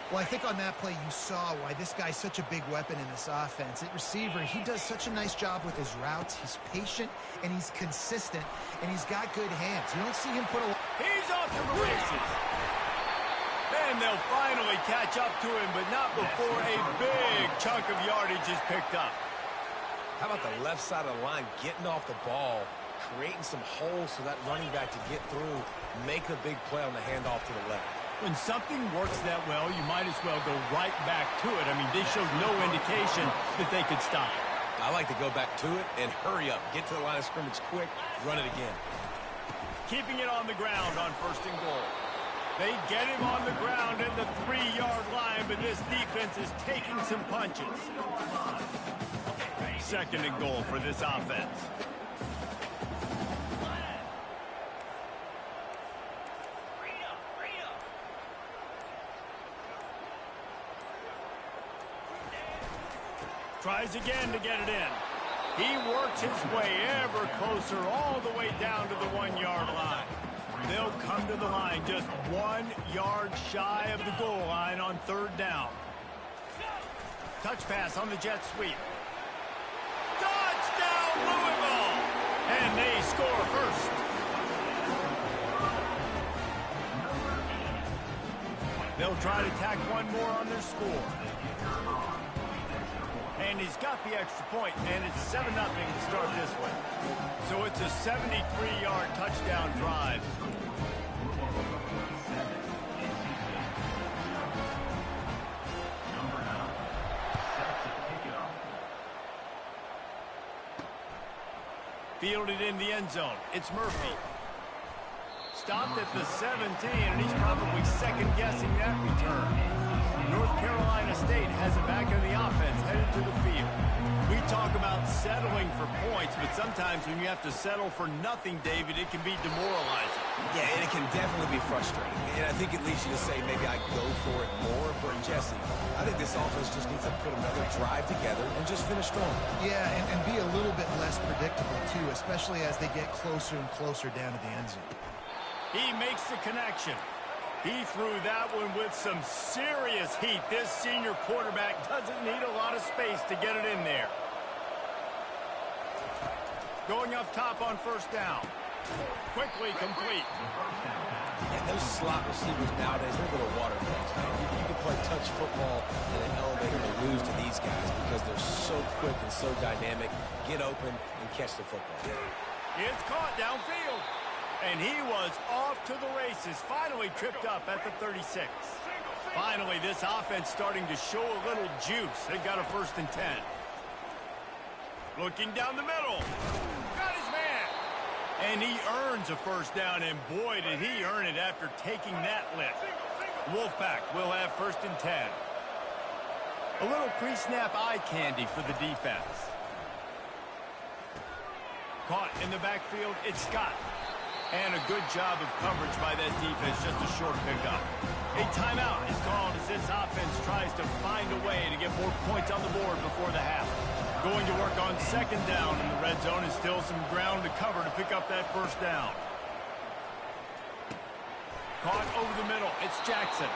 Well, I think on that play you saw why this guy's such a big weapon in this offense. At receiver, he does such a nice job with his routes. He's patient, and he's consistent, and he's got good hands. You don't see him put a... He's off to the races. And they'll finally catch up to him, but not before a big chunk of yardage is picked up. How about the left side of the line getting off the ball, creating some holes for that running back to get through, make a big play on the handoff to the left. When something works that well, you might as well go right back to it. I mean, they showed no indication that they could stop it. I like to go back to it and hurry up. Get to the line of scrimmage quick, run it again. Keeping it on the ground on first and goal. They get him on the ground at the 3-yard line, but this defense is taking some punches. Second and goal for this offense. Tries again to get it in. He works his way ever closer all the way down to the 1-yard line. They'll come to the line just 1 yard shy of the goal line on third down. Touch pass on the jet sweep. Touchdown, Louisville! And they score first. They'll try to tack one more on their score. And he's got the extra point, and it's 7-0 to start this one. So it's a 73-yard touchdown drive. Fielded in the end zone. It's Murphy. Stopped at the 17, and he's probably second-guessing that return. North Carolina State has it back in the offense, headed to the field. We talk about settling for points, but sometimes when you have to settle for nothing, David, it can be demoralizing. Yeah, and it can definitely be frustrating. And I think it leads you to say maybe I go for it more. But, Jesse, I think this offense just needs to put another drive together and just finish strong. Yeah, and be a little bit less predictable, too, especially as they get closer and closer down to the end zone. He makes the connection. He threw that one with some serious heat. This senior quarterback doesn't need a lot of space to get it in there. Going up top on first down. Quickly complete. And those slot receivers nowadays, they're a little water dogs, man. You can play touch football in an elevator to lose to these guys because they're so quick and so dynamic. Get open and catch the football. It's caught downfield. And he was off to the races, finally tripped up at the 36. Finally, this offense starting to show a little juice. They've got a 1st and 10. Looking down the middle. Got his man. And he earns a first down, and boy, did he earn it after taking that lift. Wolfpack will have 1st and 10. A little pre-snap eye candy for the defense. Caught in the backfield, it's Scott. And a good job of coverage by that defense, just a short pickup. A timeout is called as this offense tries to find a way to get more points on the board before the half. Going to work on second down in the red zone, and still some ground to cover to pick up that first down. Caught over the middle, it's Jackson.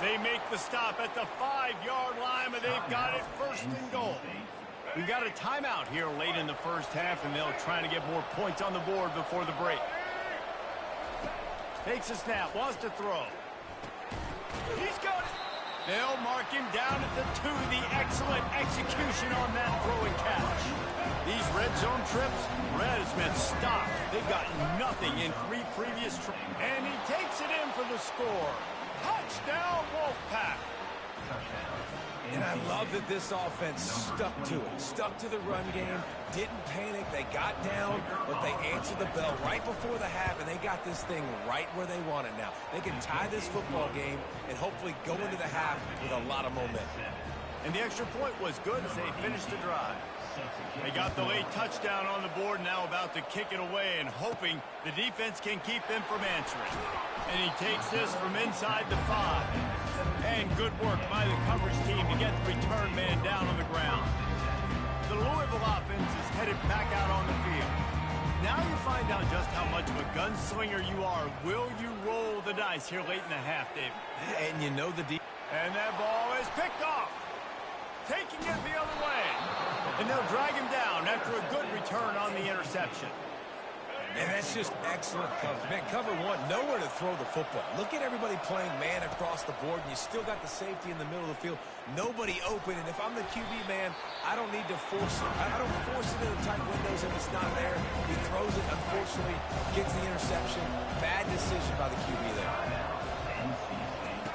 They make the stop at the 5-yard line, but they've got it 1st and goal. We've got a timeout here late in the first half, and they'll try to get more points on the board before the break. Takes a snap, wants to throw. He's got it. They'll mark him down at the 2. The excellent execution on that throw and catch. These red zone trips, red has meant stop. They've got nothing in 3 previous trips. And he takes it in for the score. Touchdown, Wolfpack. And I love that this offense stuck to it, stuck to the run game, didn't panic. They got down, but they answered the bell right before the half, and they got this thing right where they want it now. They can tie this football game and hopefully go into the half with a lot of momentum. And the extra point was good as they finished the drive. They got the late touchdown on the board, now about to kick it away and hoping the defense can keep them from answering. And he takes this from inside the 5. And good work by the coverage team to get the return man down on the ground. The Louisville offense is headed back out on the field. Now you find out just how much of a gunslinger you are. Will you roll the dice here late in the half, David? And you know the And that ball is picked off. Taking it the other way. And they'll drag him down after a good return on the interception. And that's just excellent coverage. Man, cover 1, nowhere to throw the football. Look at everybody playing man across the board, and you still got the safety in the middle of the field. Nobody open, and if I'm the QB, man, I don't need to force it. I don't force it into tight windows if it's not there. He throws it, unfortunately, gets the interception. Bad decision by the QB there.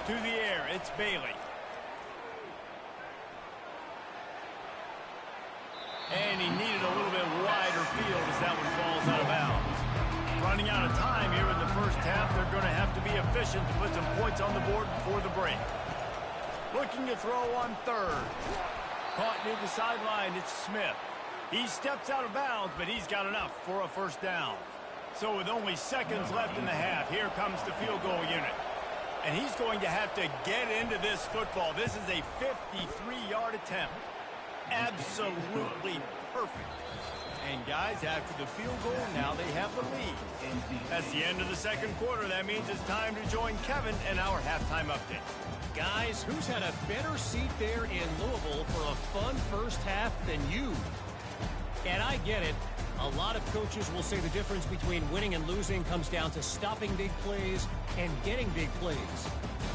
To the air, it's Bailey. And he needed a little bit wider field as that one falls out of bounds. Running out of time here in the first half, they're going to have to be efficient to put some points on the board before the break. Looking to throw on 3rd. Caught near the sideline, it's Smith. He steps out of bounds, but he's got enough for a first down. So with only seconds left in the half, here comes the field goal unit. And he's going to have to get into this football. This is a 53-yard attempt. Absolutely perfect. And guys, after the field goal, now they have the lead. That's the end of the second quarter. That means it's time to join Kevin in our halftime update. Guys, who's had a better seat there in Louisville for a fun first half than you? And I get it. A lot of coaches will say the difference between winning and losing comes down to stopping big plays and getting big plays.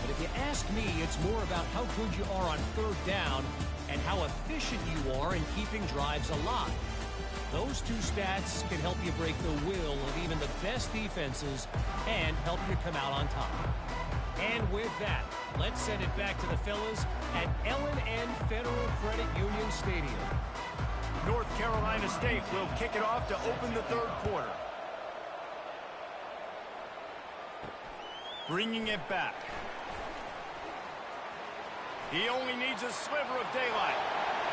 But if you ask me, it's more about how good you are on 3rd down and how efficient you are in keeping drives alive. Those 2 stats can help you break the will of even the best defenses and help you come out on top. And with that, let's send it back to the fellas at L&N Federal Credit Union Stadium. North Carolina State will kick it off to open the 3rd quarter. Bringing it back. He only needs a sliver of daylight.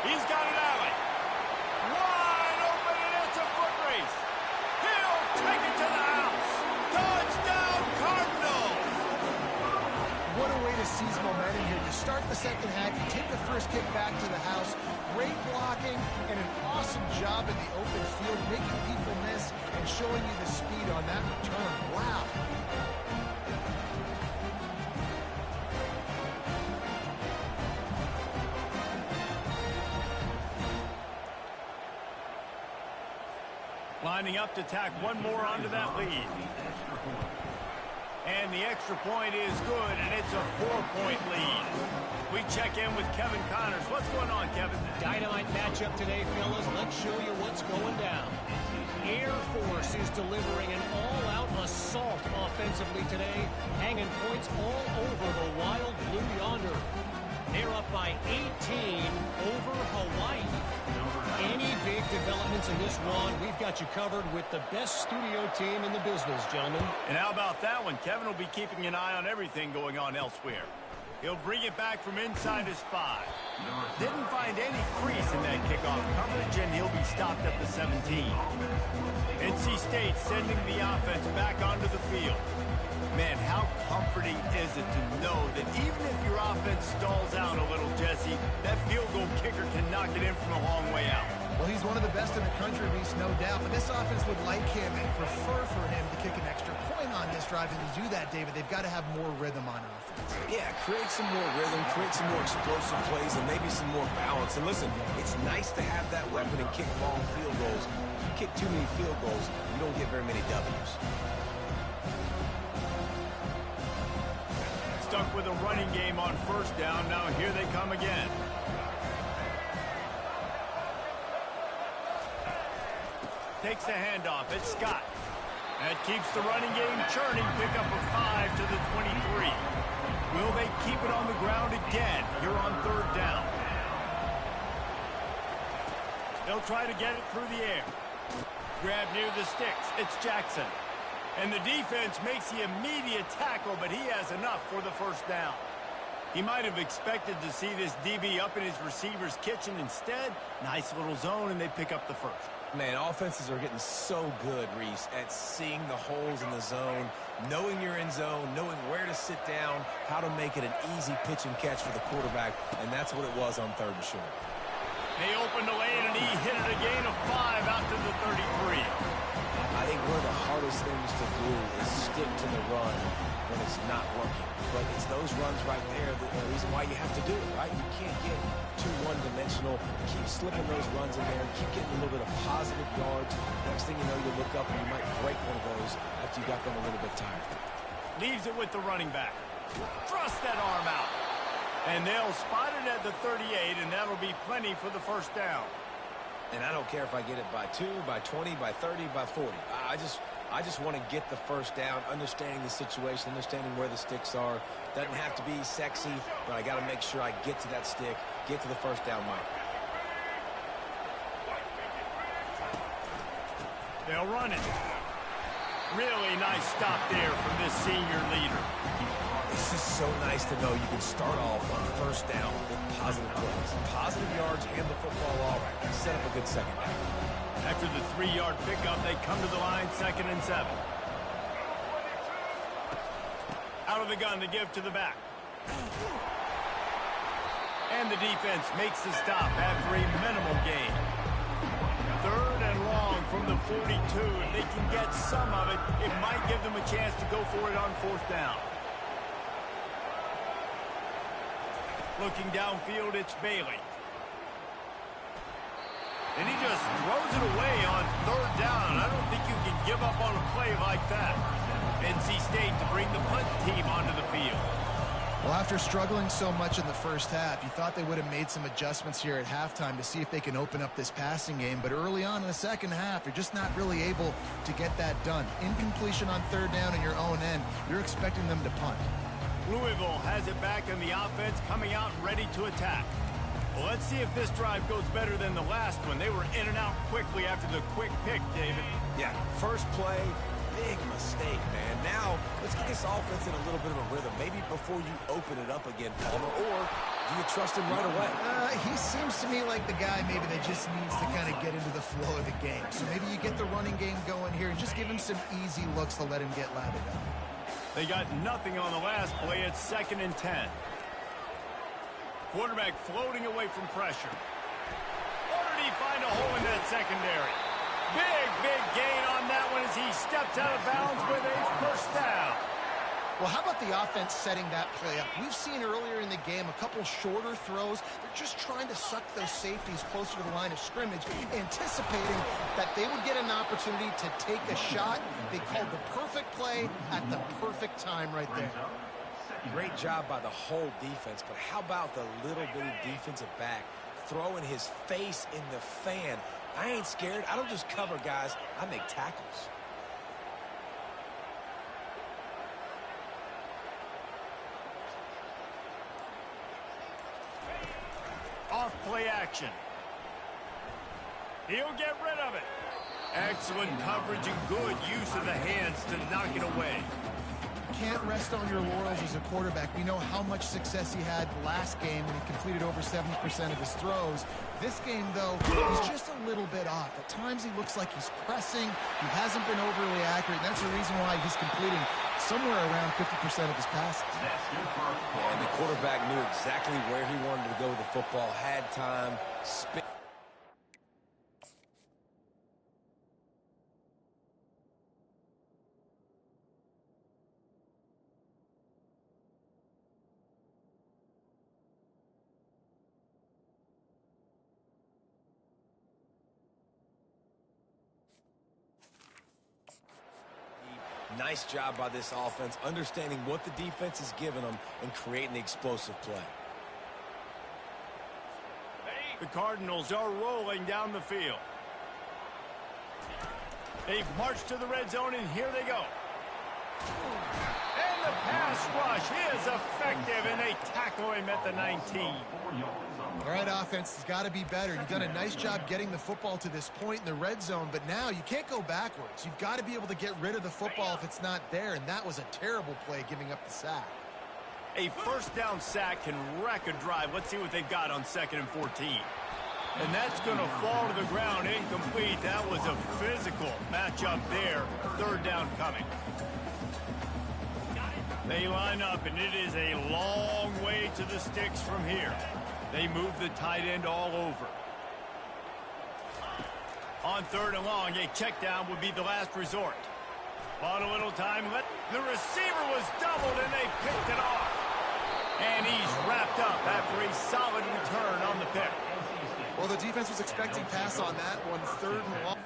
He's got an alley. Wide open, and it's a foot race. He'll take it to the house. Touchdown, Cardinals! What a way to seize momentum here. You start the second half, you take the first kick back to the house. Great blocking and an awesome job in the open field, making people miss and showing you the speed on that return. Wow. Lining up to tack one more onto that lead. And the extra point is good, and it's a 4-point lead. We check in with Kevin Connors. What's going on, Kevin? Dynamite matchup today, fellas. Let's show you what's going down. Air Force is delivering an all-out assault offensively today, hanging points all over the Wild Blue yonder. They're up by 18 over Hawaii. Any big developments in this one, we've got you covered with the best studio team in the business, gentlemen. And how about that one? Kevin will be keeping an eye on everything going on elsewhere. He'll bring it back from inside his 5. Didn't find any crease in that kickoff coverage, and he'll be stopped at the 17. NC State sending the offense back onto the field. Man, how comforting is it to know that even if your offense stalls out a little, Jesse, that field goal kicker can knock it in from a long way out. Well, he's one of the best in the country, Reese, no doubt. But this offense would like him and prefer for him to kick an extra point on this drive. And to do that, David, they've got to have more rhythm on offense. Yeah, create some more rhythm, create some more explosive plays, and maybe some more balance. And listen, it's nice to have that weapon and kick long field goals. If you kick too many field goals, you don't get very many W's. Stuck with a running game on first down. Now here they come again. Takes the handoff. It's Scott. That keeps the running game churning. Pick up a 5 to the 23. Will they keep it on the ground again here on 3rd down? They'll try to get it through the air. Grab near the sticks. It's Jackson. And the defense makes the immediate tackle, but he has enough for the first down. He might have expected to see this DB up in his receiver's kitchen. Instead, nice little zone, and they pick up the first. Man, offenses are getting so good, Reese, at seeing the holes in the zone, knowing you're in zone, knowing where to sit down, how to make it an easy pitch and catch for the quarterback, and that's what it was on 3rd and short. They opened the lane, and he hit it a gain of 5 out to the 33. I think one of the hardest things to do is stick to the run when it's not working. But it's those runs right there that the reason why you have to do it, right? You can't get too one-dimensional. Keep slipping those runs in there. Keep getting a little bit of positive yards. Next thing you know, you look up and you might break one of those after you got them a little bit tired. Leaves it with the running back. Thrust that arm out. And they'll spot it at the 38, and that'll be plenty for the first down. And I don't care if I get it by 2, by 20, by 30, by 40. I just want to get the first down, understanding the situation, understanding where the sticks are. Doesn't have to be sexy, but I got to make sure I get to that stick, get to the first down mark. They'll run it. Really nice stop there from this senior leader. This is so nice to know you can start off on first down with positive plays. Positive yards, hand the football off, and set up a good second down. After the 3-yard pickup, they come to the line, 2nd and 7. Out of the gun to give to the back. And the defense makes the stop after a minimal gain. 3rd and long from the 42. If they can get some of it, it might give them a chance to go for it on 4th down. Looking downfield, it's Bailey. And he just throws it away on 3rd down. I don't think you can give up on a play like that. NC State to bring the punt team onto the field. Well, after struggling so much in the first half, you thought they would have made some adjustments here at halftime to see if they can open up this passing game. But early on in the second half, you're just not really able to get that done. Incompletion on 3rd down in your own end, you're expecting them to punt. Louisville has it back in the offense, coming out and ready to attack. Well, let's see if this drive goes better than the last one. They were in and out quickly after the quick pick, David. Yeah, first play, big mistake, man. Now, let's get this offense in a little bit of a rhythm. Maybe before you open it up again, Palmer, or do you trust him right away? He seems to me like the guy maybe that just needs to kind of get into the flow of the game. So maybe you get the running game going here and just give him some easy looks to let him get lathered up. They got nothing on the last play. It's 2nd and 10. Quarterback floating away from pressure. Or did he find a hole in that secondary? Big gain on that one as he steps out of bounds with a first down. Well, how about the offense setting that play up? We've seen earlier in the game a couple shorter throws. They're just trying to suck those safeties closer to the line of scrimmage, anticipating that they would get an opportunity to take a shot. They called the perfect play at the perfect time right there. Great job by the whole defense, but how about the little bitty defensive back throwing his face in the fan? I ain't scared. I don't just cover guys. I make tackles. Off play action. He'll get rid of it. Excellent coverage and good use of the hands to knock it away. Can't rest on your laurels as a quarterback. We know how much success he had last game when he completed over 70% of his throws. This game, though, he's just a little bit off. At times he looks like he's pressing. He hasn't been overly accurate, and that's the reason why he's completing somewhere around 50% of his passes. Yeah, and the quarterback knew exactly where he wanted to go with the football, had time, spin. Nice job by this offense, understanding what the defense is giving them and creating the explosive play. The Cardinals are rolling down the field. They've marched to the red zone, and here they go. And the pass rush is effective, and they tackle him at the 19. All right, offense has got to be better. You've done a nice job getting the football to this point in the red zone, but now you can't go backwards. You've got to be able to get rid of the football if it's not there, and that was a terrible play giving up the sack. A first down sack can wreck a drive. Let's see what they've got on 2nd and 14. And that's going to fall to the ground incomplete. That was a physical matchup there. 3rd down coming. They line up, and it is a long way to the sticks from here. They move the tight end all over. On 3rd and long, a check down would be the last resort. On a little time left. The receiver was doubled, and they picked it off. And he's wrapped up after a solid return on the pick. Well, the defense was expecting pass on that one. 3rd and long.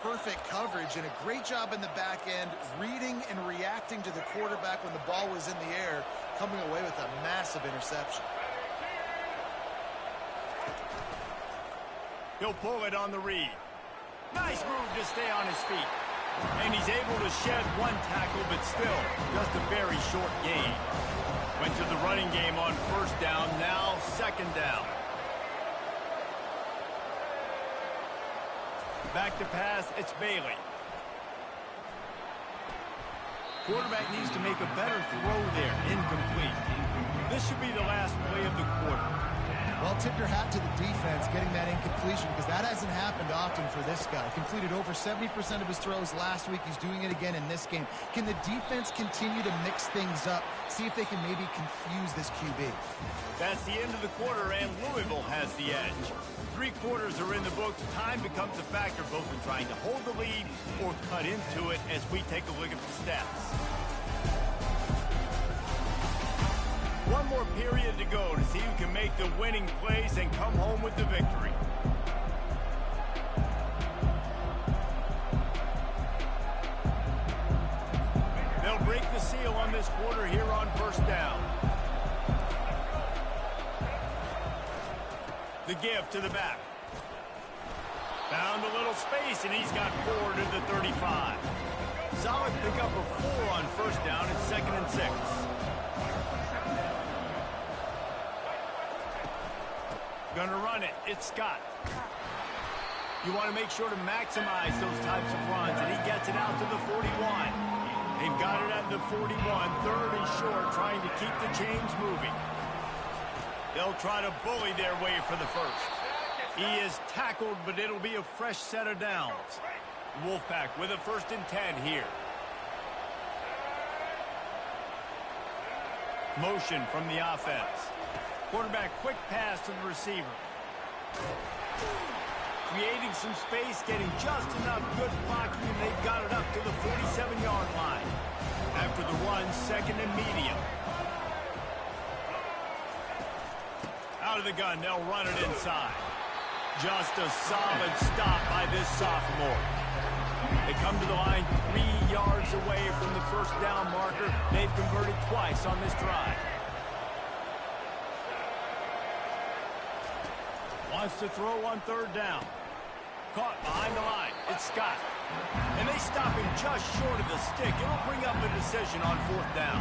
Perfect coverage and a great job in the back end, reading and reacting to the quarterback when the ball was in the air, coming away with a massive interception. He'll pull it on the read. Nice move to stay on his feet. And he's able to shed 1 tackle, but still just a very short gain. Went to the running game on 1st down, now 2nd down. Back to pass, it's Bailey. Quarterback needs to make a better throw there, incomplete. This should be the last play of the quarter. Well, tip your hat to the defense getting that incompletion because that hasn't happened often for this guy. Completed over 70% of his throws last week. He's doing it again in this game. Can the defense continue to mix things up? See if they can maybe confuse this QB. That's the end of the quarter, and Louisville has the edge. 3 quarters are in the books. Time becomes a factor both in trying to hold the lead or cut into it as we take a look at the stats. 1 more period to go to see who can make the winning plays and come home with the victory. They'll break the seal on this quarter here on 1st down. The give to the back. Found a little space, and he's got 4 to the 35. Solid pickup of 4 on 1st down and 2nd and 6. Gonna run it. It's Scott. You want to make sure to maximize those types of runs, and he gets it out to the 41. They've got it at the 41, 3rd and short, trying to keep the chains moving. They'll try to bully their way for the 1st. He is tackled, but it'll be a fresh set of downs. Wolfpack with a 1st and 10 here. Motion from the offense. Quarterback quick pass to the receiver. Creating some space, getting just enough good blocking, and they've got it up to the 47-yard line. After the run, 2nd and medium. Out of the gun, they'll run it inside. Just a solid stop by this sophomore. They come to the line 3 yards away from the 1st down marker. They've converted twice on this drive. Wants to throw on 3rd down. Caught behind the line. It's Scott. And they stop him just short of the stick. It'll bring up a decision on 4th down.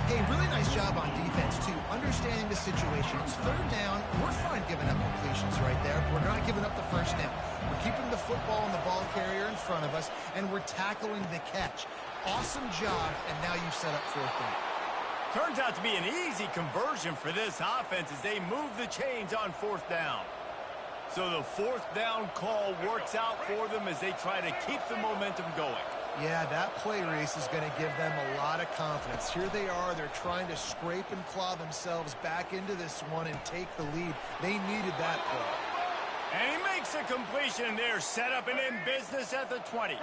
Hey, really nice job on defense, too. Understanding the situation. It's 3rd down. We're fine giving up completions right there. We're not giving up the 1st down. We're keeping the football and the ball carrier in front of us, and we're tackling the catch. Awesome job, and now you've set up 4th down. Turns out to be an easy conversion for this offense as they move the chains on 4th down. So the 4th down call works out for them as they try to keep the momentum going. Yeah, that play race is going to give them a lot of confidence. Here they are. They're trying to scrape and claw themselves back into this one and take the lead. They needed that play. And he makes a completion there, set up and in business at the 20.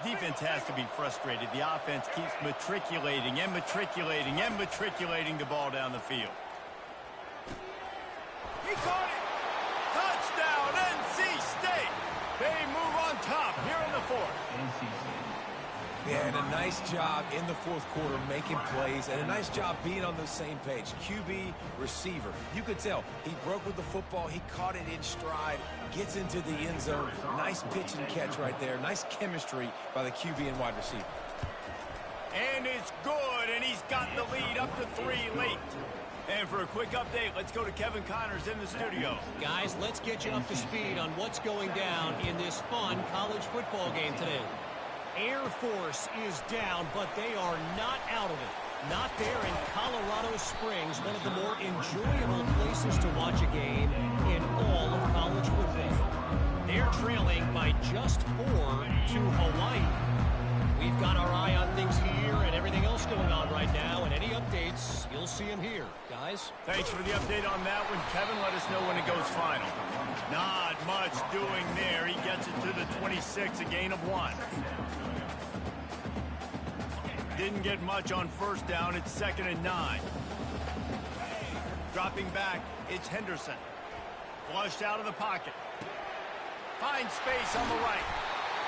Defense has to be frustrated. The offense keeps matriculating and matriculating and matriculating the ball down the field. He caught it! Touchdown, NC State! They move on top here in the 4th. Yeah, and a nice job in the 4th quarter making plays, and a nice job being on the same page. QB, receiver. You could tell he broke with the football. He caught it in stride, gets into the end zone. Nice pitch and catch right there. Nice chemistry by the QB and wide receiver. And it's good, and he's got the lead up to 3 late. And for a quick update, let's go to Kevin Connors in the studio. Guys, let's get you up to speed on what's going down in this fun college football game today. Air Force is down, but they are not out of it. Not there in Colorado Springs, one of the more enjoyable places to watch a game in all of college football. They're trailing by just 4 to Hawaii. We've got our eye on things here and everything else going on right now, and any updates, you'll see them here. Guys? Thanks for the update on that one, Kevin. Let us know when it goes final. Not much doing there. He gets it to the 26, a gain of 1. Didn't get much on first down. It's 2nd and 9. Dropping back, it's Henderson. Flushed out of the pocket. Finds space on the right.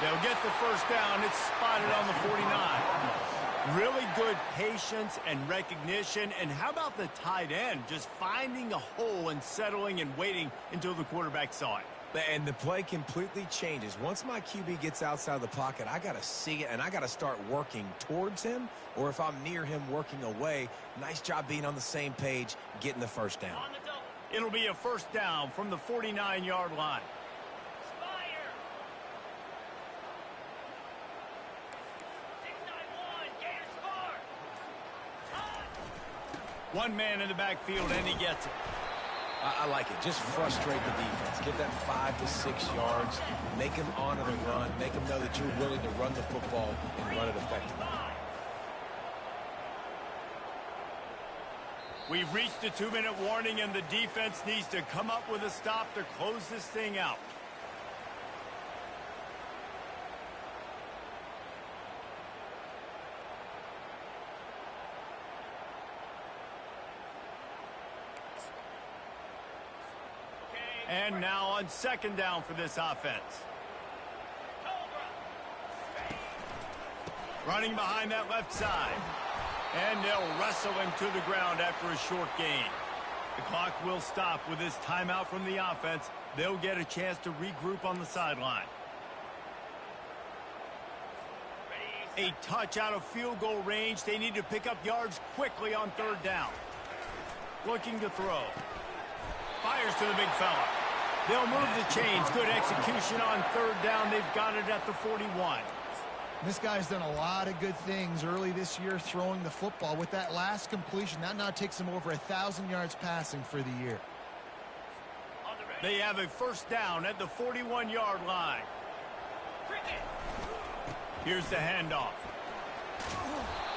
They'll get the first down. It's spotted on the 49. Really good patience and recognition. And how about the tight end just finding a hole and settling and waiting until the quarterback saw it? And the play completely changes. Once my QB gets outside the pocket, I got to see it, and I got to start working towards him, or if I'm near him, working away. Nice job being on the same page, getting the first down. It'll be a first down from the 49-yard line. Spire. 691. Gator score. One man in the backfield, and he gets it. I like it. Just frustrate the defense. Get that 5 to 6 yards. Make them honor the run. Make them know that you're willing to run the football and run it effectively. We've reached the 2-minute warning, and the defense needs to come up with a stop to close this thing out. And now on 2nd down for this offense. Running behind that left side. And they'll wrestle him to the ground after a short gain. The clock will stop with this timeout from the offense. They'll get a chance to regroup on the sideline. A touch out of field goal range. They need to pick up yards quickly on 3rd down. Looking to throw. Fires to the big fella. They'll move the chains. Good execution on 3rd down. They've got it at the 41. This guy's done a lot of good things early this year throwing the football. With that last completion, that now takes him over 1,000 yards passing for the year. They have a first down at the 41-yard line. Here's the handoff.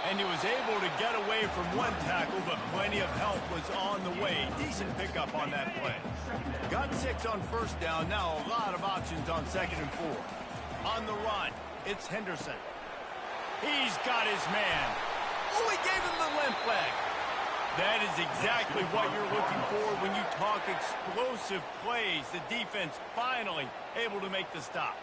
And he was able to get away from one tackle, but plenty of help was on the way. Decent pickup on that play. Got 6 on first down. Now a lot of options on 2nd and 4. On the run, it's Henderson. He's got his man. Oh, he gave him the limp leg. That is exactly what you're looking for when you talk explosive plays. The defense finally able to make the stop.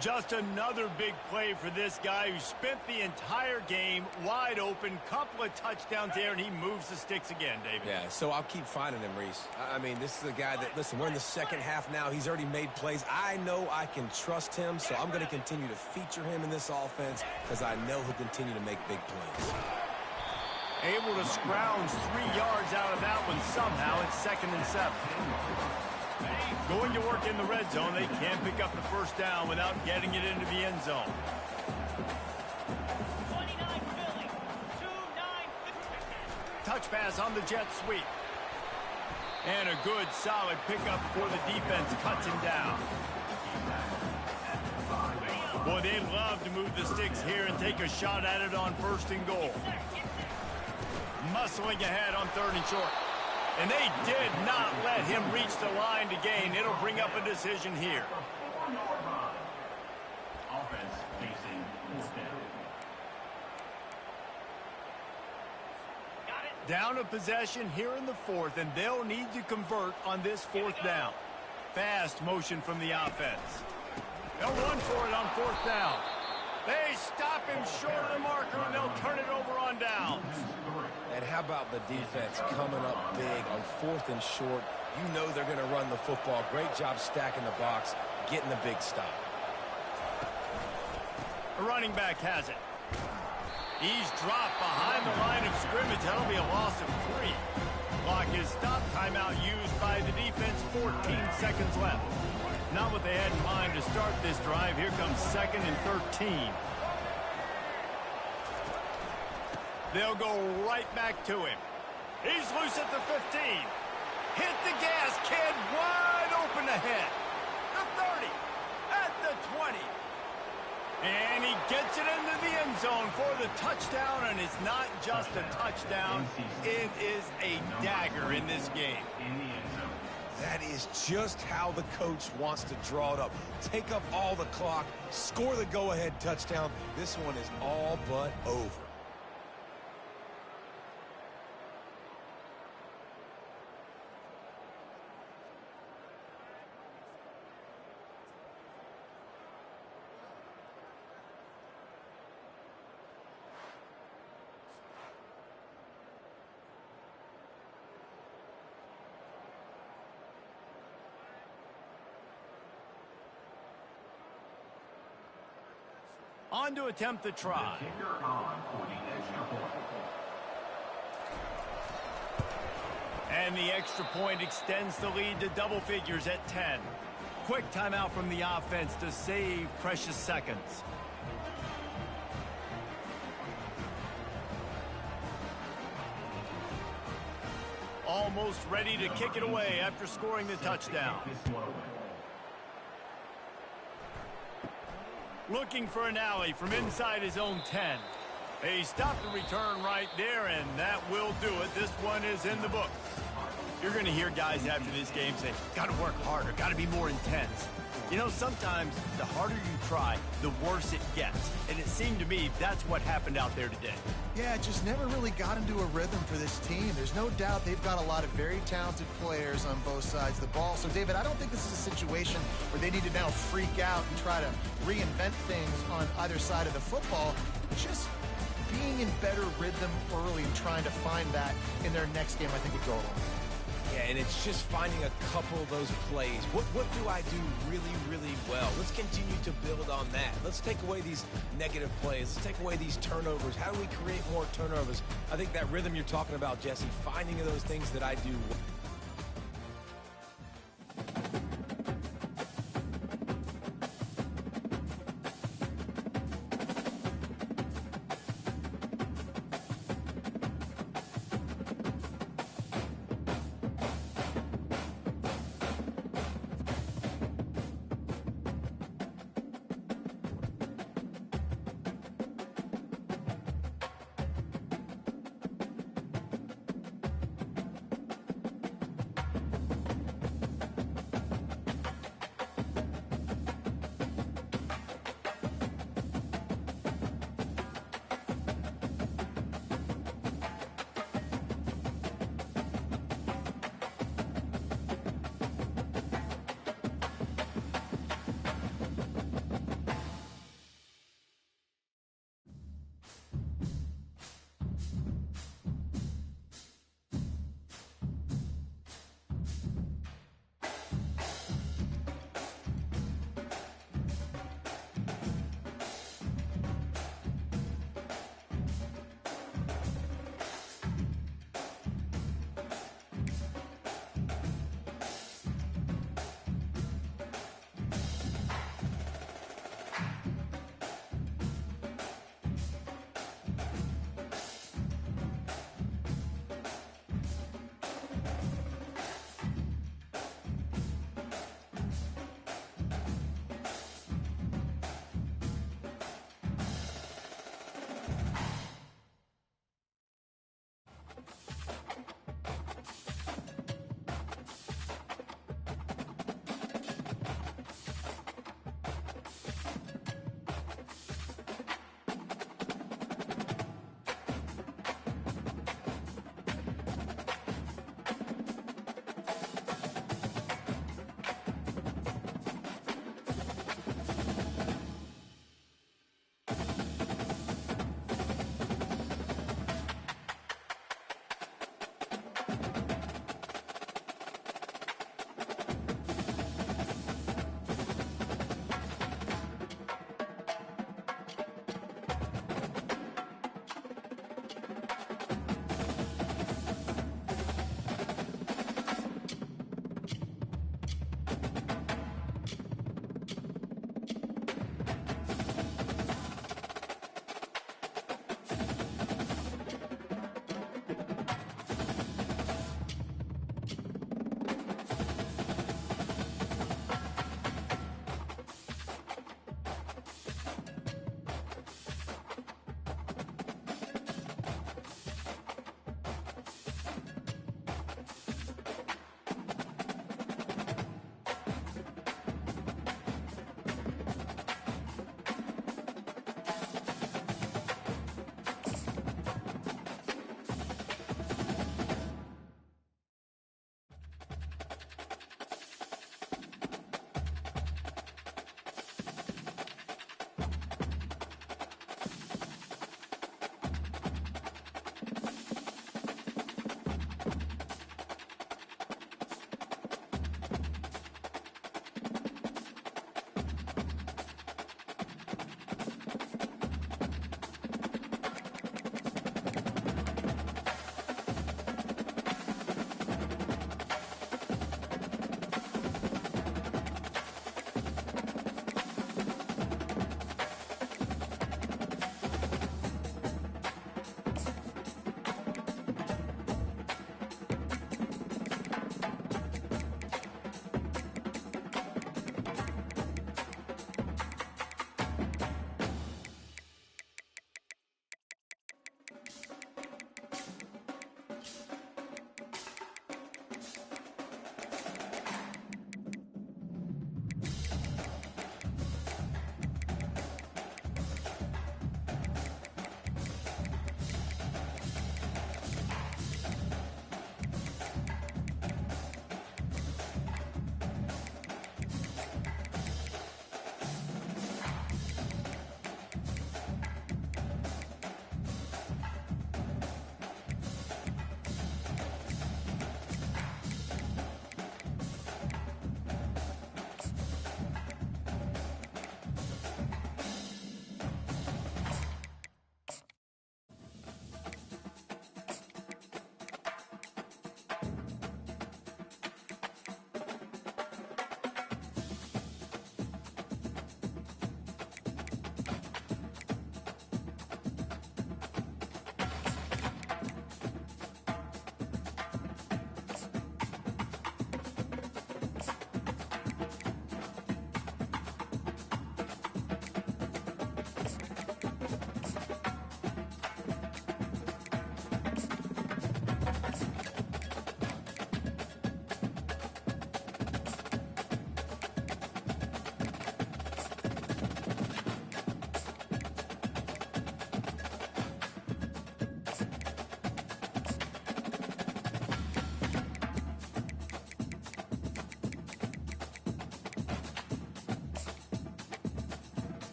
Just another big play for this guy who spent the entire game wide open. Couple of touchdowns there, and he moves the sticks again, David. Yeah, so I'll keep finding him, Reese. I mean, this is a guy that, listen, we're in the second half now. He's already made plays. I know I can trust him, so I'm going to continue to feature him in this offense because I know he'll continue to make big plays. Able to scrounge 3 yards out of that one somehow. It's 2nd and 7. Going to work in the red zone. They can't pick up the first down without getting it into the end zone. 29 Philly. 2-9. Touch pass on the jet sweep. And a good, solid pickup for the defense. Cuts him down. Boy, they love to move the sticks here and take a shot at it on 1st and goal. Muscling ahead on 3rd and short. And they did not let him reach the line to gain. It'll bring up a decision here. Offense facing 4th down. Down a possession here in the 4th, and they'll need to convert on this 4th down. Fast motion from the offense. They'll run for it on 4th down. They stop him short of the marker, and they'll turn it over on downs. And how about the defense coming up big on 4th and short? You know they're going to run the football. Great job stacking the box, getting the big stop. The running back has it. He's dropped behind the line of scrimmage. That'll be a loss of 3. Clock is stopped. Timeout used by the defense. 14 seconds left. Not what they had in mind to start this drive. Here comes 2nd and 13. They'll go right back to him. He's loose at the 15. Hit the gas, kid. Wide open ahead. The 30. At the 20. And he gets it into the end zone for the touchdown, and it's not just a touchdown. It is a dagger in this game. That is just how the coach wants to draw it up. Take up all the clock, score the go-ahead touchdown. This one is all but over. On to attempt the try. Kicker on for the extra point. And the extra point extends the lead to double figures at 10. Quick timeout from the offense to save precious seconds. Almost ready to kick it away after scoring the touchdown. Looking for an alley from inside his own 10. He stopped the return right there, and that will do it. This one is in the book. You're going to hear guys after this game say, got to work harder, got to be more intense. You know, sometimes the harder you try, the worse it gets. And it seemed to me that's what happened out there today. Yeah, it just never really got into a rhythm for this team. There's no doubt they've got a lot of very talented players on both sides of the ball. So, David, I don't think this is a situation where they need to now freak out and try to reinvent things on either side of the football. Just being in better rhythm early and trying to find that in their next game, I think would go a long way. Yeah, and it's just finding a couple of those plays. What do I do really, really well? Let's continue to build on that. Let's take away these negative plays. Let's take away these turnovers. How do we create more turnovers? I think that rhythm you're talking about, Jesse, finding those things that I do well.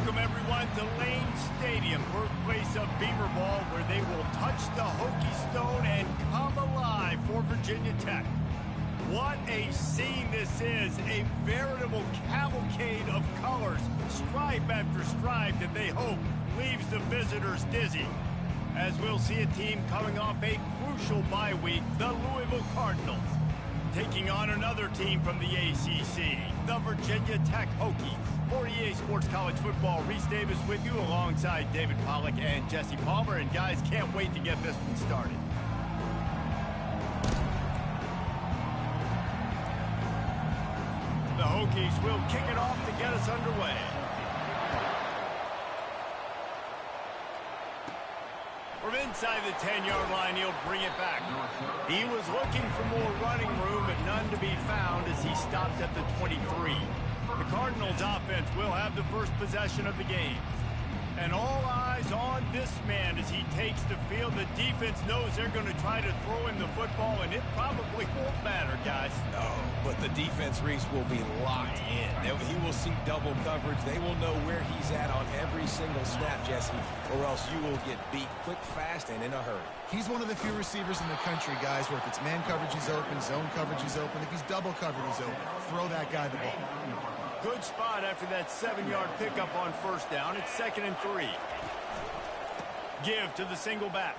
Welcome, everyone, to Lane Stadium, birthplace of Beamer ball, where they will touch the Hokie Stone and come alive for Virginia Tech. What a scene this is, a veritable cavalcade of colors, stripe after stripe that they hope leaves the visitors dizzy. As we'll see a team coming off a crucial bye week, the Louisville Cardinals, taking on another team from the ACC, the Virginia Tech Hokies. For EA Sports College Football, Reese Davis with you alongside David Pollack and Jesse Palmer. And guys, can't wait to get this one started. The Hokies will kick it off to get us underway. From inside the 10-yard line, he'll bring it back. He was looking for more running room, but none to be found as he stopped at the 23. The Cardinals offense will have the first possession of the game. And all eyes on this man as he takes the field. The defense knows they're going to try to throw him the football, and it probably won't matter, guys. No, but the defense, Reese, will be locked in. He will see double coverage. They will know where he's at on every single snap, Jesse, or else you will get beat quick, fast, and in a hurry. He's one of the few receivers in the country, guys, where if it's man coverage, he's open, zone coverage, he's open. If he's double covered, he's open. Throw that guy the ball. Good spot after that 7-yard pickup on first down. It's 2nd and 3. Give to the single back.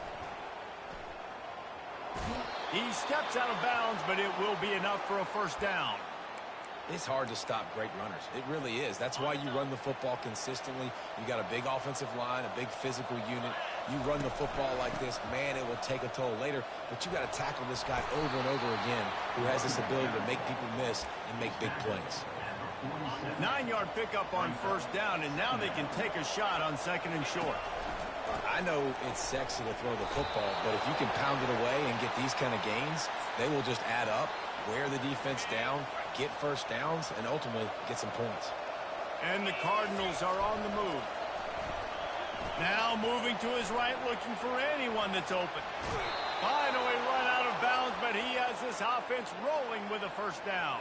He steps out of bounds, but it will be enough for a first down. It's hard to stop great runners. It really is. That's why you run the football consistently. You got a big offensive line, a big physical unit. You run the football like this, man, it will take a toll later. But you got to tackle this guy over and over again who has this ability to make people miss and make big plays. 9-yard pickup on first down, and now they can take a shot on 2nd and short. I know it's sexy to throw the football, but if you can pound it away and get these kind of gains, they will just add up, wear the defense down, get first downs, and ultimately get some points. And the Cardinals are on the move. Now moving to his right, looking for anyone that's open. Finally run out of bounds, but he has this offense rolling with a first down.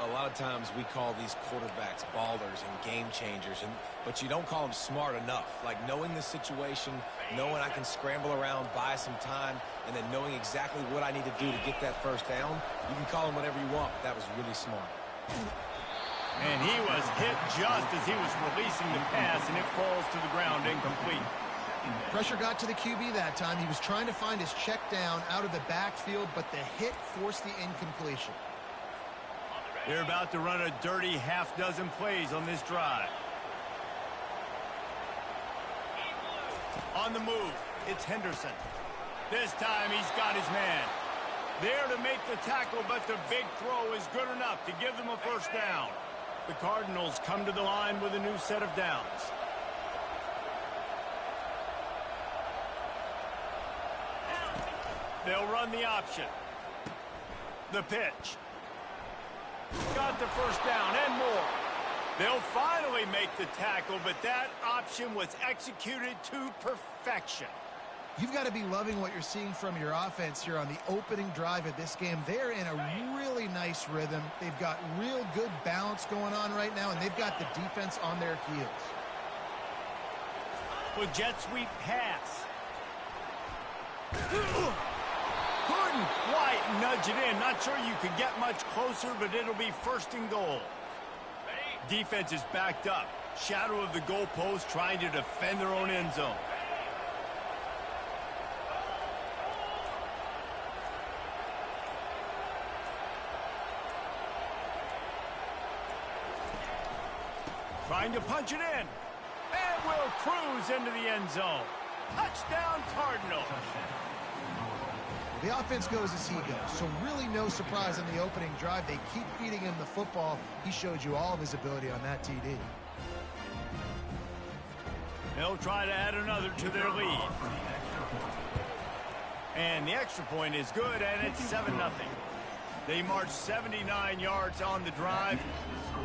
A lot of times we call these quarterbacks ballers and game changers, but you don't call them smart enough. Like knowing the situation, knowing I can scramble around, buy some time, and then knowing exactly what I need to do to get that first down. You can call them whatever you want, but that was really smart. And he was hit just as he was releasing the pass, and it falls to the ground incomplete. Pressure got to the QB that time. He was trying to find his check down out of the backfield, but the hit forced the incompletion. They're about to run a dirty half-dozen plays on this drive. On the move, it's Henderson. This time he's got his man. There to make the tackle, but the big throw is good enough to give them a first down. The Cardinals come to the line with a new set of downs. They'll run the option. The pitch. Got the first down and more. They'll finally make the tackle, but that option was executed to perfection. You've got to be loving what you're seeing from your offense here on the opening drive of this game. They're in a really nice rhythm. They've got real good balance going on right now, and they've got the defense on their heels. With jet sweep pass. Couldn't quite nudge it in. Not sure you could get much closer, but it'll be 1st and goal. Defense is backed up. Shadow of the goalpost, trying to defend their own end zone. Trying to punch it in. And will cruise into the end zone. Touchdown, Cardinals. The offense goes as he goes, so really no surprise on the opening drive. They keep feeding him the football. He showed you all of his ability on that TD. They'll try to add another to their lead. And the extra point is good, and it's 7-0. They marched 79 yards on the drive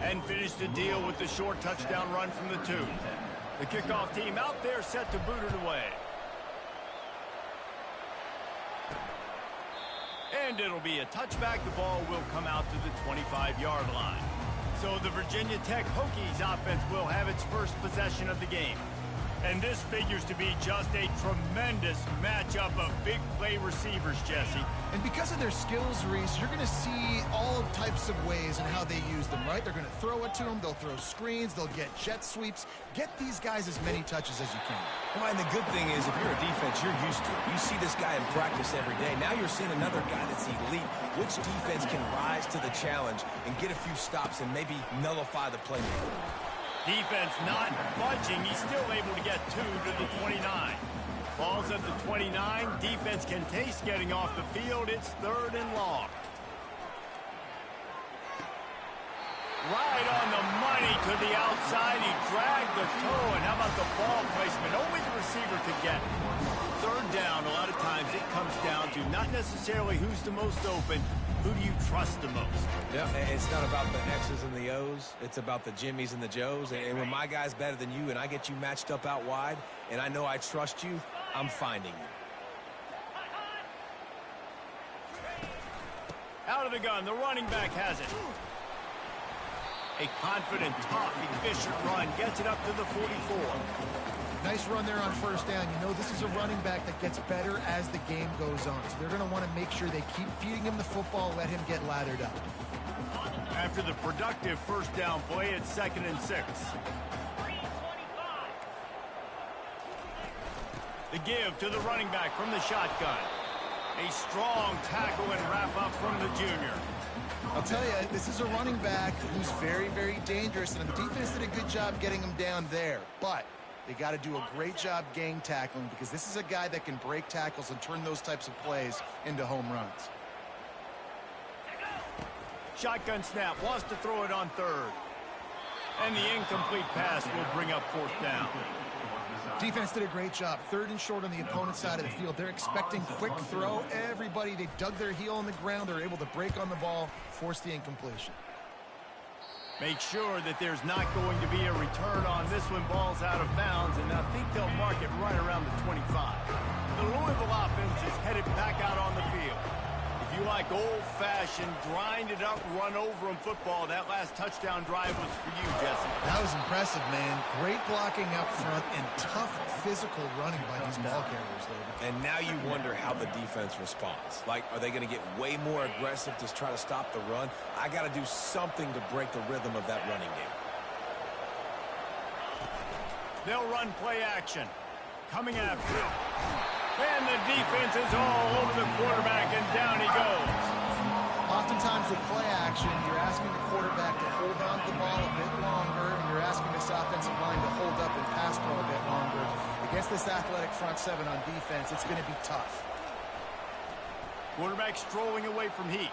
and finished the deal with the short touchdown run from the 2. The kickoff team out there set to boot it away. And it'll be a touchback. The ball will come out to the 25-yard line. So the Virginia Tech Hokies offense will have its first possession of the game. And this figures to be just a tremendous matchup of big play receivers, Jesse. And because of their skills, Reese, you're going to see all types of ways in how they use them, right? They're going to throw it to them. They'll throw screens. They'll get jet sweeps. Get these guys as many touches as you can. Well, and the good thing is, if you're a defense, you're used to it. You see this guy in practice every day. Now you're seeing another guy that's elite. Which defense can rise to the challenge and get a few stops and maybe nullify the playmaker? Defense not budging. He's still able to get 2 to the 29. Ball's at the 29. Defense can taste getting off the field. It's 3rd and long. Right on the money to the outside. He dragged the toe. And how about the ball placement? Only the receiver could get it. 3rd down, a lot of times it comes down to not necessarily who's the most open, who do you trust the most? Yeah, it's not about the X's and the O's. It's about the Jimmies and the Joes. And when my guy's better than you and I get you matched up out wide and I know I trust you, I'm finding you. Out of the gun, the running back has it. A confident, tough, efficient run gets it up to the 44. Nice run there on 1st down. You know this is a running back that gets better as the game goes on. So they're going to want to make sure they keep feeding him the football, let him get lathered up. After the productive 1st down play, it's 2nd and 6. The give to the running back from the shotgun. A strong tackle and wrap up from the junior. I'll tell you, this is a running back who's very, very dangerous, and the defense did a good job getting him down there. But they got to do a great job gang tackling because this is a guy that can break tackles and turn those types of plays into home runs. Shotgun snap, wants to throw it on 3rd. And the incomplete pass will bring up 4th down. Defense did a great job. 3rd and short on the opponent's side of the field. They're expecting quick throw. Everybody, they dug their heel on the ground. They're able to break on the ball, force the incompletion. Make sure that there's not going to be a return on this when ball's out of bounds, and I think they'll mark it right around the 25. The Louisville offense is headed back out on the field. If you like old-fashioned, grind-it-up, run-over-'em football, that last touchdown drive was for you, Jesse. That was impressive, man. Great blocking up front and tough physical running by these ball carriers, David. And now you wonder how the defense responds. Like, are they going to get way more aggressive to try to stop the run? I got to do something to break the rhythm of that running game. They'll run play action. Coming after it. And the defense is all over the quarterback, and down he goes. Oftentimes with play action, you're asking the quarterback to hold on to the ball a bit longer, and you're asking this offensive line to hold up and pass ball a bit longer. Against this athletic front 7 on defense, it's going to be tough. Quarterback strolling away from heat.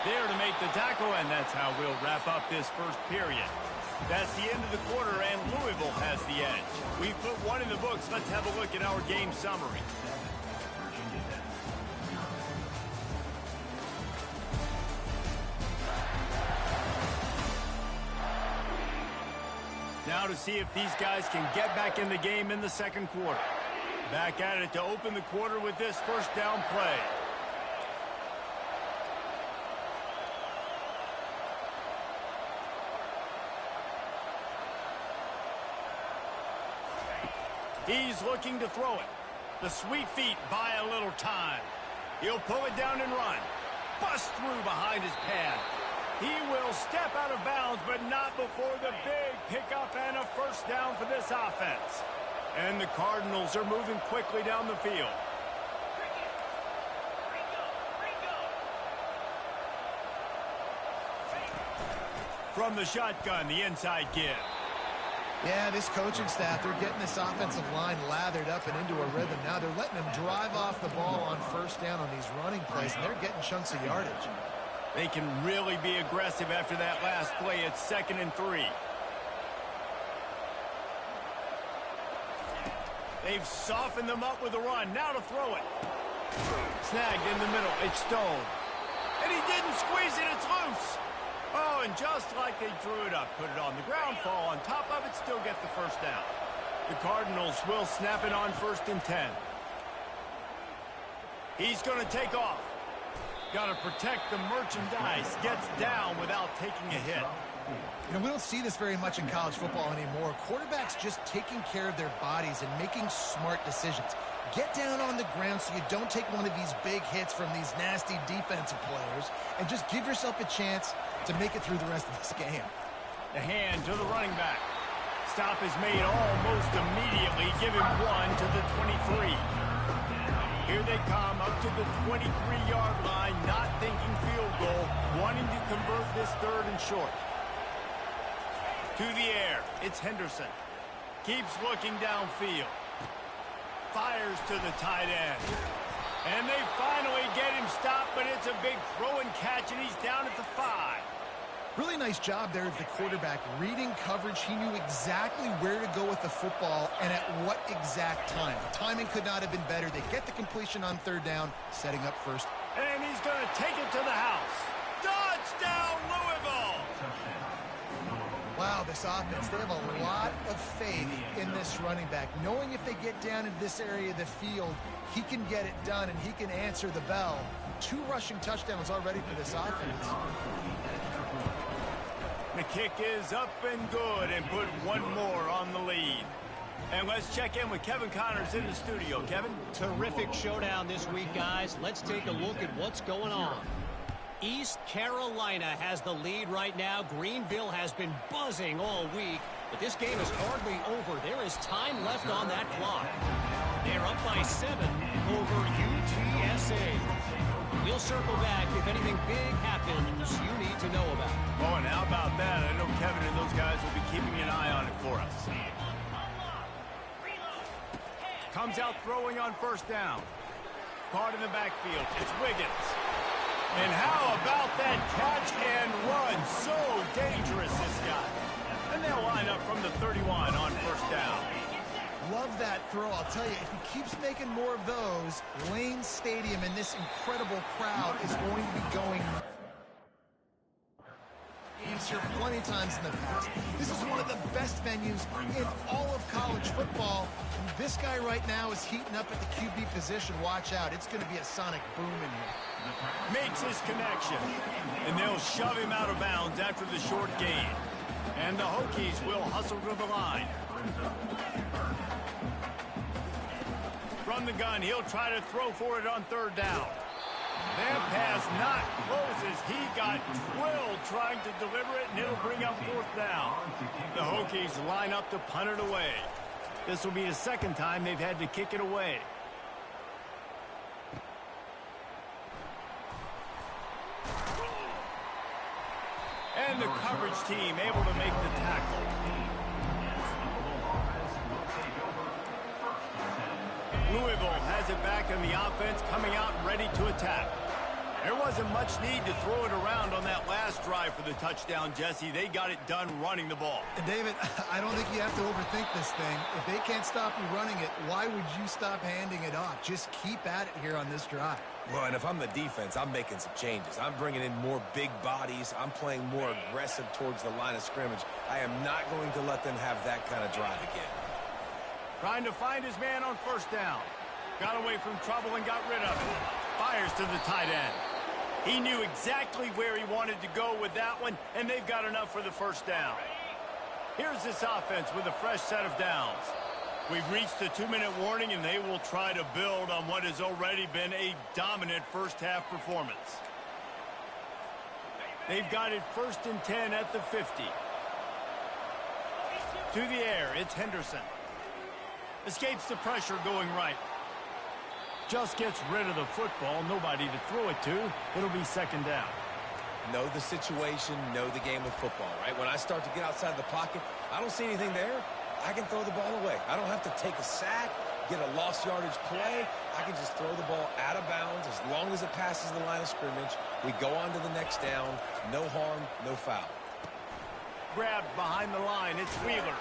There to make the tackle, and that's how we'll wrap up this 1st period. That's the end of the quarter, and Louisville has the edge. We've put 1 in the books. Let's have a look at our game summary. Now to see if these guys can get back in the game in the 2nd quarter. Back at it to open the quarter with this 1st down play. He's looking to throw it. The sweet feet buy a little time. He'll pull it down and run. Bust through behind his pad. He will step out of bounds, but not before the big pickup and a 1st down for this offense. And the Cardinals are moving quickly down the field. From the shotgun, the inside give. Yeah, this coaching staff, they're getting this offensive line lathered up and into a rhythm. Now they're letting them drive off the ball on 1st down on these running plays, and they're getting chunks of yardage. They can really be aggressive after that last play. It's 2nd and 3. They've softened them up with a run. Now to throw it. Snagged in the middle. It's Stone. And he didn't squeeze it. It's loose. Oh, and just like they drew it up, put it on the ground, fall on top of it, still get the 1st down. The Cardinals will snap it on 1st and 10. He's going to take off. Got to protect the merchandise. Gets down without taking a hit. You know, we don't see this very much in college football anymore. Quarterbacks just taking care of their bodies and making smart decisions. Get down on the ground so you don't take one of these big hits from these nasty defensive players and just give yourself a chance to make it through the rest of this game. The hand to the running back. Stop is made almost immediately. Give him one to the 23. Here they come up to the 23-yard line, not thinking field goal, wanting to convert this third and short. To the air, it's Henderson. Keeps looking downfield. Fires to the tight end. And they finally get him stopped, but it's a big throw and catch, and he's down at the 5. Really nice job there of the quarterback. Reading coverage, he knew exactly where to go with the football and at what exact time. The timing could not have been better. They get the completion on third down, setting up first. And he's going to take it to the house. Touchdown, Louisville! Wow, this offense, they have a lot of faith in this running back. Knowing if they get down into this area of the field, he can get it done and he can answer the bell. 2 rushing touchdowns already for this offense. The kick is up and good, and put one more on the lead. And let's check in with Kevin Connors in the studio. Kevin? Terrific showdown this week, guys. Let's take a look at what's going on. East Carolina has the lead right now. Greenville has been buzzing all week, but this game is hardly over. There is time left on that clock. They're up by 7 over UTSA. We'll circle back if anything big happens you need to know about. Oh, and how about that? I know Kevin and those guys will be keeping an eye on it for us. Comes out throwing on first down. Caught in the backfield. It's Wiggins. And how about that catch and run? So dangerous, this guy. And they'll line up from the 31 on first down. Love that throw. I'll tell you, if he keeps making more of those, Lane Stadium and this incredible crowd is going to be going here plenty of times in the past. This is one of the best venues in all of college football. And this guy right now is heating up at the QB position. Watch out. It's going to be a sonic boom in here. Makes his connection. And they'll shove him out of bounds after the short gain. And the Hokies will hustle to the line. From the gun, he'll try to throw for it on third down. That pass not close as he got drilled trying to deliver it, and it'll bring up fourth down. The Hokies line up to punt it away. This will be the second time they've had to kick it away. And the coverage team able to make the tackle. Louisville has it back in the offense, coming out ready to attack. There wasn't much need to throw it around on that last drive for the touchdown, Jesse. They got it done running the ball. And David, I don't think you have to overthink this thing. If they can't stop you running it, why would you stop handing it off? Just keep at it here on this drive. Well, and if I'm the defense, I'm making some changes. I'm bringing in more big bodies. I'm playing more aggressive towards the line of scrimmage. I am not going to let them have that kind of drive again. Trying to find his man on first down. Got away from trouble and got rid of it. Fires to the tight end. He knew exactly where he wanted to go with that one, and they've got enough for the first down. Here's this offense with a fresh set of downs. We've reached the 2-minute warning, and they will try to build on what has already been a dominant first-half performance. They've got it 1st and 10 at the 50. To the air, it's Henderson. Escapes the pressure going right. Just gets rid of the football. Nobody to throw it to. It'll be second down. Know the situation, know the game of football, right? When I start to get outside the pocket, I don't see anything there. I can throw the ball away. I don't have to take a sack, get a lost yardage play. I can just throw the ball out of bounds as long as it passes the line of scrimmage. We go on to the next down. No harm, no foul. Grabbed behind the line. It's Wheeler.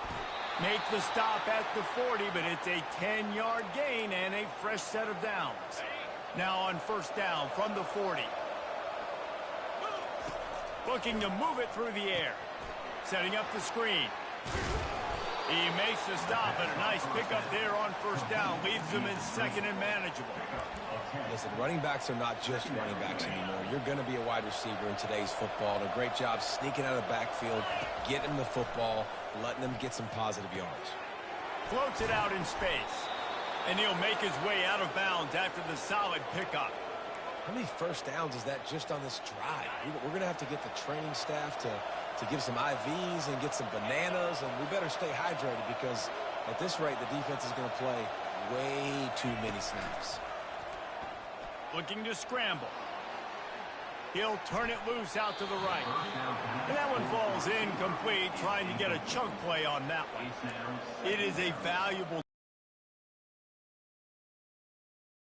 Make the stop at the 40, but it's a 10-yard gain and a fresh set of downs. Now on first down from the 40. Looking to move it through the air. Setting up the screen. He makes the stop, and a nice pickup there on first down. Leaves them in second and manageable. Listen, running backs are not just running backs anymore. You're going to be a wide receiver in today's football. And a great job sneaking out of the backfield, getting them the football, letting them get some positive yards. Floats it out in space. And he'll make his way out of bounds after the solid pickup. How many first downs is that just on this drive? We're going to have to get the training staff to give some IVs and get some bananas, and we better stay hydrated because at this rate, the defense is going to play way too many snaps. Looking to scramble. He'll turn it loose out to the right. And that one falls incomplete, trying to get a chunk play on that one. It is a valuable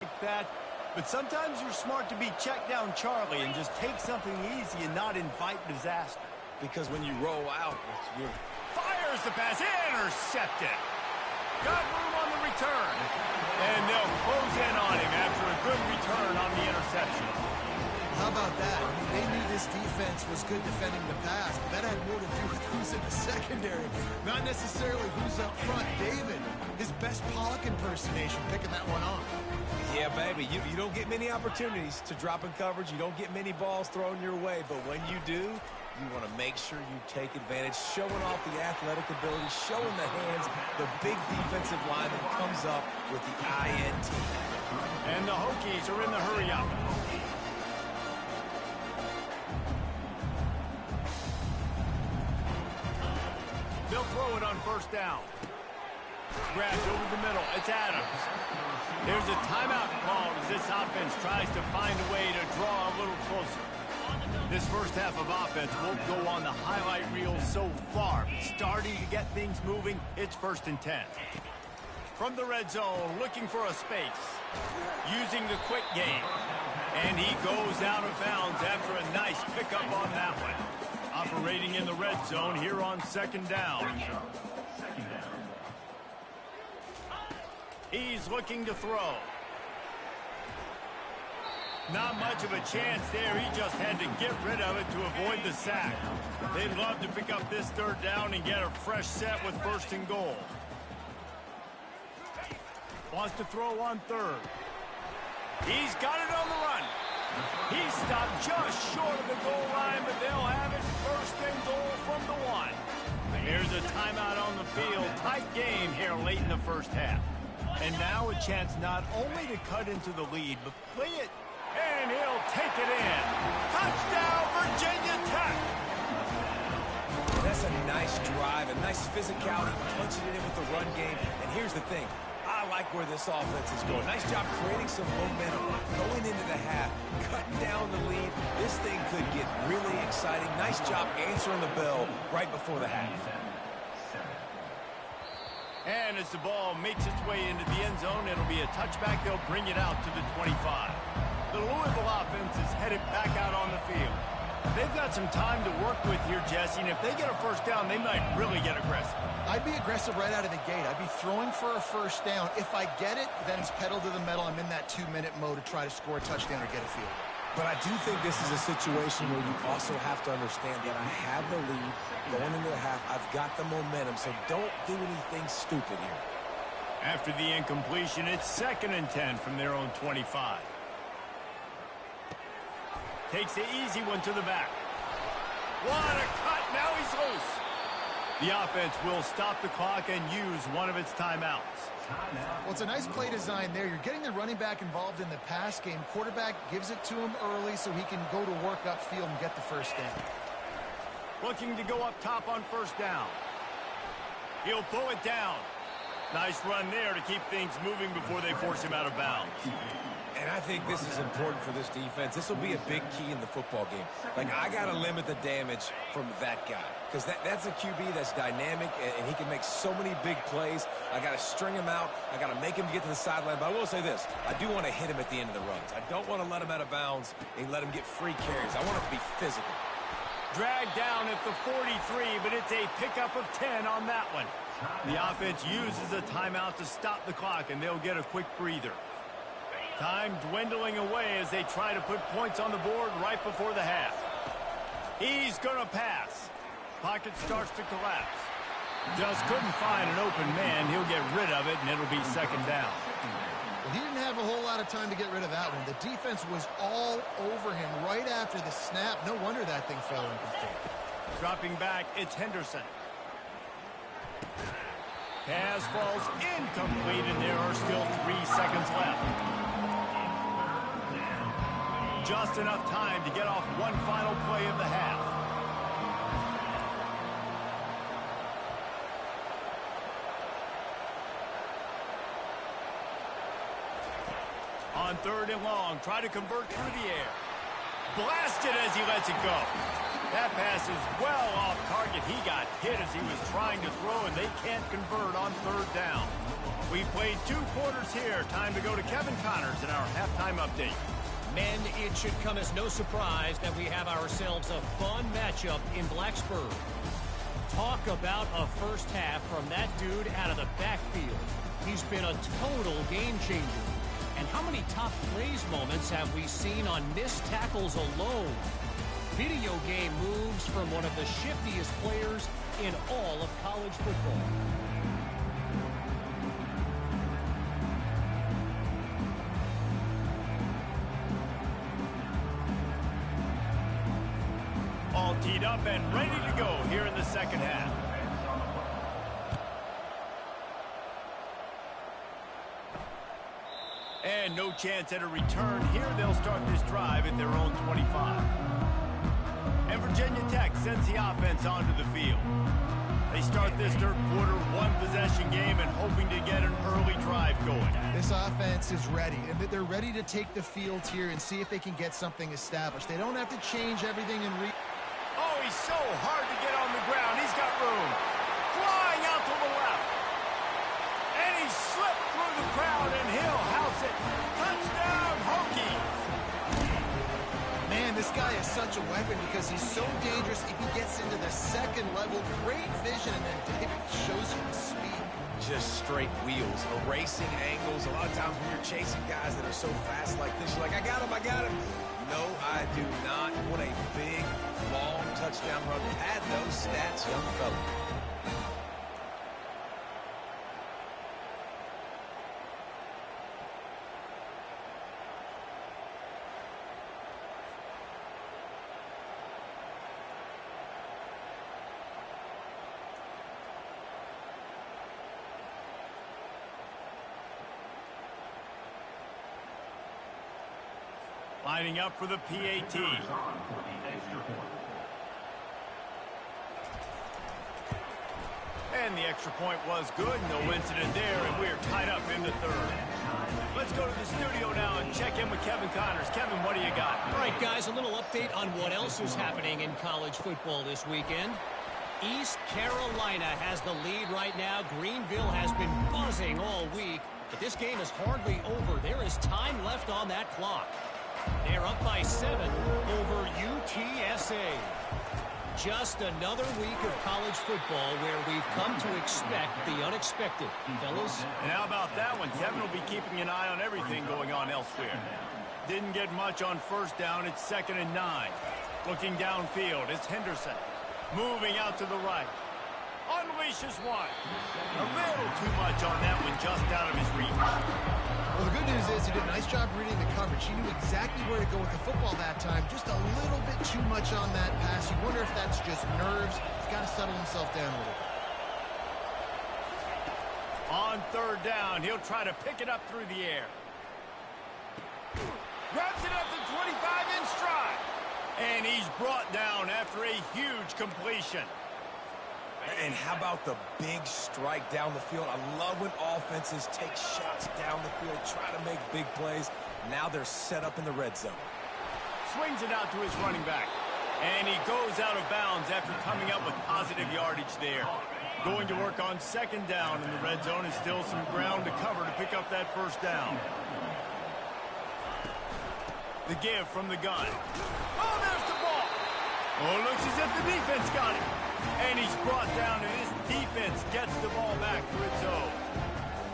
like that. But sometimes you're smart to be check down Charlie and just take something easy and not invite disaster. Because when you roll out, you're... Fires the pass, intercepted. Got room on the return. And they'll close in on him after a good return on the interception. How about that? I mean, they knew this defense was good defending the pass, but that had more to do with who's in the secondary, not necessarily who's up front. David, his best Pollock impersonation, picking that one off. Yeah, baby, you don't get many opportunities to drop in coverage. You don't get many balls thrown your way, but when you do, you want to make sure you take advantage, showing off the athletic ability, showing the hands, the big defensive line that comes up with the INT. And the Hokies are in the hurry-up. They'll throw it on first down. Grabbed over the middle. It's Adams. There's a timeout called as this offense tries to find a way to draw a little closer. This first half of offense won't go on the highlight reel so far, but starting to get things moving, it's 1st and 10. From the red zone, looking for a space. Using the quick game. And he goes out of bounds after a nice pickup on that one. Operating in the red zone here on 2nd down. He's looking to throw. Not much of a chance there. He just had to get rid of it to avoid the sack. They'd love to pick up this 3rd down and get a fresh set with 1st and goal. Wants to throw on 3rd. He's got it on the run. He stopped just short of the goal line, but they'll have it 1st and goal from the 1. Here's a timeout on the field. Tight game here late in the first half. And now a chance not only to cut into the lead, but play it. And he'll take it in. Touchdown, Virginia Tech. That's a nice drive, a nice physicality, punching it in with the run game. And here's the thing. I like where this offense is going. Nice job creating some momentum, going into the half, cutting down the lead. This thing could get really exciting. Nice job answering the bell right before the half. And as the ball makes its way into the end zone, it'll be a touchback. They'll bring it out to the 25. The Louisville offense is headed back out on the field. They've got some time to work with here, Jesse, and if they get a 1st down, they might really get aggressive. I'd be aggressive right out of the gate. I'd be throwing for a 1st down. If I get it, then it's pedal to the metal. I'm in that 2-minute mode to try to score a touchdown or get a field. But I do think this is a situation where you also have to understand that I have the lead going into the half. I've got the momentum, so don't do anything stupid here. After the incompletion, it's 2nd and 10 from their own 25. Takes the easy one to the back. What a cut. Now he's loose. The offense will stop the clock and use one of its timeouts. Well, it's a nice play design there. You're getting the running back involved in the pass game. Quarterback gives it to him early so he can go to work upfield and get the 1st down. Looking to go up top on 1st down. He'll pull it down. Nice run there to keep things moving before they force him out of bounds. And I think this is important for this defense. This will be a big key in the football game. Like, I got to limit the damage from that guy. Because that's a QB that's dynamic, and he can make so many big plays. I got to string him out. I got to make him get to the sideline. But I will say this. I do want to hit him at the end of the runs. I don't want to let him out of bounds and let him get free carries. I want it to be physical. Dragged down at the 43, but it's a pickup of 10 on that one. The offense uses a timeout to stop the clock, and they'll get a quick breather. Time dwindling away as they try to put points on the board right before the half. He's going to pass. Pocket starts to collapse. Just couldn't find an open man. He'll get rid of it, and it'll be second down. Well, he didn't have a whole lot of time to get rid of that one. The defense was all over him right after the snap. No wonder that thing fell incomplete. Dropping back, it's Henderson. Pass falls incomplete, and there are still 3 seconds left. Just enough time to get off one final play of the half. On 3rd and long, try to convert through the air. Blasted as he lets it go. That pass is well off target. He got hit as he was trying to throw, and they can't convert on 3rd down. We played 2 quarters here. Time to go to Kevin Connors in our halftime update. Men, it should come as no surprise that we have ourselves a fun matchup in Blacksburg. Talk about a first half from that dude out of the backfield. He's been a total game changer. And how many top plays moments have we seen on missed tackles alone? Video game moves from one of the shiftiest players in all of college football. All teed up and ready to go here in the second half. And no chance at a return here. They'll start this drive at their own 25. And Virginia Tech sends the offense onto the field. They start this 3rd quarter one-possession game and hoping to get an early drive going. This offense is ready, and they're ready to take the field here and see if they can get something established. They don't have to change everything and Oh, he's so hard to get on the ground. He's got room. Flying out to the left. And he slipped through the crowd, and he'll house it. Touchdown, Hokies. Man, this guy is such a weapon because he's so dangerous. If he gets into the second level, great vision, and then David shows you the speed. Just straight wheels, erasing angles. A lot of times when you're chasing guys that are so fast like this, you're like, I got him, I got him. No, I do not. What a big, long touchdown run. Add those stats, young fella. Lining up for the PAT. And the extra point was good. No incident there, and we're tied up in the 3rd. Let's go to the studio now and check in with Kevin Connors. Kevin, what do you got? All right, guys, a little update on what else is happening in college football this weekend. East Carolina has the lead right now. Greenville has been buzzing all week, but this game is hardly over. There is time left on that clock. They're up by 7 over UTSA. Just another week of college football where we've come to expect the unexpected. Fellas? And how about that one? Kevin will be keeping an eye on everything going on elsewhere. Didn't get much on 1st down. It's 2nd and 9. Looking downfield, it's Henderson. Moving out to the right. Unleashes one. A little too much on that one, just out of his reach. Well, the good news is he did a nice job reading the coverage. He knew exactly where to go with the football that time. Just a little bit too much on that pass. You wonder if that's just nerves. He's got to settle himself down a little bit. On 3rd down, he'll try to pick it up through the air. Grabs it at the 25 in stride. And he's brought down after a huge completion. And how about the big strike down the field? I love when offenses take shots down the field, try to make big plays. Now they're set up in the red zone. Swings it out to his running back. And he goes out of bounds after coming up with positive yardage there. Going to work on 2nd down in the red zone, and still some ground to cover to pick up that 1st down. The give from the gun. Oh, there's the ball. Oh, it looks as if the defense got it. And he's brought down, and his defense gets the ball back to its own.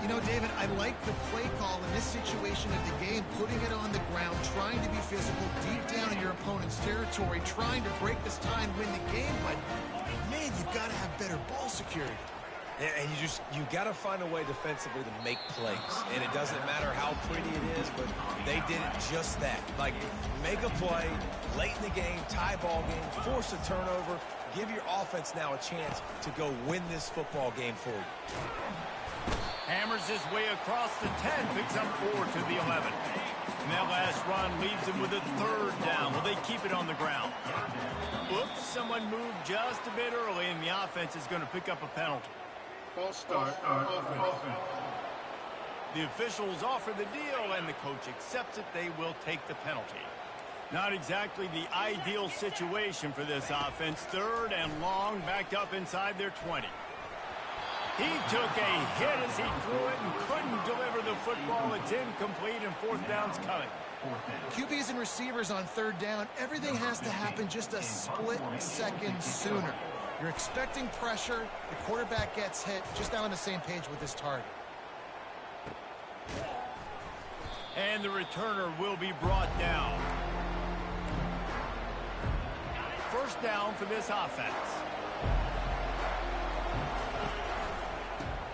You know, David, I like the play call in this situation of the game, putting it on the ground, trying to be physical, deep down in your opponent's territory, trying to break this tie and win the game. But, man, you've got to have better ball security. And you got to find a way defensively to make plays. And it doesn't matter how pretty it is, but they did it just that. Like, make a play late in the game, tie ball game, force a turnover, give your offense now a chance to go win this football game for you. Hammers his way across the 10, picks up 4 to the 11. And that last run leaves him with a 3rd down. Will they keep it on the ground? Whoops, someone moved just a bit early, and the offense is going to pick up a penalty. False start. Offense. The officials offer the deal, and the coach accepts it. They will take the penalty. Not exactly the ideal situation for this offense. 3rd and long, backed up inside their 20. He took a hit as he threw it and couldn't deliver the football. It's incomplete, and 4th down's coming. QBs and receivers on 3rd down, everything has to happen just a split second sooner. You're expecting pressure, the quarterback gets hit, just now on the same page with his target. And the returner will be brought down. 1st down for this offense.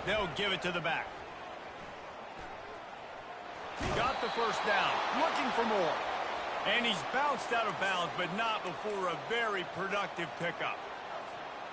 They'll give it to the back. Got the 1st down, looking for more. And he's bounced out of bounds, but not before a very productive pickup.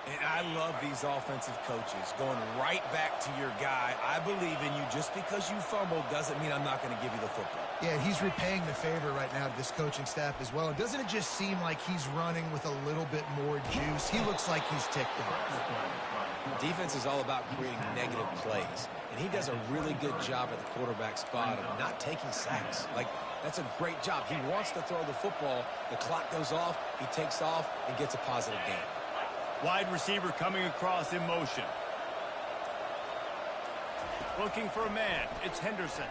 And I love these offensive coaches going right back to your guy. I believe in you. Just because you fumbled doesn't mean I'm not going to give you the football. Yeah, he's repaying the favor right now to this coaching staff as well. And doesn't it just seem like he's running with a little bit more juice? He looks like he's ticked off. Defense is all about creating negative plays. And he does a really good job at the quarterback spot of not taking sacks. Like, that's a great job. He wants to throw the football. The clock goes off. He takes off and gets a positive gain. Wide receiver coming across in motion. Looking for a man. It's Henderson.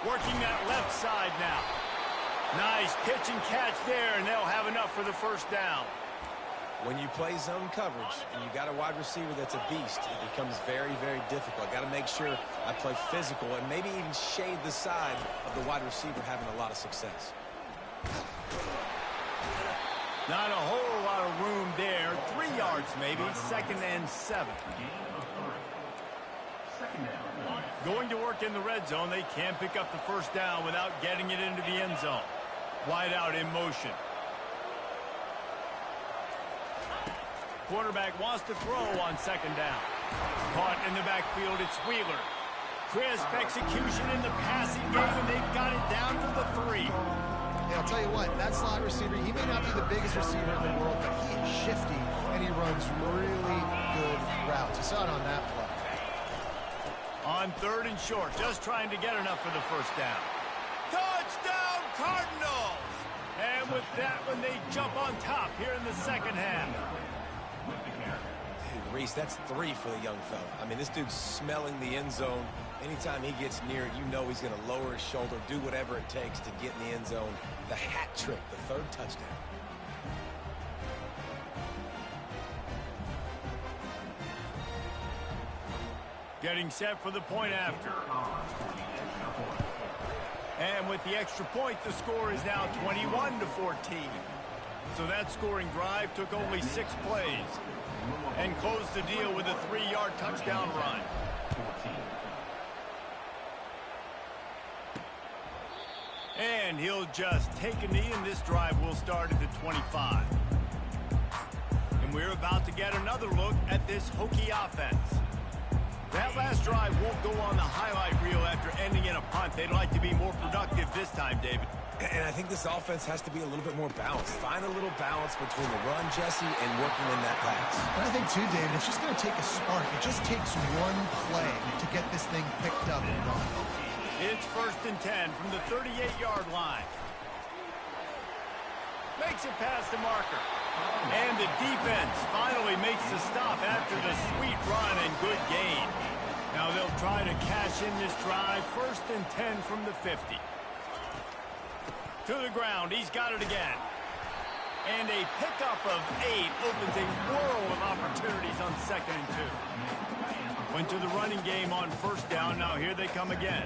Working that left side now. Nice pitch and catch there, and they'll have enough for the 1st down. When you play zone coverage and you got a wide receiver that's a beast, it becomes very, very difficult. I got to make sure I play physical and maybe even shade the side of the wide receiver having a lot of success. Not a whole lot of room there. 3 yards maybe. 2nd and 7. Going to work in the red zone. They can't pick up the 1st down without getting it into the end zone. Wide out in motion. Quarterback wants to throw on 2nd down. Caught in the backfield. It's Wheeler. Crisp execution in the passing game, and they've got it down to the 3. Yeah, I'll tell you what, that slot receiver, he may not be the biggest receiver in the world, but he is shifty, and he runs really good routes. You saw it on that play. On 3rd and short, just trying to get enough for the 1st down. Touchdown, Cardinals! And with that one, they jump on top here in the 2nd half. Dude, Reese, that's 3 for the young fella. I mean, this dude's smelling the end zone. Anytime he gets near it, you know he's going to lower his shoulder, do whatever it takes to get in the end zone. The hat trick, the 3rd touchdown. Getting set for the point after. And with the extra point, the score is now 21-14. So that scoring drive took only 6 plays and closed the deal with a 3-yard touchdown run. And he'll just take a knee, and this drive will start at the 25. And we're about to get another look at this Hokie offense. That last drive won't go on the highlight reel after ending in a punt. They'd like to be more productive this time, David. And I think this offense has to be a little bit more balanced. Find a little balance between the run, Jesse, and working in that pass. And I think, too, David, it's just going to take a spark. It just takes one play to get this thing picked up and run. It's 1st and 10 from the 38-yard line. Makes it past the marker. And the defense finally makes the stop after the sweet run and good gain. Now they'll try to cash in this drive. 1st and 10 from the 50. To the ground. He's got it again. And a pickup of 8 opens a world of opportunities on 2nd and 2. Went to the running game on 1st down. Now here they come again.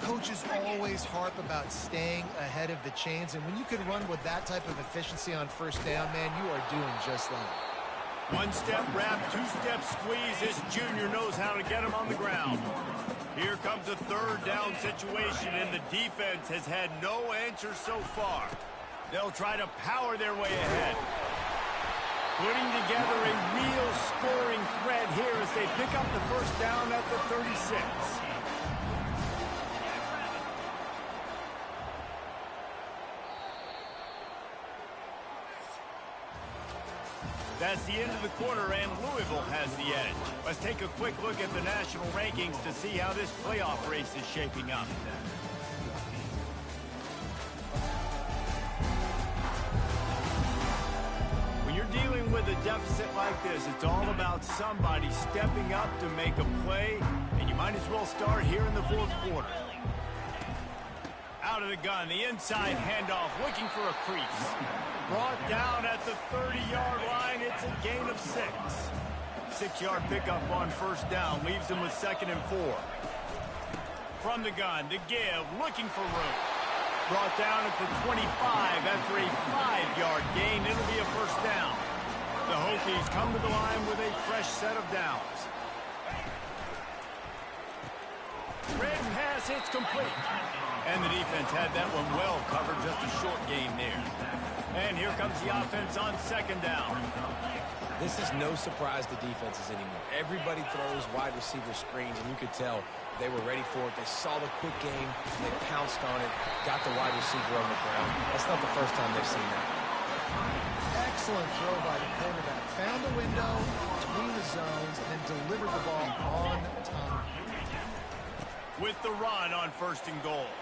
Coaches always harp about staying ahead of the chains, and when you can run with that type of efficiency on 1st down, man, you are doing just that. One-step wrap, two-step squeeze. This junior knows how to get him on the ground. Here comes a third down situation, and the defense has had no answer so far. They'll try to power their way ahead. Putting together a real scoring threat here as they pick up the first down at the 36. That's the end of the quarter, and Louisville has the edge. Let's take a quick look at the national rankings to see how this playoff race is shaping up. When you're dealing with a deficit like this, it's all about somebody stepping up to make a play, and you might as well start here in the fourth quarter. Out of the gun, the inside handoff, looking for a crease. Brought down at the 30-yard line. It's a gain of 6. 6-yard pickup on first down leaves them with 2nd and 4. From the gun, the give, looking for room. Brought down at the 25 after a 5-yard gain. It'll be a first down. The Hokies come to the line with a fresh set of downs. Red pass, it's complete. And the defense had that one well covered, just a short gain there. And here comes the offense on 2nd down. This is no surprise to defenses anymore. Everybody throws wide receiver screens, and you could tell they were ready for it. They saw the quick game, they pounced on it, got the wide receiver on the ground. That's not the first time they've seen that. Excellent throw by the quarterback. Found the window between the zones and then delivered the ball on time. With the run on 1st and goal.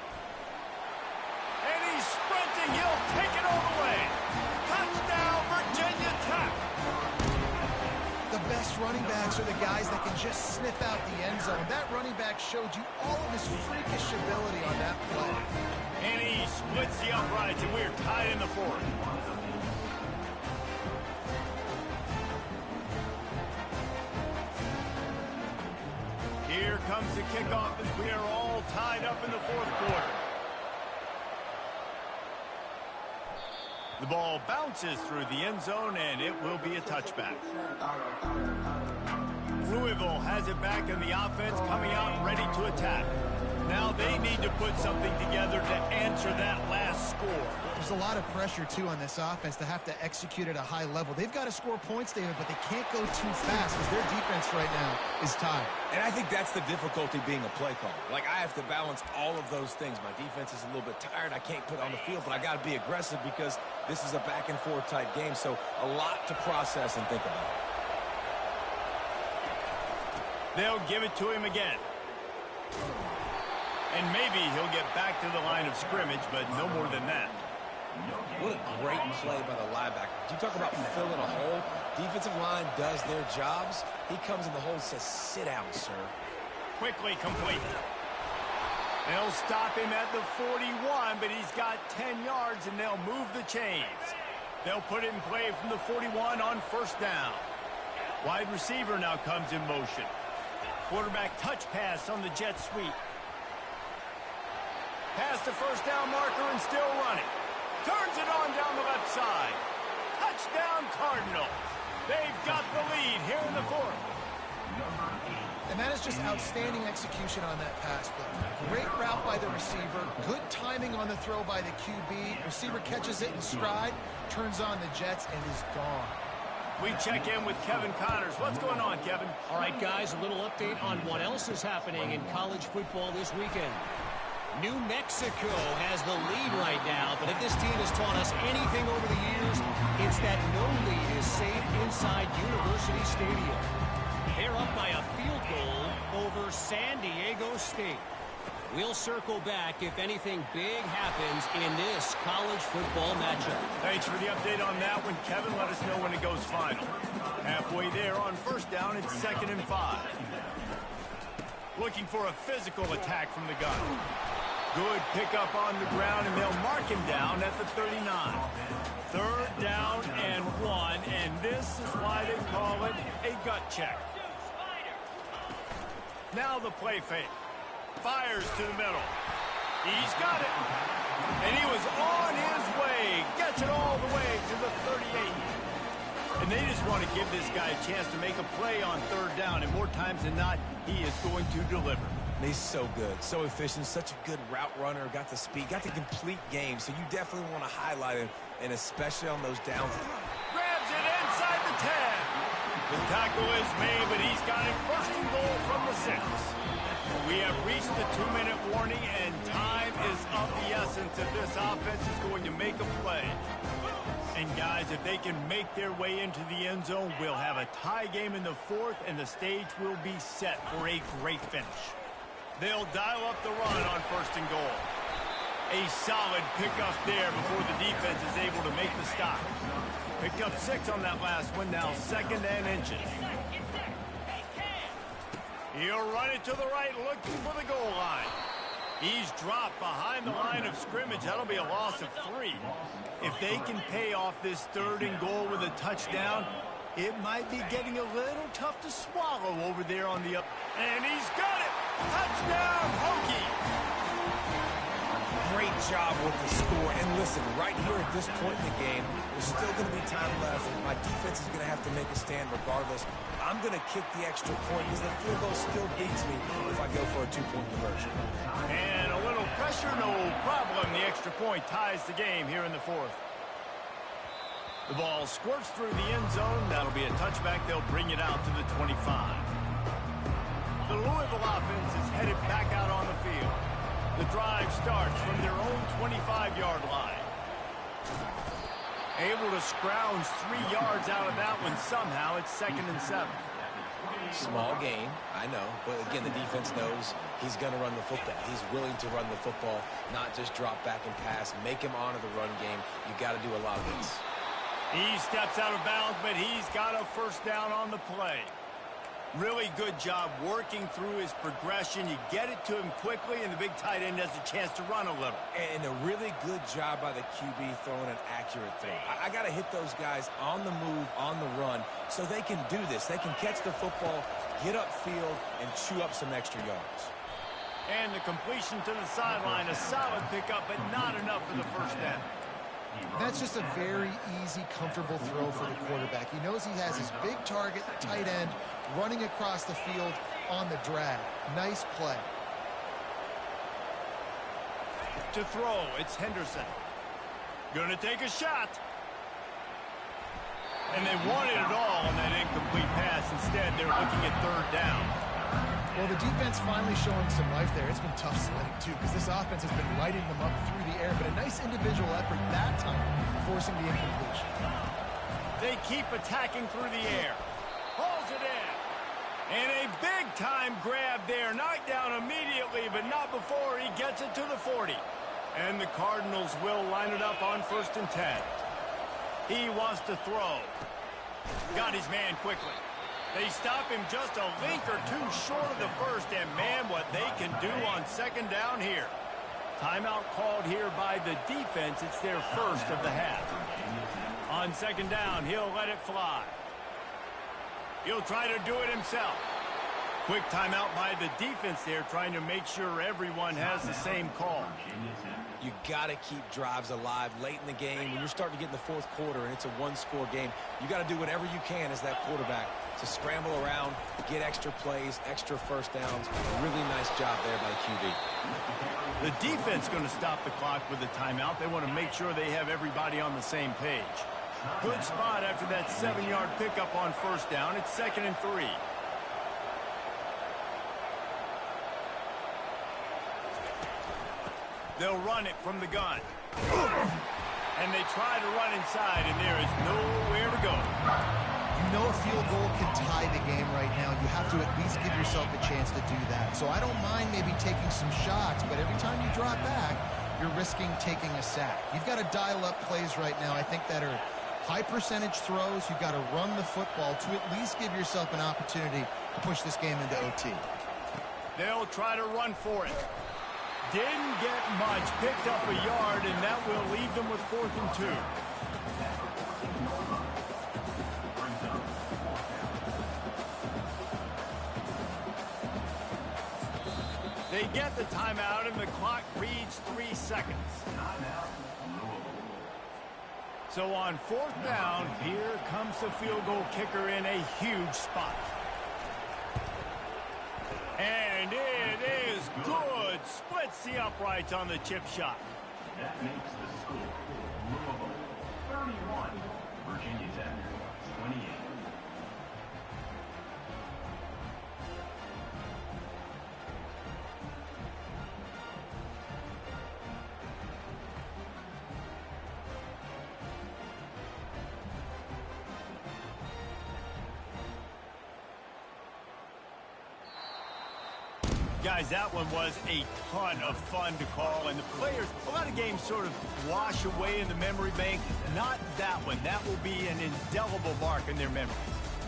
And he's sprinting. He'll take it all the way. Touchdown, Virginia Tech. The best running backs are the guys that can just sniff out the end zone. That running back showed you all of his freakish ability on that play. And he splits the uprights, and we're tied in the 4th. Here comes the kickoff as we are all tied up in the 4th quarter. The ball bounces through the end zone, and it will be a touchback. Louisville has it back in the offense, coming out ready to attack. Now they need to put something together to answer that last score. There's a lot of pressure, too, on this offense to have to execute at a high level. They've got to score points, David, but they can't go too fast because their defense right now is tied. And I think that's the difficulty being a play caller. Like, I have to balance all of those things. My defense is a little bit tired. I can't put it on the field, but I got to be aggressive because this is a back-and-forth type game, so a lot to process and think about. They'll give it to him again. And maybe he'll get back to the line of scrimmage, but no more than that. What a great play by the linebacker. You talk about filling a hole. Defensive line does their jobs. He comes in the hole and says, sit down, sir. Quickly complete. They'll stop him at the 41, but he's got 10 yards, and they'll move the chains. They'll put it in play from the 41 on 1st down. Wide receiver now comes in motion. Quarterback touch pass on the jet sweep. Past the 1st down marker and still running. Turns it on down the left side. Touchdown Cardinals. They've got the lead here in the 4th. And that is just outstanding execution on that pass play. Great route by the receiver. Good timing on the throw by the QB. Receiver catches it in stride, turns on the jets, and is gone. We check in with Kevin Connors. What's going on, Kevin? All right, guys, a little update on what else is happening in college football this weekend. New Mexico has the lead right now, but if this team has taught us anything over the years, it's that no lead is safe inside University Stadium. They're up by a field goal over San Diego State. We'll circle back if anything big happens in this college football matchup. Thanks for the update on that one, Kevin. Let us know when it goes final. Halfway there on 1st down, it's 2nd and 5. Looking for a physical attack from the gun. Good pickup on the ground, and they'll mark him down at the 39. 3rd down and 1, and this is why they call it a gut check. Now the play fake. Fires to the middle. He's got it. And he was on his way. Gets it all the way to the 38. And they just want to give this guy a chance to make a play on third down, and more times than not, he is going to deliver. He's so good, so efficient, such a good route runner, got the speed, got the complete game, so you definitely want to highlight him, and especially on those downs. Grabs it inside the 10. The tackle is made, but he's got it first and goal from the 6. We have reached the 2-minute warning, and time is of the essence if this offense is going to make a play. And guys, if they can make their way into the end zone, we'll have a tie game in the 4th, and the stage will be set for a great finish. They'll dial up the run on first and goal. A solid pickup there before the defense is able to make the stop. Picked up 6 on that last one, now 2nd and inches. He'll run it to the right, looking for the goal line. He's dropped behind the line of scrimmage. That'll be a loss of 3. If they can pay off this 3rd and goal with a touchdown, it might be getting a little tough to swallow over there on the up. And he's got it! Touchdown, Hokie! Great job with the score. And listen, right here at this point in the game, there's still going to be time left. My defense is going to have to make a stand regardless. I'm going to kick the extra point because the field goal still beats me if I go for a 2-point conversion. And a little pressure, no problem. The extra point ties the game here in the 4th. The ball squirts through the end zone. That'll be a touchback. They'll bring it out to the 25. The Louisville offense is headed back out on the field. The drive starts from their own 25-yard line. Able to scrounge 3 yards out of that one somehow. It's 2nd and 7. Small game, I know, but again, the defense knows he's going to run the football. He's willing to run the football, not just drop back and pass, make him honor the run game. You got to do a lot of this. He steps out of bounds, but he's got a first down on the play. Really good job working through his progression. You get it to him quickly, and the big tight end has a chance to run a little. And a really good job by the QB throwing an accurate throw. I got to hit those guys on the move, on the run, so they can do this. They can catch the football, get upfield, and chew up some extra yards. And the completion to the sideline, a solid pickup, but not enough for the first down. That's just a very easy, comfortable throw for the quarterback. He knows he has his big target, tight end, running across the field on the drag. Nice play. To throw, it's Henderson. Gonna take a shot. And they wanted it all on that incomplete pass. Instead, they're looking at 3rd down. Well, the defense finally showing some life there. It's been tough sledding, too, because this offense has been lighting them up through the air, but a nice individual effort that time, forcing the incompletion. They keep attacking through the air. Hauls it in. And a big-time grab there. Knocked down immediately, but not before he gets it to the 40. And the Cardinals will line it up on 1st and 10. He wants to throw. Got his man quickly. They stop him just a link or 2 short of the first, and man, what they can do on 2nd down here. Timeout called here by the defense. It's their first of the half. On 2nd down, he'll let it fly. He'll try to do it himself. Quick timeout by the defense there, trying to make sure everyone has the same call. You got to keep drives alive late in the game. When you're starting to get in the 4th quarter and it's a 1-score game, you got to do whatever you can as that quarterback to scramble around, get extra plays, extra first downs. Really nice job there by the QB. The defense going to stop the clock with the timeout. They want to make sure they have everybody on the same page. Good spot after that 7-yard pickup on 1st down. It's 2nd and 3. They'll run it from the gun. And they try to run inside, and there is nowhere to go. You know a field goal can tie the game right now. You have to at least give yourself a chance to do that. So I don't mind maybe taking some shots, but every time you drop back, you're risking taking a sack. You've got to dial up plays right now, I think, that are high percentage throws. You've got to run the football to at least give yourself an opportunity to push this game into OT. They'll try to run for it. Didn't get much, picked up a yard, and that will leave them with 4th and 2. They get the timeout, and the clock reads 3 seconds. So on 4th down, here comes the field goal kicker in a huge spot. And it is good. Splits the uprights on the chip shot. That makes the score Louisville 31, Virginia Tech 28. Guys, that one was a ton of fun to call, and the players, a lot of games sort of wash away in the memory bank. Not that one. That will be an indelible mark in their memory.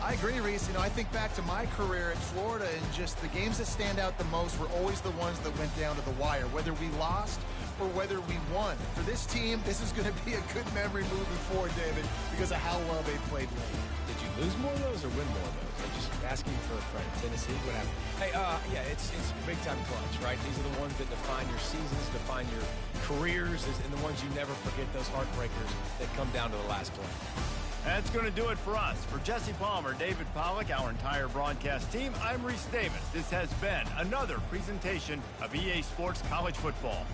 I agree, Reese. I think back to my career at Florida, and just the games that stand out the most were always the ones that went down to the wire, whether we lost or whether we won. For this team, this is going to be a good memory moving forward, David, because of how well they played late. Did you lose more of those or win more of those? I'm just asking for a friend. Tennessee, what happened? Hey, yeah, it's big time clutch, right? These are the ones that define your seasons, define your careers, and the ones you never forget, those heartbreakers that come down to the last play. That's going to do it for us. For Jesse Palmer, David Pollack, our entire broadcast team, I'm Reese Davis. This has been another presentation of EA Sports College Football.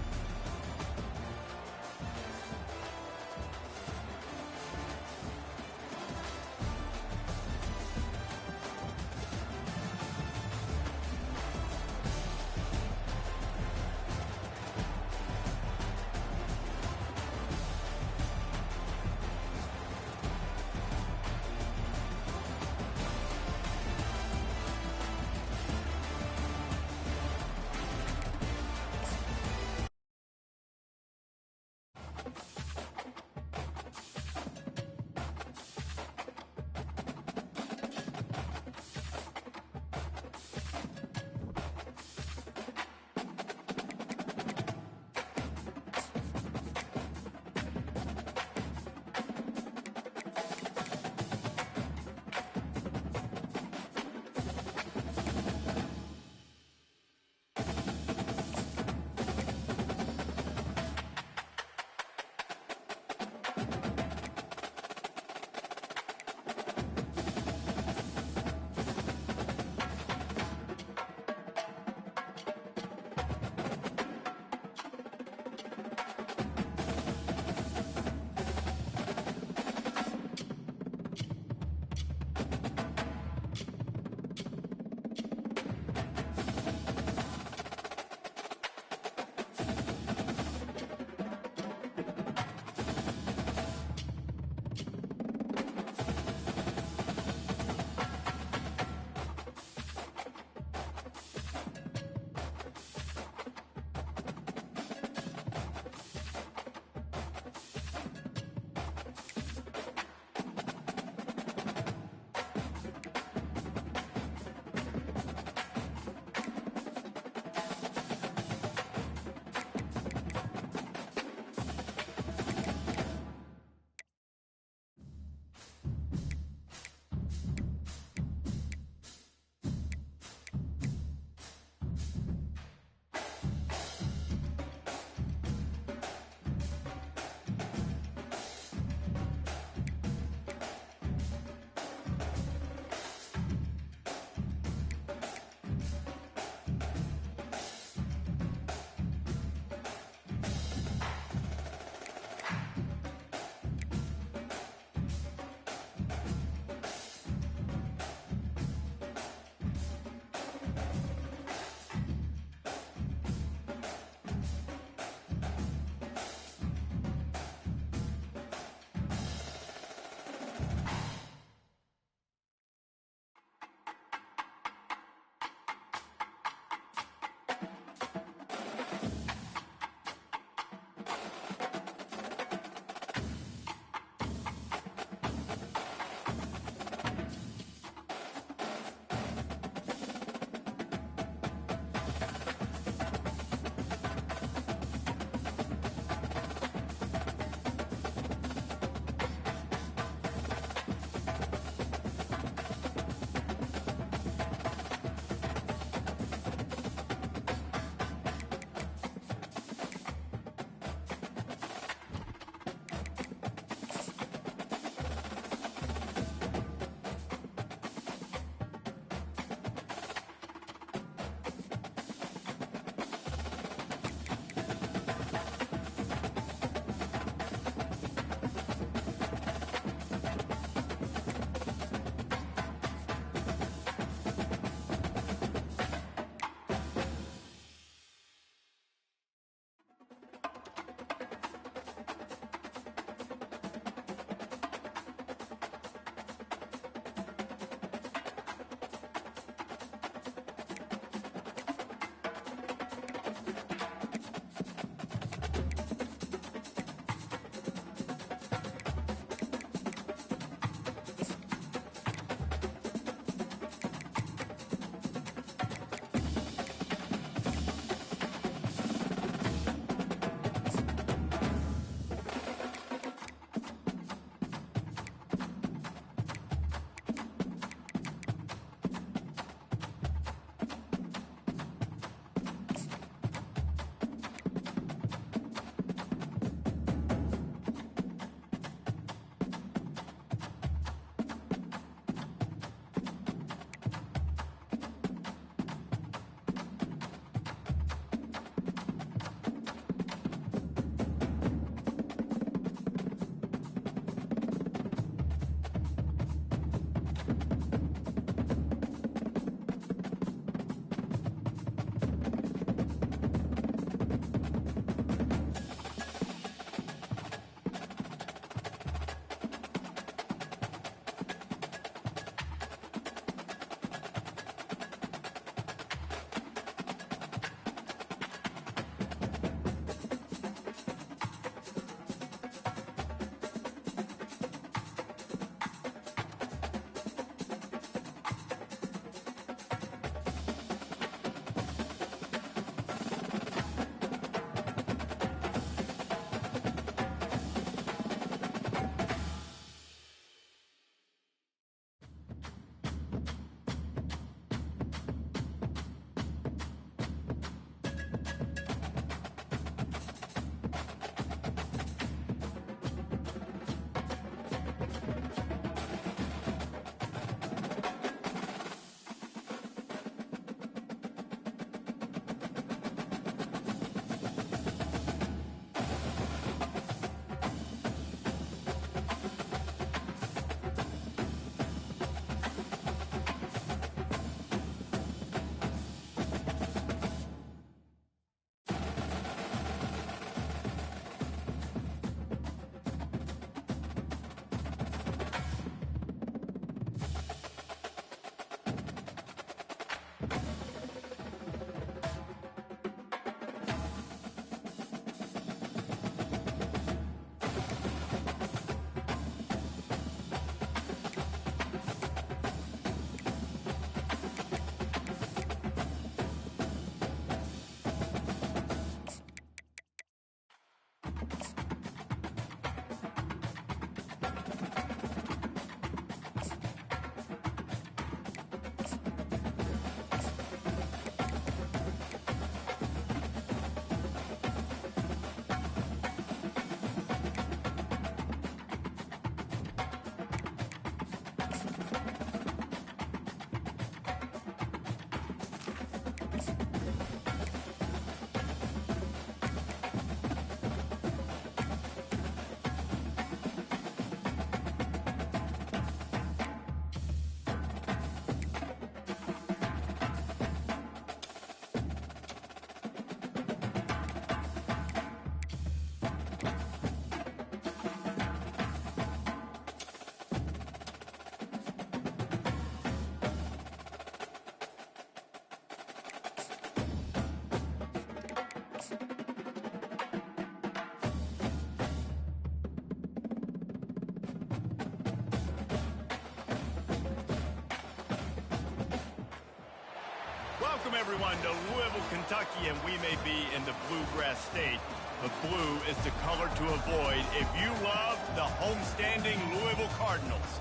Welcome, everyone, to Louisville, Kentucky, and we may be in the Bluegrass State, but blue is the color to avoid if you love the homestanding Louisville Cardinals.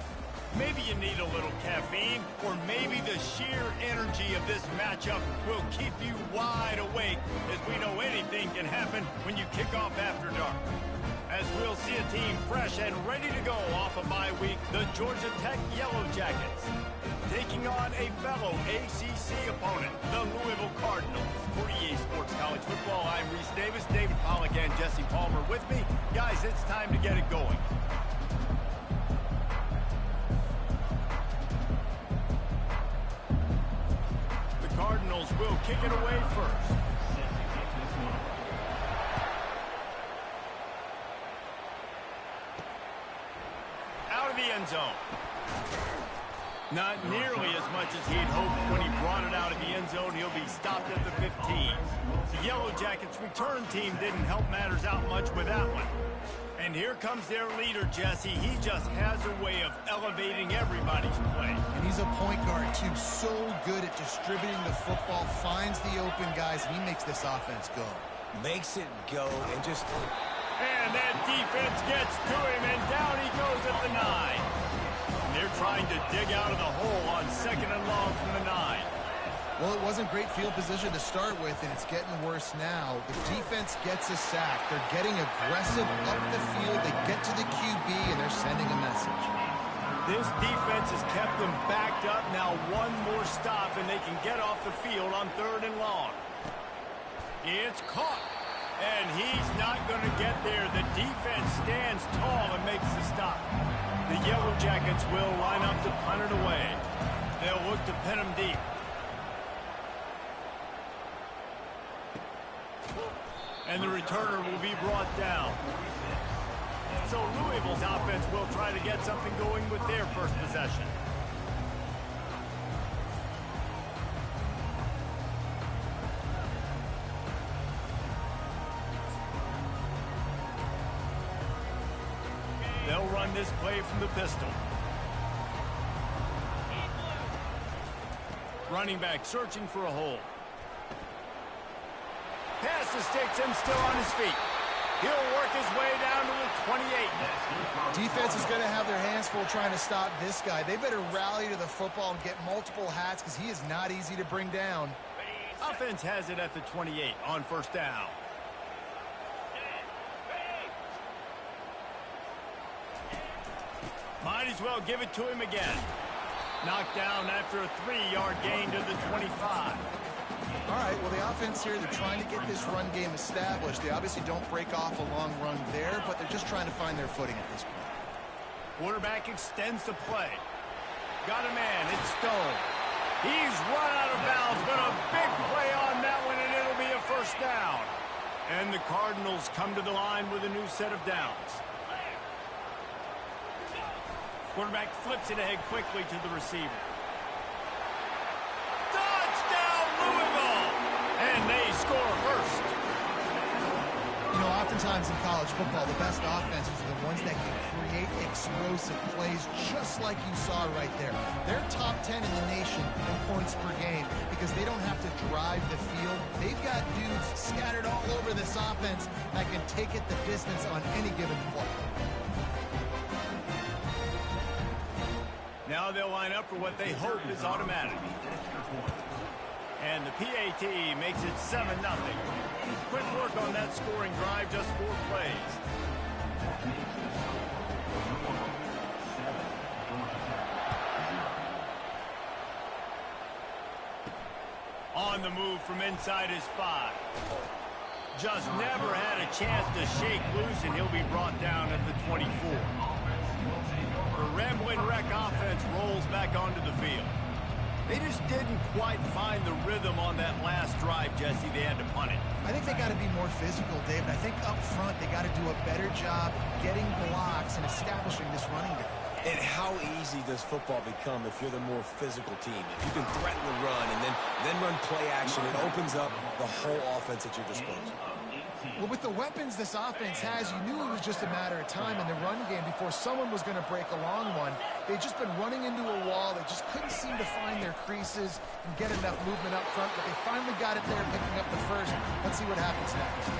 Maybe you need a little caffeine, or maybe the sheer energy of this matchup will keep you wide awake, as we know anything can happen when you kick off after dark. As we'll see a team fresh and ready to go off a bye week, the Georgia Tech Yellow Jackets, taking on a fellow ACC opponent, the Louisville Cardinals. For EA Sports College Football, I'm Reese Davis, David Pollack, and Jesse Palmer with me. Guys, it's time to get it going. The Cardinals will kick it away first. Out of the end zone. Not nearly as much as he'd hoped when he brought it out of the end zone. He'll be stopped at the 15. The Yellow Jackets return team didn't help matters out much with that one. And here comes their leader, Jesse. He just has a way of elevating everybody's play. And he's a point guard, too. So good at distributing the football, finds the open guys, and he makes this offense go. Makes it go and just... And that defense gets to him, and down he goes at the 9. They're trying to dig out of the hole on 2nd and long from the 9. Well, it wasn't great field position to start with, and it's getting worse now. The defense gets a sack. They're getting aggressive up the field. They get to the QB, and they're sending a message. This defense has kept them backed up. Now one more stop, and they can get off the field on 3rd and long. It's caught. And he's not going to get there. The defense stands tall and makes the stop. The Yellow Jackets will line up to punt it away. They'll look to pin him deep. And the returner will be brought down. So Louisville's offense will try to get something going with their first possession. They'll run this play from the pistol. Running back searching for a hole. Pass to sticks and still on his feet. He'll work his way down to the 28. Defense is going to have their hands full trying to stop this guy. They better rally to the football and get multiple hats because he is not easy to bring down. Offense has it at the 28 on 1st down. Might as well give it to him again. Knocked down after a 3-yard gain to the 25. All right, well, the offense here, they're trying to get this run game established. They obviously don't break off a long run there, but they're just trying to find their footing at this point. Quarterback extends the play. Got a man. It's Stone. He's run out of bounds, but a big play on that one, and it'll be a 1st down. And the Cardinals come to the line with a new set of downs. Quarterback flips it ahead quickly to the receiver. Touchdown, Louisville! And they score first. You know, oftentimes in college football, the best offenses are the ones that can create explosive plays just like you saw right there. They're top 10 in the nation in points per game because they don't have to drive the field. They've got dudes scattered all over this offense that can take it the distance on any given play. Now they'll line up for what they hope is automatic. And the PAT makes it 7-0. Quick work on that scoring drive, just 4 plays. On the move from inside his 5. Just never had a chance to shake loose, and he'll be brought down at the 24. The rambling wreck offense rolls back onto the field. They just didn't quite find the rhythm on that last drive, Jesse. They had to punt it. I think they got to be more physical, David. I think up front they got to do a better job getting blocks and establishing this running game. And how easy does football become if you're the more physical team? If you can threaten the run and then run play action, it opens up the whole offense at your disposal. Well, with the weapons this offense has, you knew it was just a matter of time in the run game before someone was going to break a long one. They've just been running into a wall. They just couldn't seem to find their creases and get enough movement up front, but they finally got it there, picking up the first. Let's see what happens next.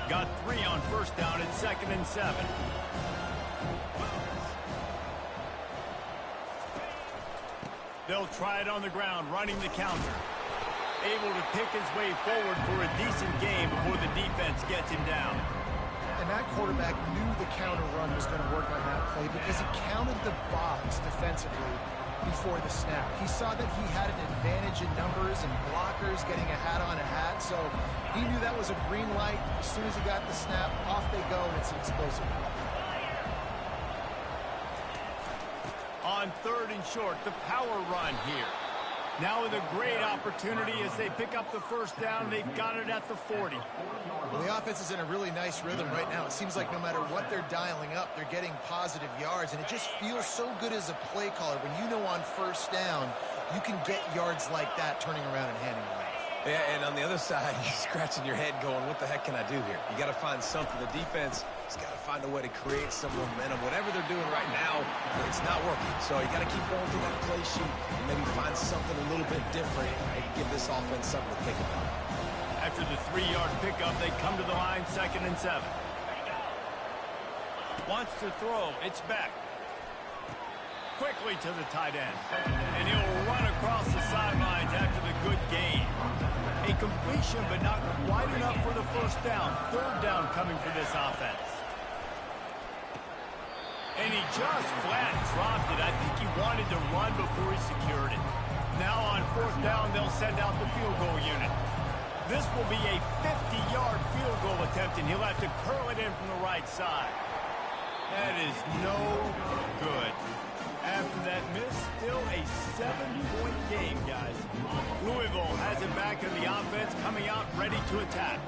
Got 3 on first down at 2nd and 7. They'll try it on the ground, running the counter. Able to pick his way forward for a decent game before the defense gets him down. And that quarterback knew the counter run was going to work on that play because he counted the box defensively before the snap. He saw that he had an advantage in numbers and blockers, getting a hat on a hat, so he knew that was a green light. As soon as he got the snap, off they go, and it's an explosive play. On 3rd and short, the power run here. Now with a great opportunity as they pick up the first down. They've got it at the 40. Well, the offense is in a really nice rhythm right now. It seems like no matter what they're dialing up, they're getting positive yards, and it just feels so good as a play caller when you know on first down you can get yards like that turning around and handing it off. Yeah, and on the other side, you're scratching your head going, what the heck can I do here? You got to find something. The defense has got to find a way to create some momentum. Whatever they're doing right now, it's not working. So you got to keep going through that play sheet and maybe find something a little bit different and give this offense something to think about. After the 3-yard pickup, they come to the line, 2nd and 7. Wants to throw. It's back. Quickly to the tight end. And he'll run across the sidelines after the good gain. A completion, but not quite enough for the first down. 3rd down coming for this offense. And he just flat dropped it. I think he wanted to run before he secured it. Now on 4th down, they'll send out the field goal unit. This will be a 50-yard field goal attempt, and he'll have to curl it in from the right side. That is no good. After that miss, still a 7-point game, guys. Louisville has it back in the offense, coming out ready to attack.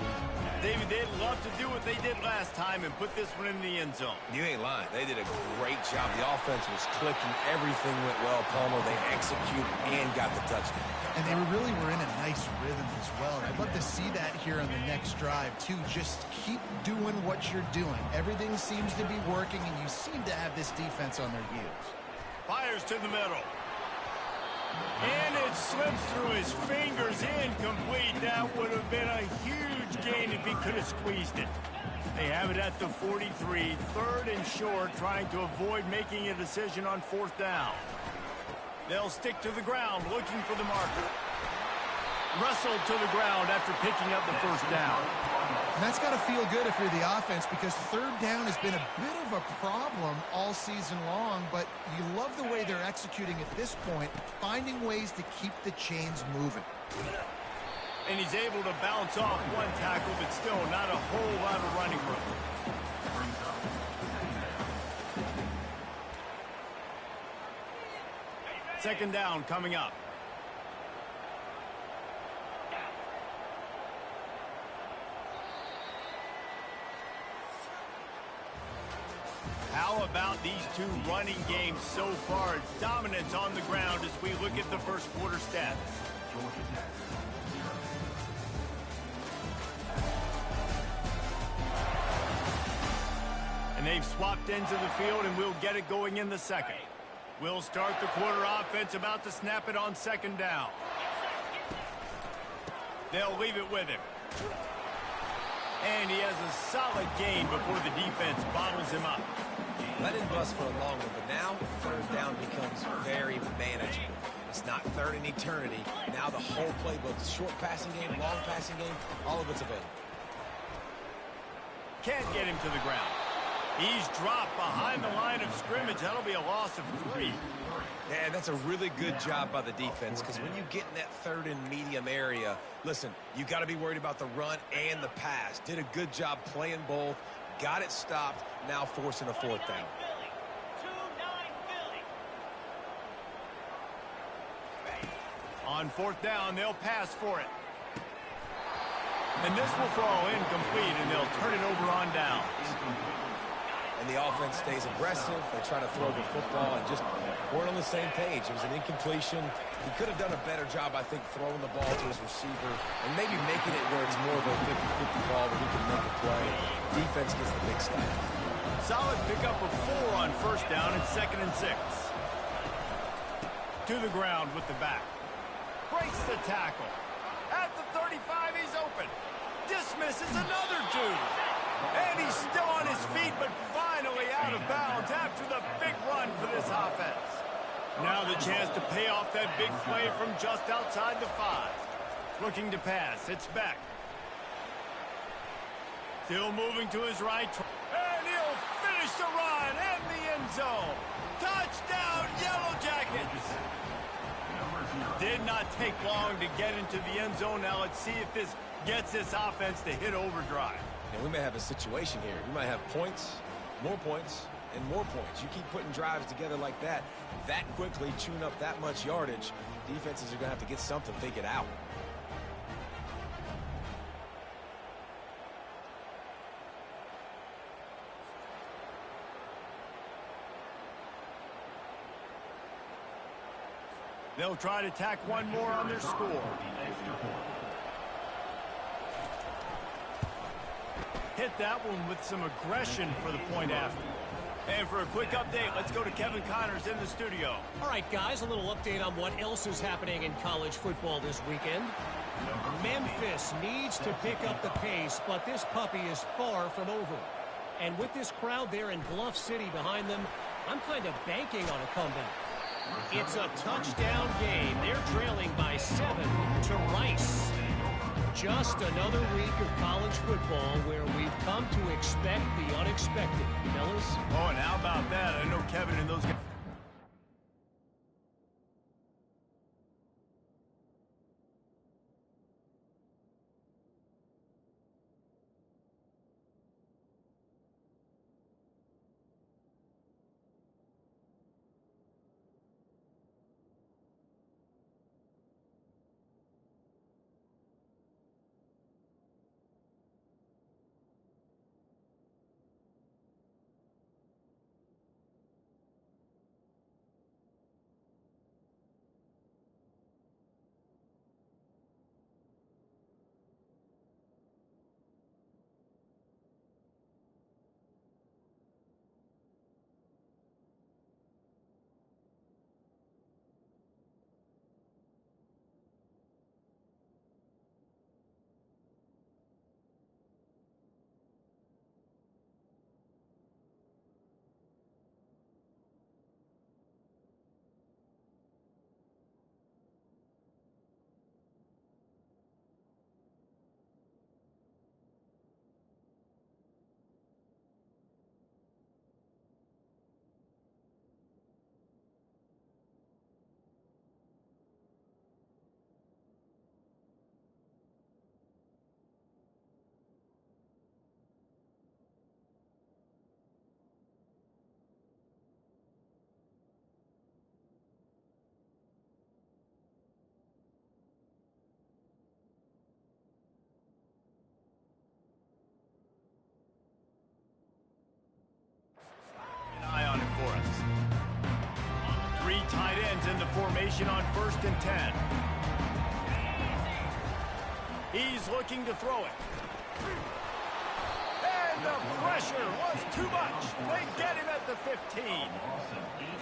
David, they'd love to do what they did last time and put this one in the end zone. You ain't lying. They did a great job. The offense was clicking. Everything went well, Palmer. They executed and got the touchdown. And they really were in a nice rhythm as well. And I'd love to see that here on the next drive, too. Just keep doing what you're doing. Everything seems to be working, and you seem to have this defense on their heels. Fires to the middle. And it slips through his fingers, incomplete. That would have been a huge gain if he could have squeezed it. They have it at the 43, 3rd and short, trying to avoid making a decision on 4th down. They'll stick to the ground, looking for the marker. Wrestled to the ground after picking up the first down. And that's got to feel good if you're the offense, because 3rd down has been a bit of a problem all season long, but you love the way they're executing at this point, finding ways to keep the chains moving. And he's able to bounce off one tackle, but still not a whole lot of running room. Second down coming up. How about these two running games so far? Dominance on the ground as we look at the first quarter stats. And they've swapped ends of the field, and we'll get it going in the second. We'll start the quarter offense, about to snap it on 2nd down. They'll leave it with him. And he has a solid gain before the defense bottles him up. Let him bust for a long one, but now 3rd down becomes very manageable. It's not 3rd in eternity. Now the whole playbook, short passing game, long passing game, all of it's available. Can't get him to the ground. He's dropped behind the line of scrimmage. That'll be a loss of 3. Yeah, that's a really good job by the defense, because when you get in that 3rd and medium area, listen, you got to be worried about the run and the pass. Did a good job playing both, got it stopped, now forcing a 4th down. On 4th down, they'll pass for it. And this will fall incomplete, and they'll turn it over on downs. And the offense stays aggressive. They try to throw the football and just weren't on the same page. It was an incompletion. He could have done a better job, I think, throwing the ball to his receiver and maybe making it where it's more of a 50-50 ball where he can make a play. Defense gets the big stop. Solid pickup of 4 on first down and 2nd and 6. To the ground with the back. Breaks the tackle. At the 35, he's open. Dismisses another 2. And he's still on his feet, but finally out of bounds after the big run for this offense. Now the chance to pay off that big play from just outside the 5. Looking to pass. It's Beck. Still moving to his right. And he'll finish the run and the end zone. Touchdown, Yellow Jackets. Did not take long to get into the end zone. Now let's see if this gets this offense to hit overdrive. And we may have a situation here. We might have points, and more points. You keep putting drives together like that quickly, chewing up that much yardage, defenses are going to have to get something figured out. They'll try to tack one more on their score. Hit that one with some aggression for the point after. And for a quick update, let's go to Kevin Connors in the studio. All right, guys, a little update on what else is happening in college football this weekend. Memphis needs to pick up the pace, but this puppy is far from over. And with this crowd there in Bluff City behind them, I'm kind of banking on a comeback. It's a touchdown game. They're trailing by 7 to Rice. Just another week of college football where we've come to expect the unexpected, fellas. Oh, and how about that? I know Kevin and those guys. Tight ends in the formation on 1st and 10. He's looking to throw it. And the pressure was too much. They get him at the 15.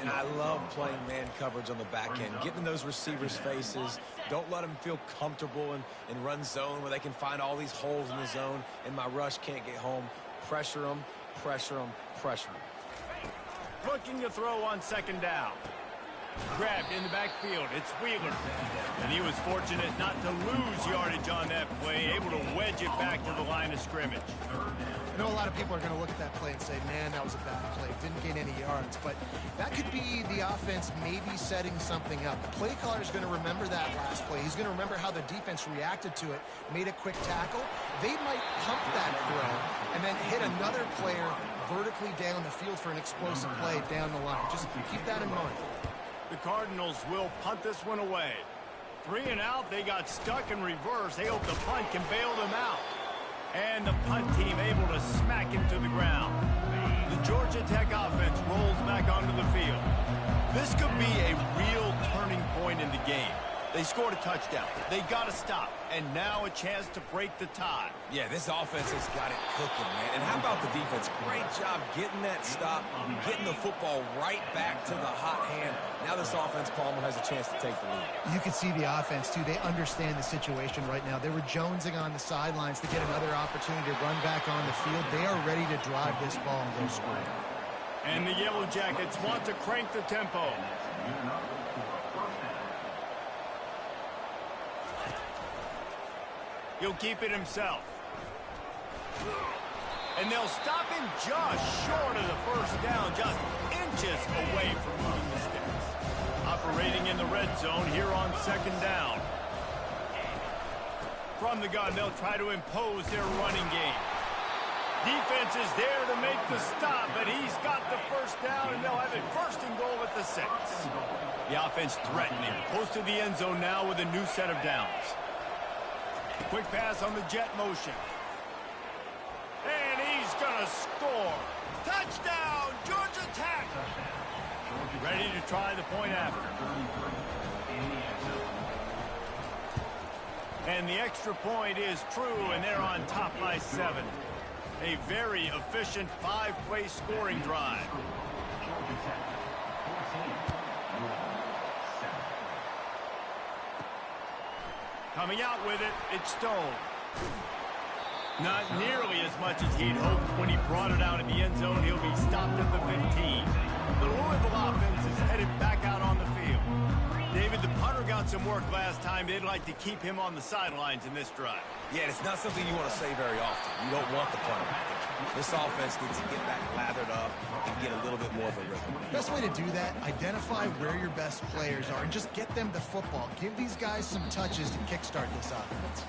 And I love playing man coverage on the back end, getting in those receivers' faces. Don't let them feel comfortable in run zone where they can find all these holes in the zone and my rush can't get home. Pressure them, pressure them, pressure them. Looking to throw on 2nd down. Grabbed in the backfield. It's Wheeler. And he was fortunate not to lose yardage on that play, able to wedge it back to the line of scrimmage. I know a lot of people are going to look at that play and say, man, that was a bad play. Didn't gain any yards. But that could be the offense maybe setting something up. The play caller is going to remember that last play. He's going to remember how the defense reacted to it, made a quick tackle. They might pump that throw and then hit another player vertically down the field for an explosive play down the line. Just keep that in mind. The Cardinals will punt this one away. 3 and out. They got stuck in reverse. They hope the punt can bail them out. And the punt team able to smack him to the ground. The Georgia Tech offense rolls back onto the field. This could be a real turning point in the game. They scored a touchdown. They got to stop. And now a chance to break the tie. Yeah, this offense has got it cooking, man. And how about the defense? Great job getting that stop, getting the football right back to the hot hand. Now this offense, Palmer, has a chance to take the lead. You can see the offense, too. They understand the situation right now. They were jonesing on the sidelines to get another opportunity to run back on the field. They are ready to drive this ball and go score. And the Yellow Jackets want to crank the tempo. He'll keep it himself. And they'll stop him just short of the first down, just inches away from moving the sticks. Operating in the red zone here on second down. From the gun, they'll try to impose their running game. Defense is there to make the stop, but he's got the first down, and they'll have it first and goal at the 6. The offense threatening, close to the end zone now with a new set of downs. Quick pass on the jet motion. And he's going to score. Touchdown, Georgia Tech. Ready to try the point after. And the extra point is true, and they're on top by 7. A very efficient 5-play scoring drive. Coming out with it, it's Stone. Not nearly as much as he'd hoped when he brought it out in the end zone. He'll be stopped at the 15. The Louisville offense is headed back out on the field. David, the punter got some work last time. They'd like to keep him on the sidelines in this drive. Yeah, it's not something you want to say very often. You don't want the punter back there. This offense needs to get back lathered up and get a little bit more of a rhythm. Best way to do that, identify where your best players are and just get them the football. Give these guys some touches to kickstart this offense.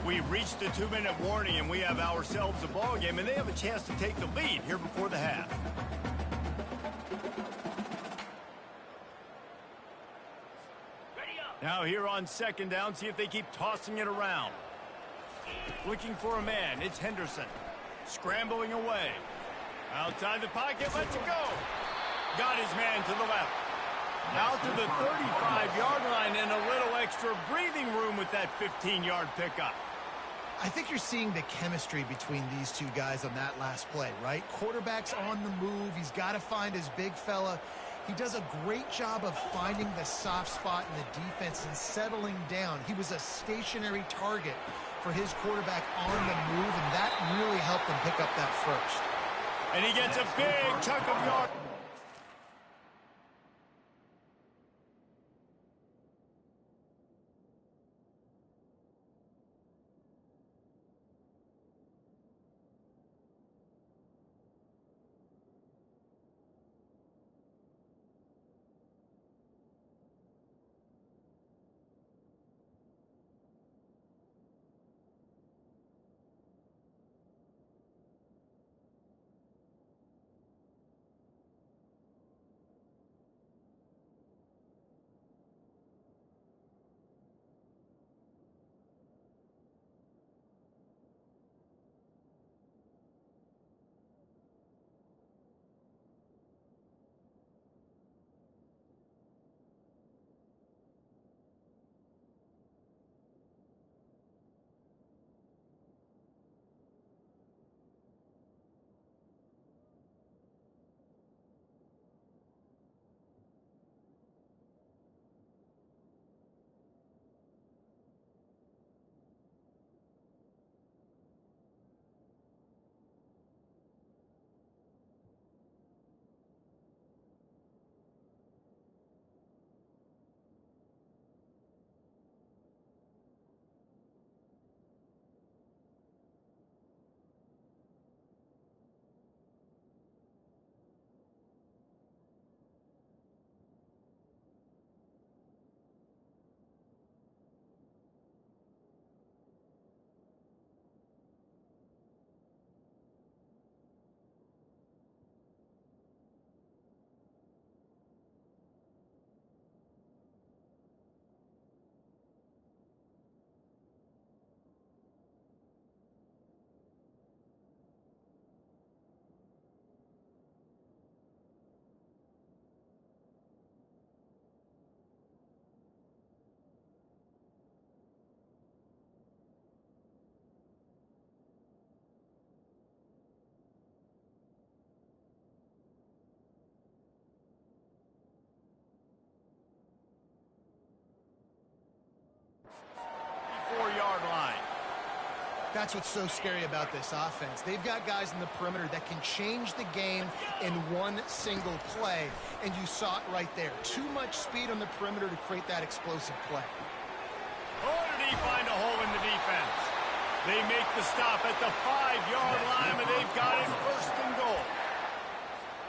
We've reached the 2-minute warning, and we have ourselves a ball game, and they have a chance to take the lead here before the half. Now here on second down, see if they keep tossing it around. Looking for a man, it's Henderson. Scrambling away. Outside the pocket, lets it go. Got his man to the left. Out to the 35-yard line and a little extra breathing room with that 15-yard pickup. I think you're seeing the chemistry between these two guys on that last play, right? Quarterback's on the move. He's got to find his big fella. He does a great job of finding the soft spot in the defense and settling down. He was a stationary target for his quarterback on the move, and that really helped him pick up that first. And he gets a big chunk of yard. That's what's so scary about this offense. They've got guys in the perimeter that can change the game in one single play, and you saw it right there. Too much speed on the perimeter to create that explosive play. Oh, did he find a hole in the defense? They make the stop at the 5-yard line, and they've got it first and goal.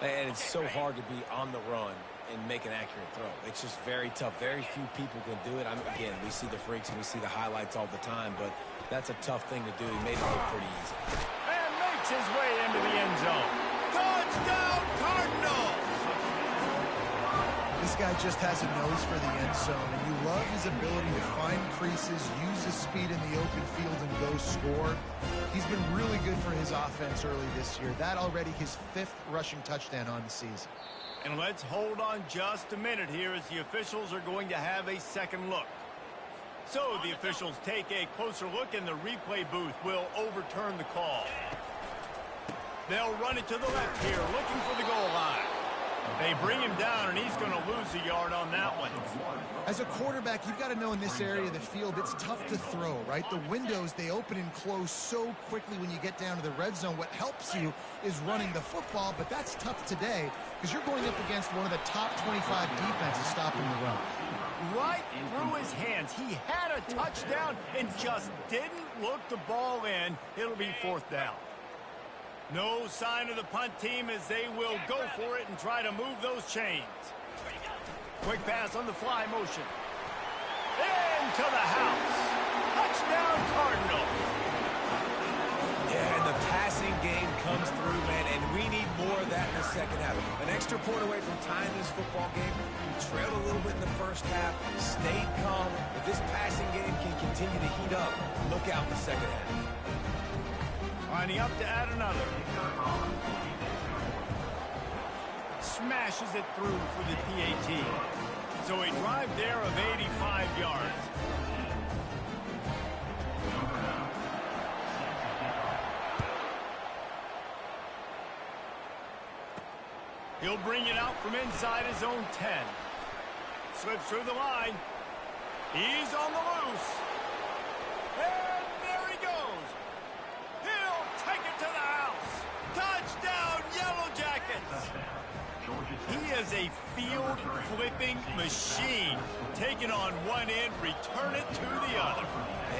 And it's so hard to be on the run and make an accurate throw. It's just very tough. Very few people can do it. Again, we see the freaks and we see the highlights all the time, but that's a tough thing to do. He made it look pretty easy. And makes his way into the end zone. Touchdown, Cardinals! This guy just has a nose for the end zone, and you love his ability to find creases, use his speed in the open field, and go score. He's been really good for his offense early this year. That already his 5th rushing touchdown on the season. And let's hold on just a minute here as the officials are going to have a second look. So the officials take a closer look, and the replay booth will overturn the call. They'll run it to the left here, looking for the goal line. They bring him down, and he's going to lose a yard on that one. As a quarterback, you've got to know in this area of the field, it's tough to throw, right? The windows, they open and close so quickly when you get down to the red zone. What helps you is running the football, but that's tough today because you're going up against one of the top 25 defenses stopping the run. Right through his hands. He had a touchdown and just didn't look the ball in. It'll be 4th down. No sign of the punt team as they will go for it and try to move those chains. Quick pass on the fly motion. Into the house. Touchdown, Cardinals. Yeah, and the passing game comes through, man, and we need more of that in the second half. An extra point away from tying this football game. You trailed a little bit in the first half, stayed calm. If this passing game can continue to heat up, look out in the second half. Lining up to add another. Smashes it through for the PAT. So a drive there of 85 yards. He'll bring it out from inside his own 10. Slips through the line. He's on the loose. And there he goes. He'll take it to the house. Touchdown, Yellow Jackets. He is a field-flipping machine. Taking on one end, return it to the other.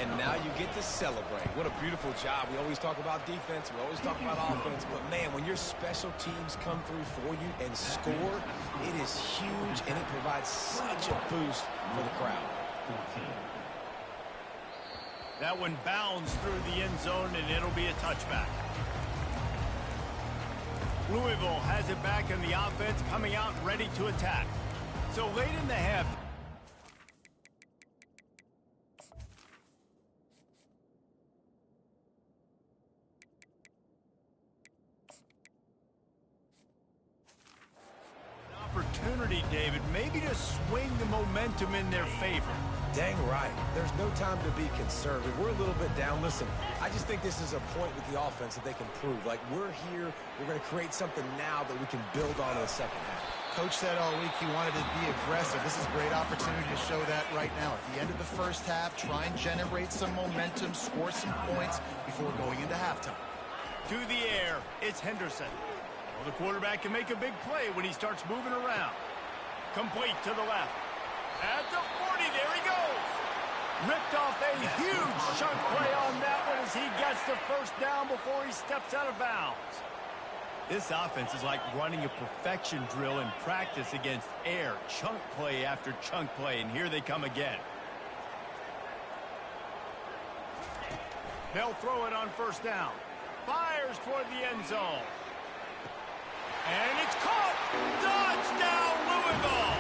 And now you get to celebrate. What a beautiful job. We always talk about defense. We always talk about offense. But, man, when your special teams come through for you and score, it is huge, and it provides such a boost for the crowd. That one bounds through the end zone, and it'll be a touchback. Louisville has it back in the offense, coming out ready to attack. So late in the half. Opportunity, David, maybe to swing the momentum in their favor. Dang right. There's no time to be conservative. We're a little bit down. Listen, I just think this is a point with the offense that they can prove. Like, we're here. We're going to create something now that we can build on in the second half. Coach said all week he wanted to be aggressive. This is a great opportunity to show that right now. At the end of the first half, try and generate some momentum, score some points before going into halftime. To the air, it's Henderson. Well, the quarterback can make a big play when he starts moving around. Complete to the left. At the 40, there he goes. Ripped off a huge chunk play on that one as he gets the first down before he steps out of bounds. This offense is like running a perfection drill in practice against air. Chunk play after chunk play, and here they come again. They'll throw it on first down. Fires toward the end zone. And it's caught! Touchdown, Louisville!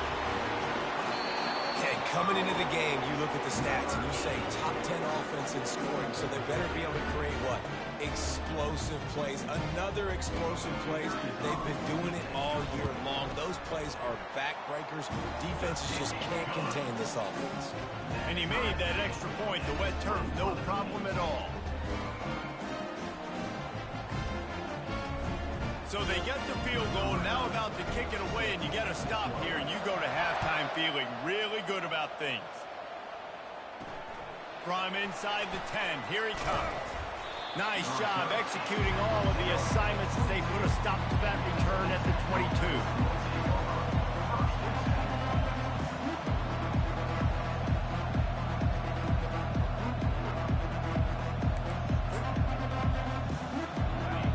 And coming into the game, you look at the stats and you say top 10 offense in scoring, so they better be able to create what? Explosive plays. Another explosive plays. They've been doing it all year long. Those plays are backbreakers. Defenses just can't contain this offense. And he made that extra point, the wet turf, no problem at all. So they get the field goal, now about to kick it away, and you get a stop here, and you go to halftime feeling really good about things. From inside the 10, here he comes. Nice job executing all of the assignments as they put a stop to that return at the 22.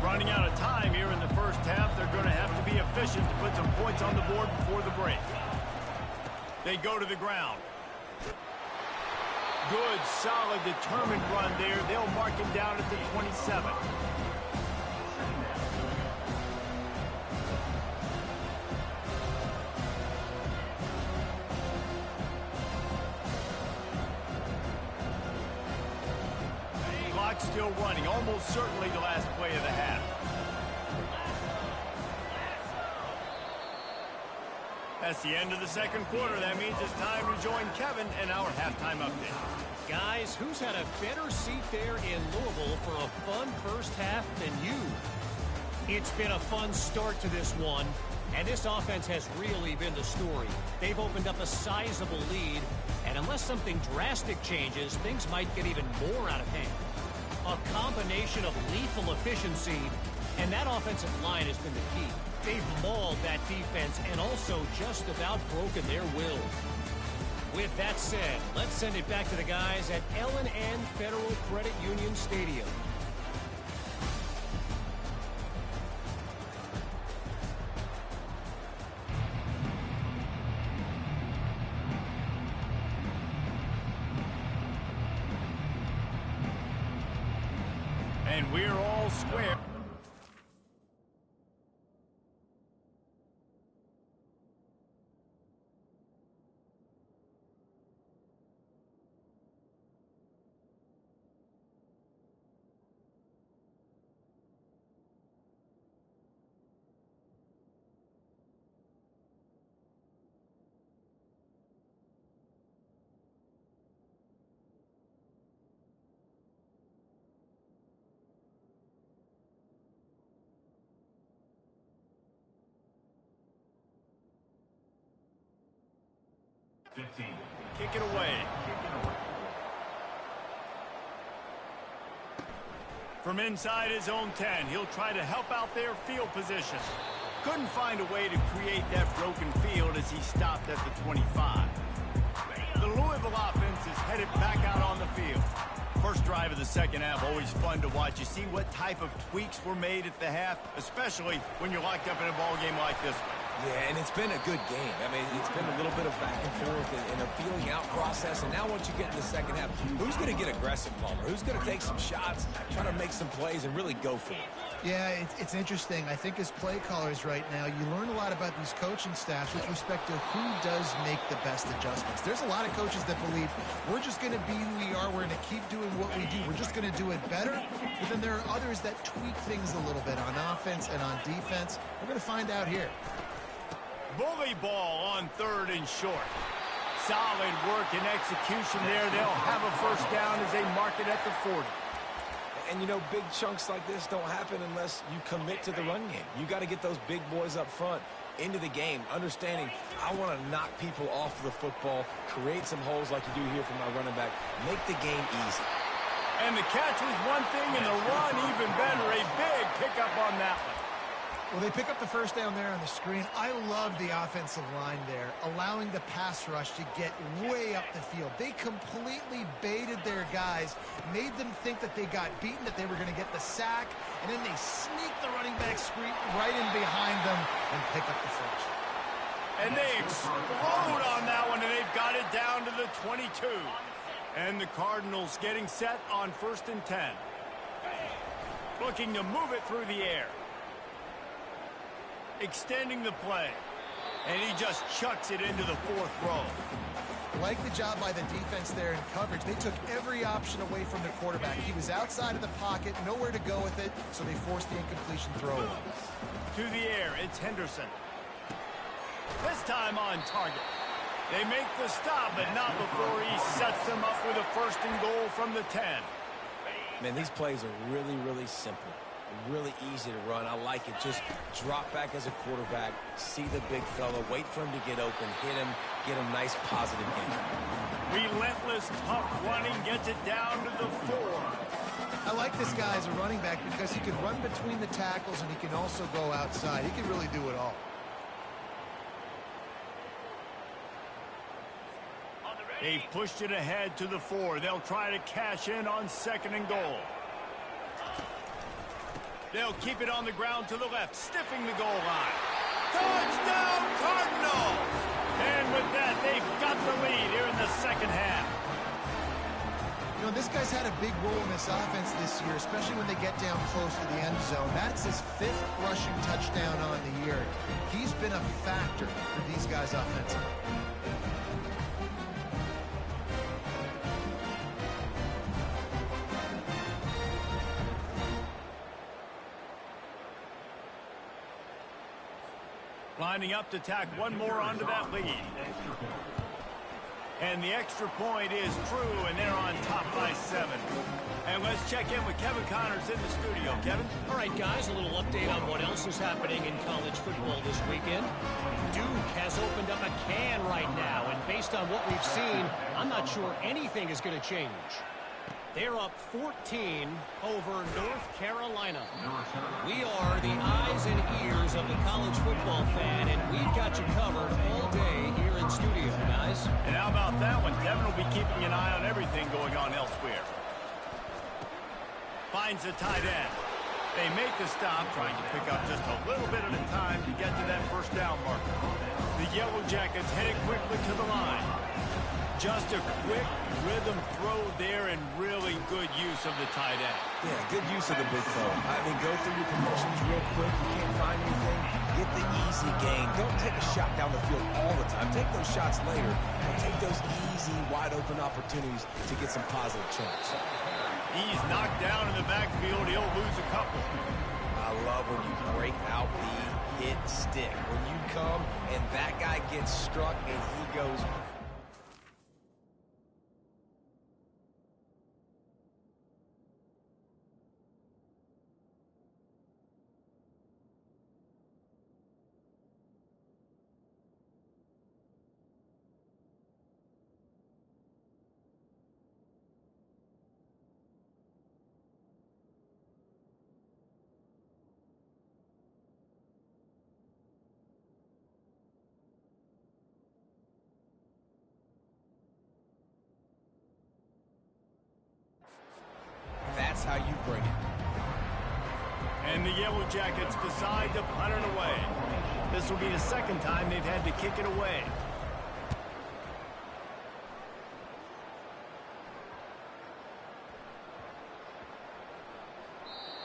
Running out of time here in the first half, they're going to have to be efficient to put some points on the board before the break. They go to the ground. Good, solid, determined run there. They'll mark him down at the 27. Clock's still running, almost certainly the last play of the half. That's the end of the second quarter. That means it's time to join Kevin and our halftime update. Guys, who's had a better seat there in Louisville for a fun first half than you? It's been a fun start to this one, and this offense has really been the story. They've opened up a sizable lead, and unless something drastic changes, things might get even more out of hand. A combination of lethal efficiency, and that offensive line has been the key. They've mauled that defense and also just about broken their will. With that said, let's send it back to the guys at L&N Federal Credit Union Stadium. And we're all square. Kick it away. From inside his own 10, he'll try to help out their field position. Couldn't find a way to create that broken field as he stopped at the 25. The Louisville offense is headed back out on the field. First drive of the second half, always fun to watch. You see what type of tweaks were made at the half, especially when you're locked up in a ball game like this one. Yeah, and it's been a good game. I mean, it's been a little bit of back and forth and a feeling out process. And now once you get in the second half, who's going to get aggressive, Palmer? Who's going to take some shots, try to make some plays, and really go for it? Yeah, it's interesting. I think as play callers right now, you learn a lot about these coaching staffs with respect to who does make the best adjustments. There's a lot of coaches that believe we're just going to be who we are. We're going to keep doing what we do. We're just going to do it better. But then there are others that tweak things a little bit on offense and on defense. We're going to find out here. Bully ball on third and short. Solid work and execution there. They'll have a first down as they mark it at the 40. And, you know, big chunks like this don't happen unless you commit to the run game. You got to get those big boys up front into the game, understanding I want to knock people off the football, create some holes like you do here for my running back, make the game easy. And the catch was one thing, and the run even better. A big pickup on that one. Well, they pick up the first down there on the screen. I love the offensive line there, allowing the pass rush to get way up the field. They completely baited their guys, made them think that they got beaten, that they were going to get the sack, and then they sneak the running back screen right in behind them and pick up the first. And they explode on that one, and they've got it down to the 22. And the Cardinals getting set on 1st and 10. Looking to move it through the air. Extending the play. And he just chucks it into the 4th row. Like the job by the defense there in coverage. They took every option away from the quarterback. He was outside of the pocket, nowhere to go with it, so they forced the incompletion throw. To the air, it's Henderson. This time on target. They make the stop, but not before he sets them up with a 1st and goal from the 10. Man, these plays are really, really simple. Really easy to run. I like it. Just drop back as a quarterback, see the big fella, wait for him to get open, hit him, get him nice positive gain. Relentless, tough running gets it down to the 4. I like this guy as a running back because he can run between the tackles and he can also go outside. He can really do it all. They've pushed it ahead to the 4. They'll try to cash in on 2nd and goal. They'll keep it on the ground to the left, stiffing the goal line. Touchdown, Cardinals! And with that, they've got the lead here in the second half. You know, this guy's had a big role in this offense this year, especially when they get down close to the end zone. That's his 5th rushing touchdown on the year. He's been a factor for these guys offensively. Lining up to tack one more onto that lead. And the extra point is true, and they're on top by 7. And let's check in with Kevin Connors in the studio. Kevin? All right, guys, a little update on what else is happening in college football this weekend. Duke has opened up a can right now, and based on what we've seen, I'm not sure anything is going to change. They're up 14 over North Carolina. We are the eyes and ears of the college football fan, and we've got you covered all day here in studio, guys. And how about that one? Kevin will be keeping an eye on everything going on elsewhere. Finds the tight end. They make the stop, trying to pick up just a little bit at a time to get to that first down marker. The Yellow Jackets headed quickly to the line. Just a quick rhythm throw there and really good use of the tight end. Yeah, good use of the big throw. I mean, go through your progressions real quick. You can't find anything. Get the easy gain. Don't take a shot down the field all the time. Take those shots later. And take those easy, wide-open opportunities to get some positive chunks. He's knocked down in the backfield. He'll lose a couple. I love when you break out the hit stick. When you come and that guy gets struck and he goes... That's how you bring it. And the Yellow Jackets decide to punt it away. This will be the second time they've had to kick it away.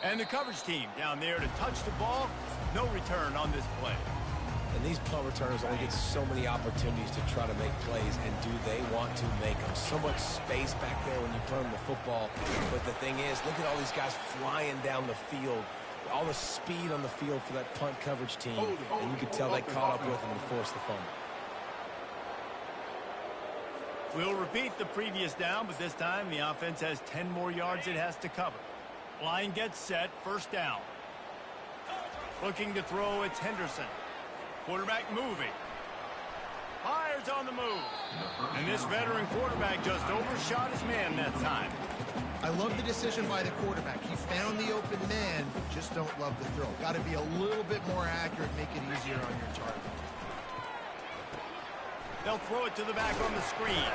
And the coverage team down there to touch the ball. No return on this play. And these punt returners only get so many opportunities to try to make plays, and do they want to make them? So much space back there when you throw them the football. But the thing is, look at all these guys flying down the field. All the speed on the field for that punt coverage team. And you could tell they caught up with them and forced the fumble. We'll repeat the previous down, but this time the offense has 10 more yards it has to cover. Line gets set, first down. Looking to throw, it's Henderson. Quarterback moving. Fires on the move. And this veteran quarterback just overshot his man that time. I love the decision by the quarterback. He found the open man, just don't love the throw. Got to be a little bit more accurate, make it easier on your target. They'll throw it to the back on the screen.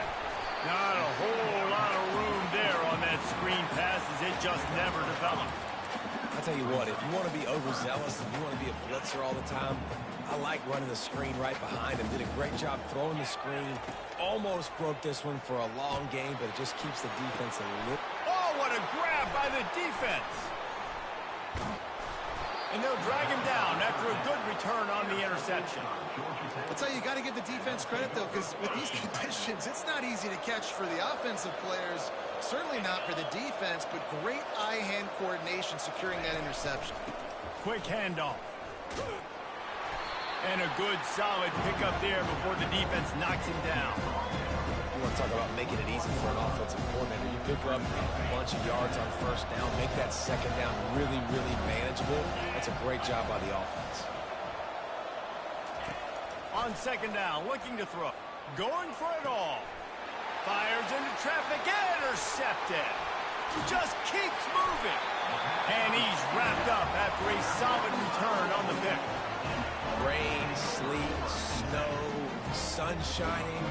Not a whole lot of room there on that screen pass as it just never developed. I'll tell you what, if you want to be overzealous and you want to be a blitzer all the time, I like running the screen right behind him. Did a great job throwing the screen. Almost broke this one for a long game, but it just keeps the defense a little... Oh, what a grab by the defense. And they'll drag him down after a good return on the interception. I'll tell you, you got to give the defense credit, though, because with these conditions, it's not easy to catch for the offensive players. Certainly not for the defense, but great eye-hand coordination securing that interception. Quick handoff. And a good, solid pickup there before the defense knocks him down. You want to talk about making it easy for an offensive coordinator. You pick up a bunch of yards on first down, make that second down really, really manageable. That's a great job by the offense. On second down, looking to throw. Going for it all. Fires into traffic, intercepted. Just keeps moving. And he's wrapped up after a solid return on the pick. Rain, sleet, snow, sun shining.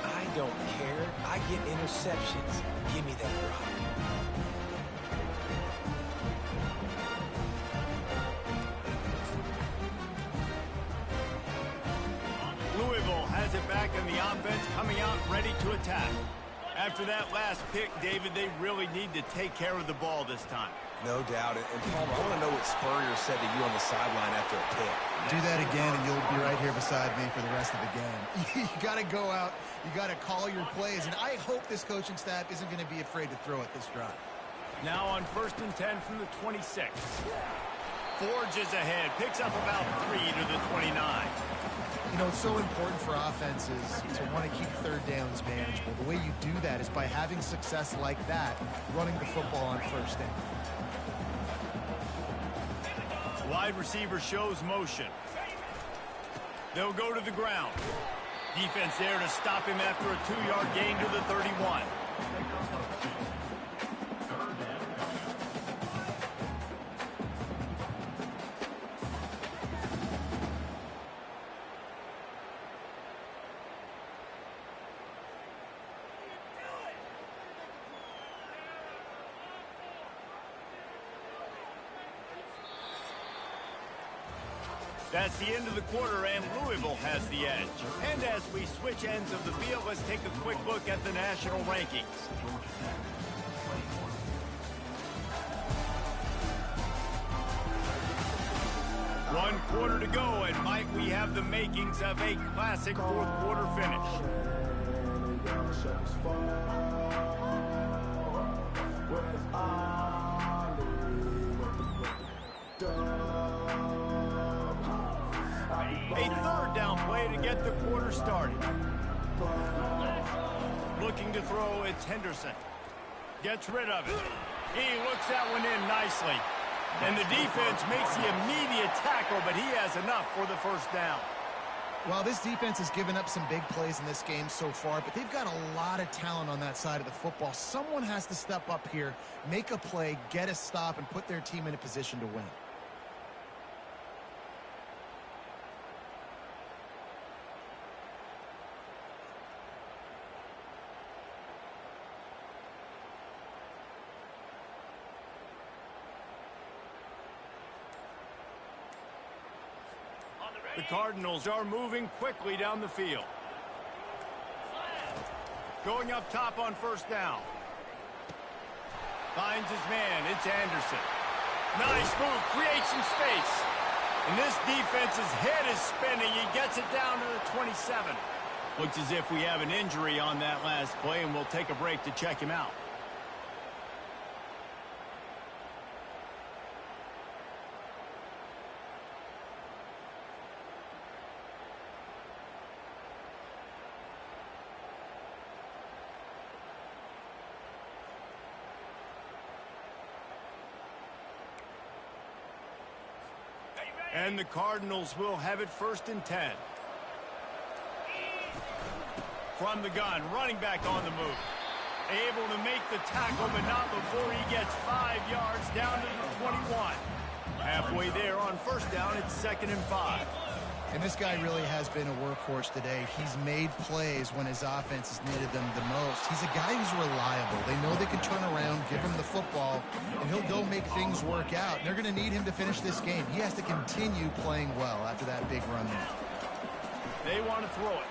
I don't care. I get interceptions. Give me that rock. Louisville has it back in the offense, coming out ready to attack. After that last pick, David, they really need to take care of the ball this time. No doubt. And Palmer, I want to know what Spurrier said to you on the sideline after a pick. Do that again, and you'll be right here beside me for the rest of the game. You got to go out. You got to call your plays, and I hope this coaching staff isn't going to be afraid to throw it this drive. Now on 1st and 10 from the 26. Forges ahead, picks up about 3 to the 29. You know, it's so important for offenses to want to keep third downs manageable. The way you do that is by having success like that, running the football on 1st down. Wide receiver shows motion. They'll go to the ground. Defense there to stop him after a 2-yard gain to the 31. That's the end of the quarter, and Louisville has the edge. And as we switch ends of the field, let's take a quick look at the national rankings. One quarter to go, and might we have the makings of a classic fourth quarter finish. A 3rd down play to get the quarter started. Looking to throw, it's Henderson. Gets rid of it. He looks that one in nicely. And the defense makes the immediate tackle, but he has enough for the 1st down. Well, this defense has given up some big plays in this game so far, but they've got a lot of talent on that side of the football. Someone has to step up here, make a play, get a stop, and put their team in a position to win. The Cardinals are moving quickly down the field. Going up top on 1st down. Finds his man. It's Anderson. Nice move. Creates some space. And this defense's head is spinning. He gets it down to the 27. Looks as if we have an injury on that last play, and we'll take a break to check him out. And the Cardinals will have it 1st and 10. From the gun, running back on the move. Able to make the tackle, but not before he gets 5 yards down to the 21. Halfway there on 1st down, it's 2nd and 5. And this guy really has been a workhorse today. He's made plays when his offense has needed them the most. He's a guy who's reliable. They know they can turn around, give him the football, and he'll go make things work out. And they're going to need him to finish this game. He has to continue playing well after that big run there. They want to throw it.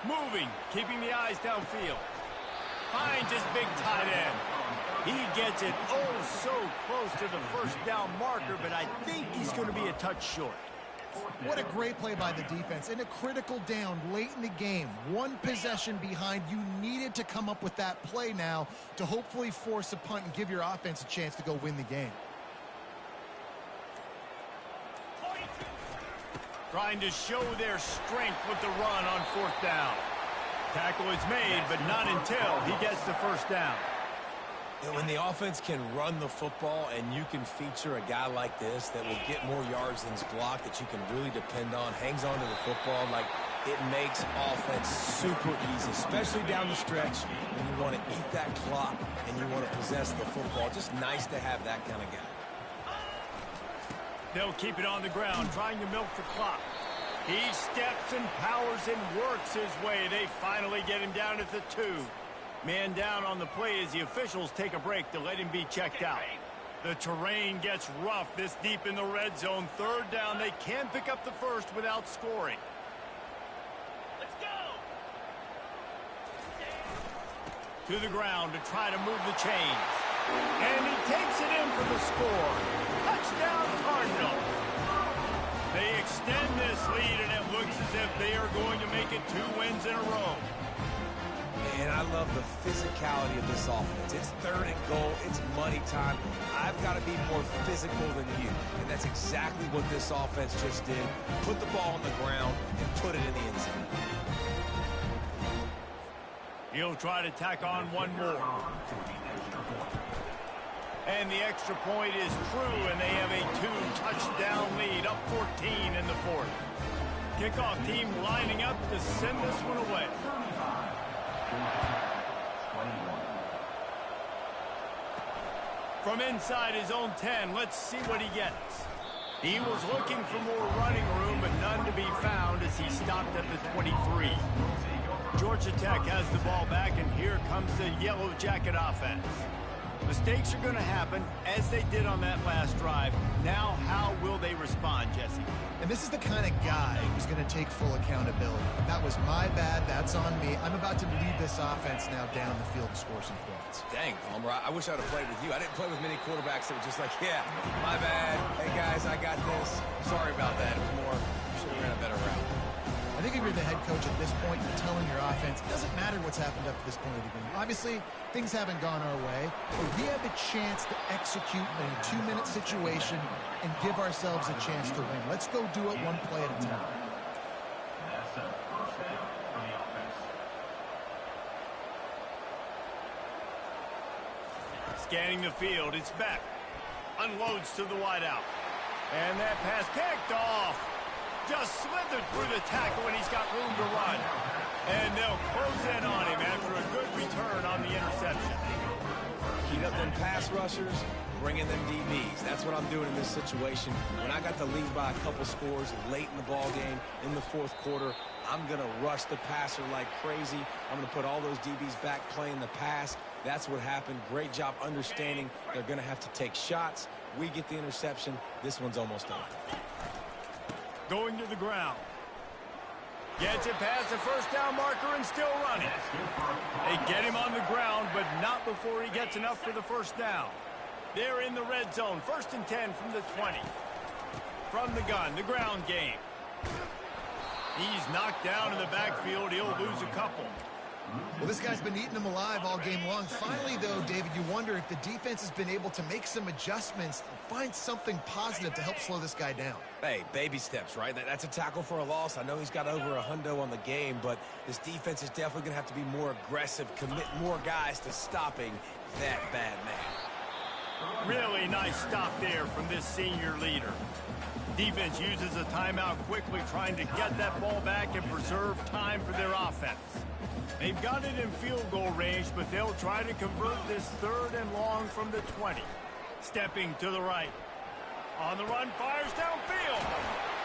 Moving, keeping the eyes downfield. Finds his big tight end. He gets it so close to the 1st down marker, but I think he's going to be a touch short. What a great play by the defense. In a critical down late in the game, 1 possession behind, you needed to come up with that play now to hopefully force a punt and give your offense a chance to go win the game. Trying to show their strength with the run on 4th down. Tackle is made, but not until he gets the 1st down. When the offense can run the football and you can feature a guy like this that will get more yards than his block, that you can really depend on, hangs on to the football, like It makes offense super easy, especially down the stretch when you want to eat that clock and you want to possess the football. Just nice to have that kind of guy. They'll keep it on the ground, trying to milk the clock. He steps and powers and works his way. They finally get him down at the 2. Man down on the play as the officials take a break to let him be checked out. The terrain gets rough this deep in the red zone. 3rd down, they can pick up the first without scoring. Let's go. To the ground to try to move the chains. And he takes it in for the score. Touchdown, Cardinals. They extend this lead, and it looks as if they are going to make it 2 wins in a row. And I love the physicality of this offense. It's 3rd and goal. It's money time. I've got to be more physical than you. And that's exactly what this offense just did. Put the ball on the ground and put it in the end zone. He'll try to tack on one more. And the extra point is true, and they have a 2-touchdown lead, up 14 in the 4th. Kickoff team lining up to send this one away. From inside his own 10, let's see what he gets. He was looking for more running room, but none to be found as he stopped at the 23. Georgia Tech has the ball back, and here comes the Yellow Jacket offense. Mistakes are going to happen, as they did on that last drive. Now, how will they respond, Jesse? And this is the kind of guy who's going to take full accountability. That was my bad. That's on me. I'm about to lead this offense now down the field and score some points. Dang, Palmer, I wish I would have played with you. I didn't play with many quarterbacks that were just like, yeah, my bad. Hey, guys, I got this. Sorry about that. It was more, should have ran a better route. I think if you're the head coach at this point, you're telling your offense, it doesn't matter what's happened up to this point of the game. Obviously, things haven't gone our way, but we have a chance to execute in a 2-minute situation and give ourselves a chance to win. Let's go do it one play at a time. That's a first down for the offense. Scanning the field, it's back. Unloads to the wideout. And that pass picked off. Just slithered through the tackle, and he's got room to run. And they'll close in on him after a good return on the interception. Heat up them pass rushers, bring in them DBs. That's what I'm doing in this situation. When I got the lead by a couple scores late in the ball game, in the 4th quarter, I'm going to rush the passer like crazy. I'm going to put all those DBs back playing the pass. That's what happened. Great job understanding they're going to have to take shots. We get the interception. This one's almost over. Going to the ground. Gets it past the first down marker and still running. They get him on the ground, but not before he gets enough for the first down. They're in the red zone. 1st and 10 from the 20. From the gun, the ground game. He's knocked down in the backfield. He'll lose a couple. Well, this guy's been eating them alive all game long. Finally, though, David, you wonder if the defense has been able to make some adjustments, find something positive to help slow this guy down. Hey, baby steps, right? That's a tackle for a loss. I know he's got over $100 on the game, but this defense is definitely going to have to be more aggressive, commit more guys to stopping that bad man. Really nice stop there from this senior leader. Defense uses a timeout quickly, trying to get that ball back and preserve time for their offense. They've got it in field goal range, but they'll try to convert this 3rd and long from the 20. Stepping to the right. On the run, fires downfield.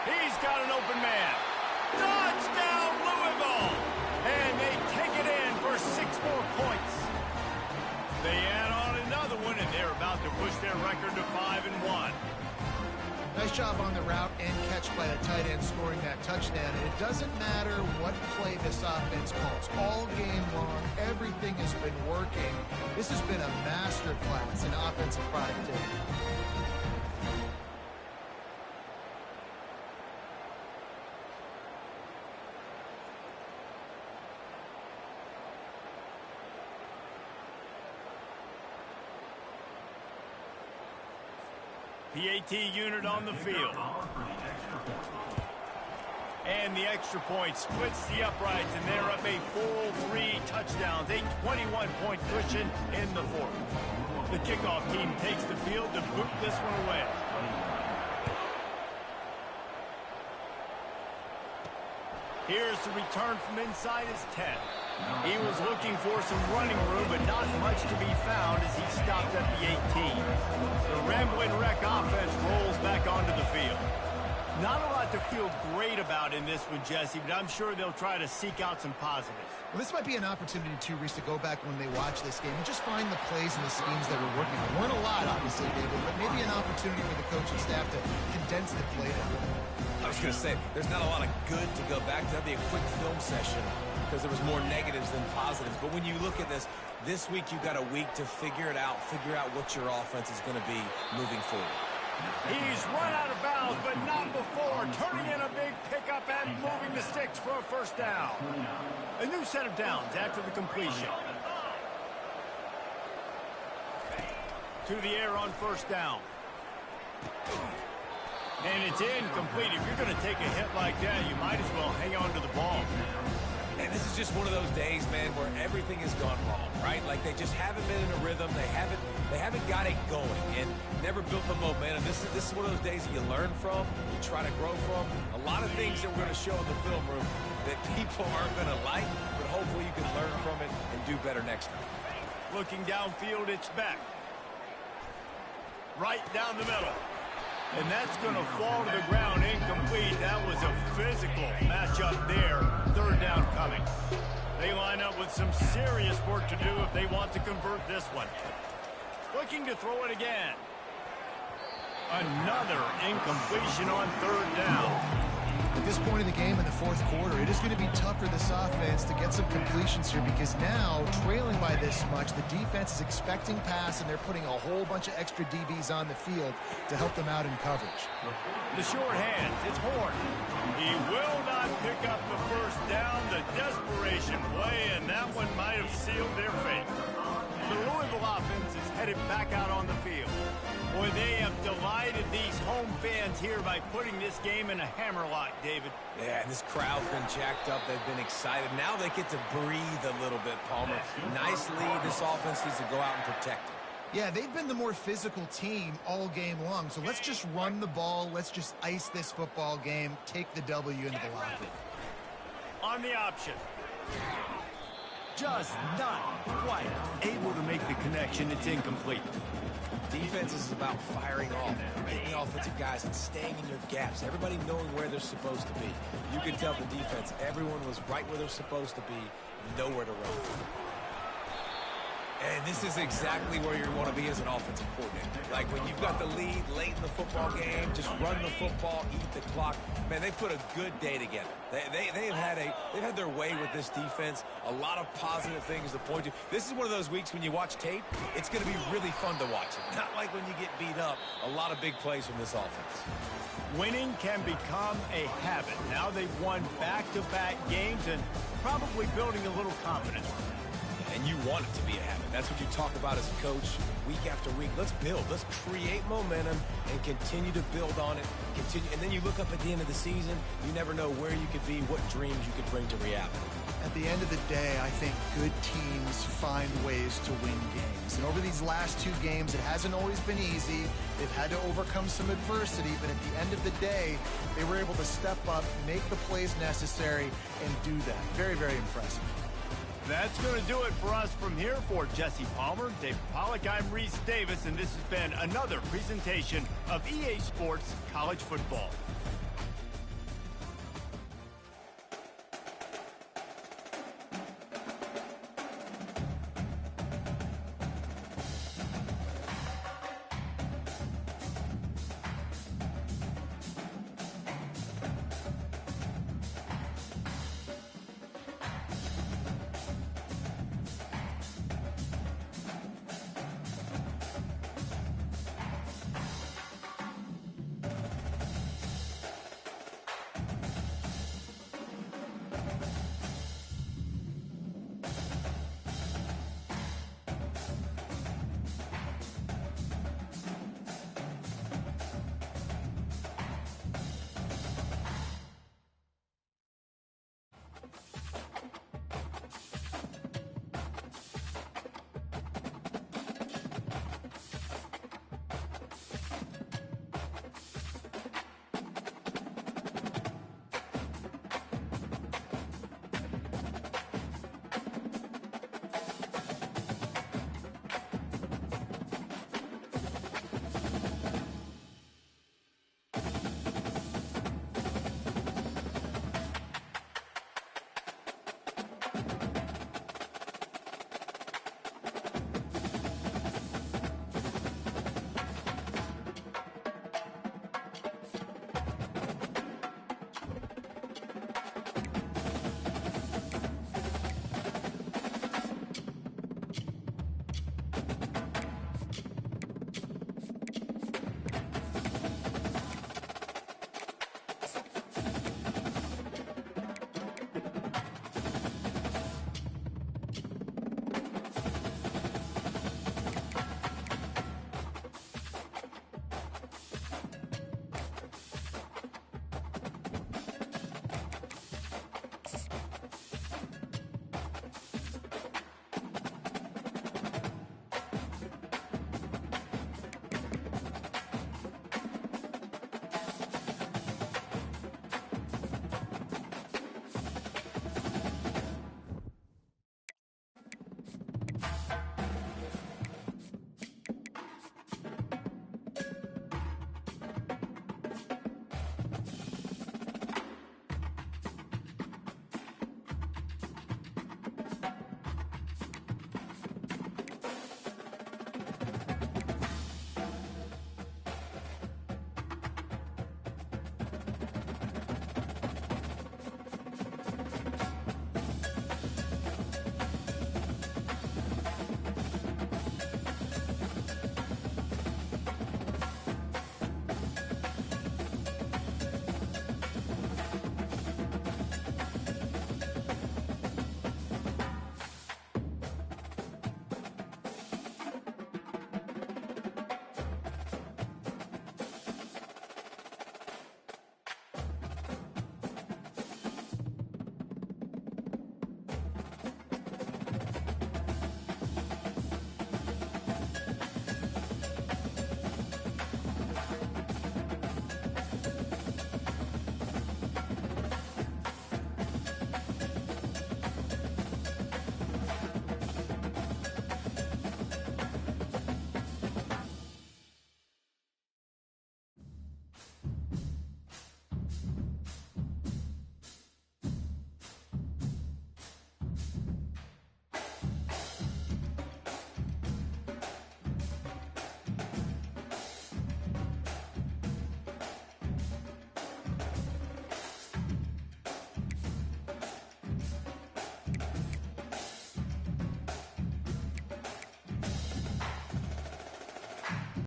He's got an open man. Touchdown, Louisville! And they take it in for 6 more points. They add on another one, and they're about to push their record to 5-1. Nice job on the route and catch by the tight end scoring that touchdown. And it doesn't matter what play this offense calls. All game long, everything has been working. This has been a master class in offensive productivity. PAT unit on the field. And the extra point splits the uprights, and they're up a full 3 touchdowns, a 21-point cushion in the 4th. The kickoff team takes the field to boot this one away. Here's the return from inside his 10. He was looking for some running room, but not much to be found as he stopped at the 18. The Rambling Wreck offense rolls back onto the field. Not a lot to feel great about in this one, Jesse, but I'm sure they'll try to seek out some positives. Well, this might be an opportunity, too, Reese, to go back when they watch this game and just find the plays and the schemes that were working. There weren't a lot, obviously, David, but maybe an opportunity for the coaching staff to condense the play down. I was going to say, there's not a lot of good to go back to. That'd be a quick film session because there was more negatives than positives. But when you look at this week you got a week to figure it out, figure out what your offense is going to be moving forward. He's run out of bounds, but not before. Turning in a big pickup and moving the sticks for a first down. A new set of downs after the completion. To the air on first down. And it's incomplete. If you're going to take a hit like that, you might as well hang on to the ball. And this is just one of those days, man, where everything has gone wrong, right? Like they just haven't been in a rhythm. They haven't got it going and never built the momentum. This is one of those days that you learn from, you try to grow from. A lot of things that we're going to show in the film room that people aren't going to like, but hopefully you can learn from it and do better next time. Looking downfield, it's back. Right down the middle. And that's going to fall to the ground incomplete. That was a physical matchup there. Third down coming. They line up with some serious work to do if they want to convert this one. Looking to throw it again. Another incompletion on third down. At this point in the game in the fourth quarter, it is going to be tough for this offense to get some completions here because now, trailing by this much, the defense is expecting pass, and they're putting a whole bunch of extra DBs on the field to help them out in coverage. The short hand, it's Horn. He will not pick up the first down. The desperation play, and that one might have sealed their fate. The Louisville offense is headed back out on the field. Boy, they have delighted these home fans here by putting this game in a hammerlock, David. Yeah, this crowd's been jacked up. They've been excited. Now they get to breathe a little bit, Palmer. Nice lead. This offense needs to go out and protect it. Yeah, they've been the more physical team all game long. So let's just run the ball. Let's just ice this football game. Take the W into the locker room. On the option. Just not quite able to make the connection. It's incomplete. Defense is about firing off, getting the offensive guys and staying in your gaps. Everybody knowing where they're supposed to be. You can tell the defense, everyone was right where they're supposed to be, nowhere to run. And this is exactly where you want to be as an offensive coordinator. Like when you've got the lead late in the football game, just run the football, eat the clock. Man, they put a good day together. They've had their way with this defense. A lot of positive things to point to. This is one of those weeks when you watch tape, it's going to be really fun to watch it. Not like when you get beat up. A lot of big plays from this offense. Winning can become a habit. Now they've won back-to-back games and probably building a little confidence. And you want it to be a habit. That's what you talk about as a coach week after week. Let's build. Let's create momentum and continue to build on it. And then you look up at the end of the season, you never know where you could be, what dreams you could bring to reality. At the end of the day, I think good teams find ways to win games. And over these last two games, it hasn't always been easy. They've had to overcome some adversity, but at the end of the day, they were able to step up, make the plays necessary, and do that. Very, very impressive. That's going to do it for us from here. For Jesse Palmer, Dave Pollack, I'm Reese Davis, and this has been another presentation of EA Sports College Football.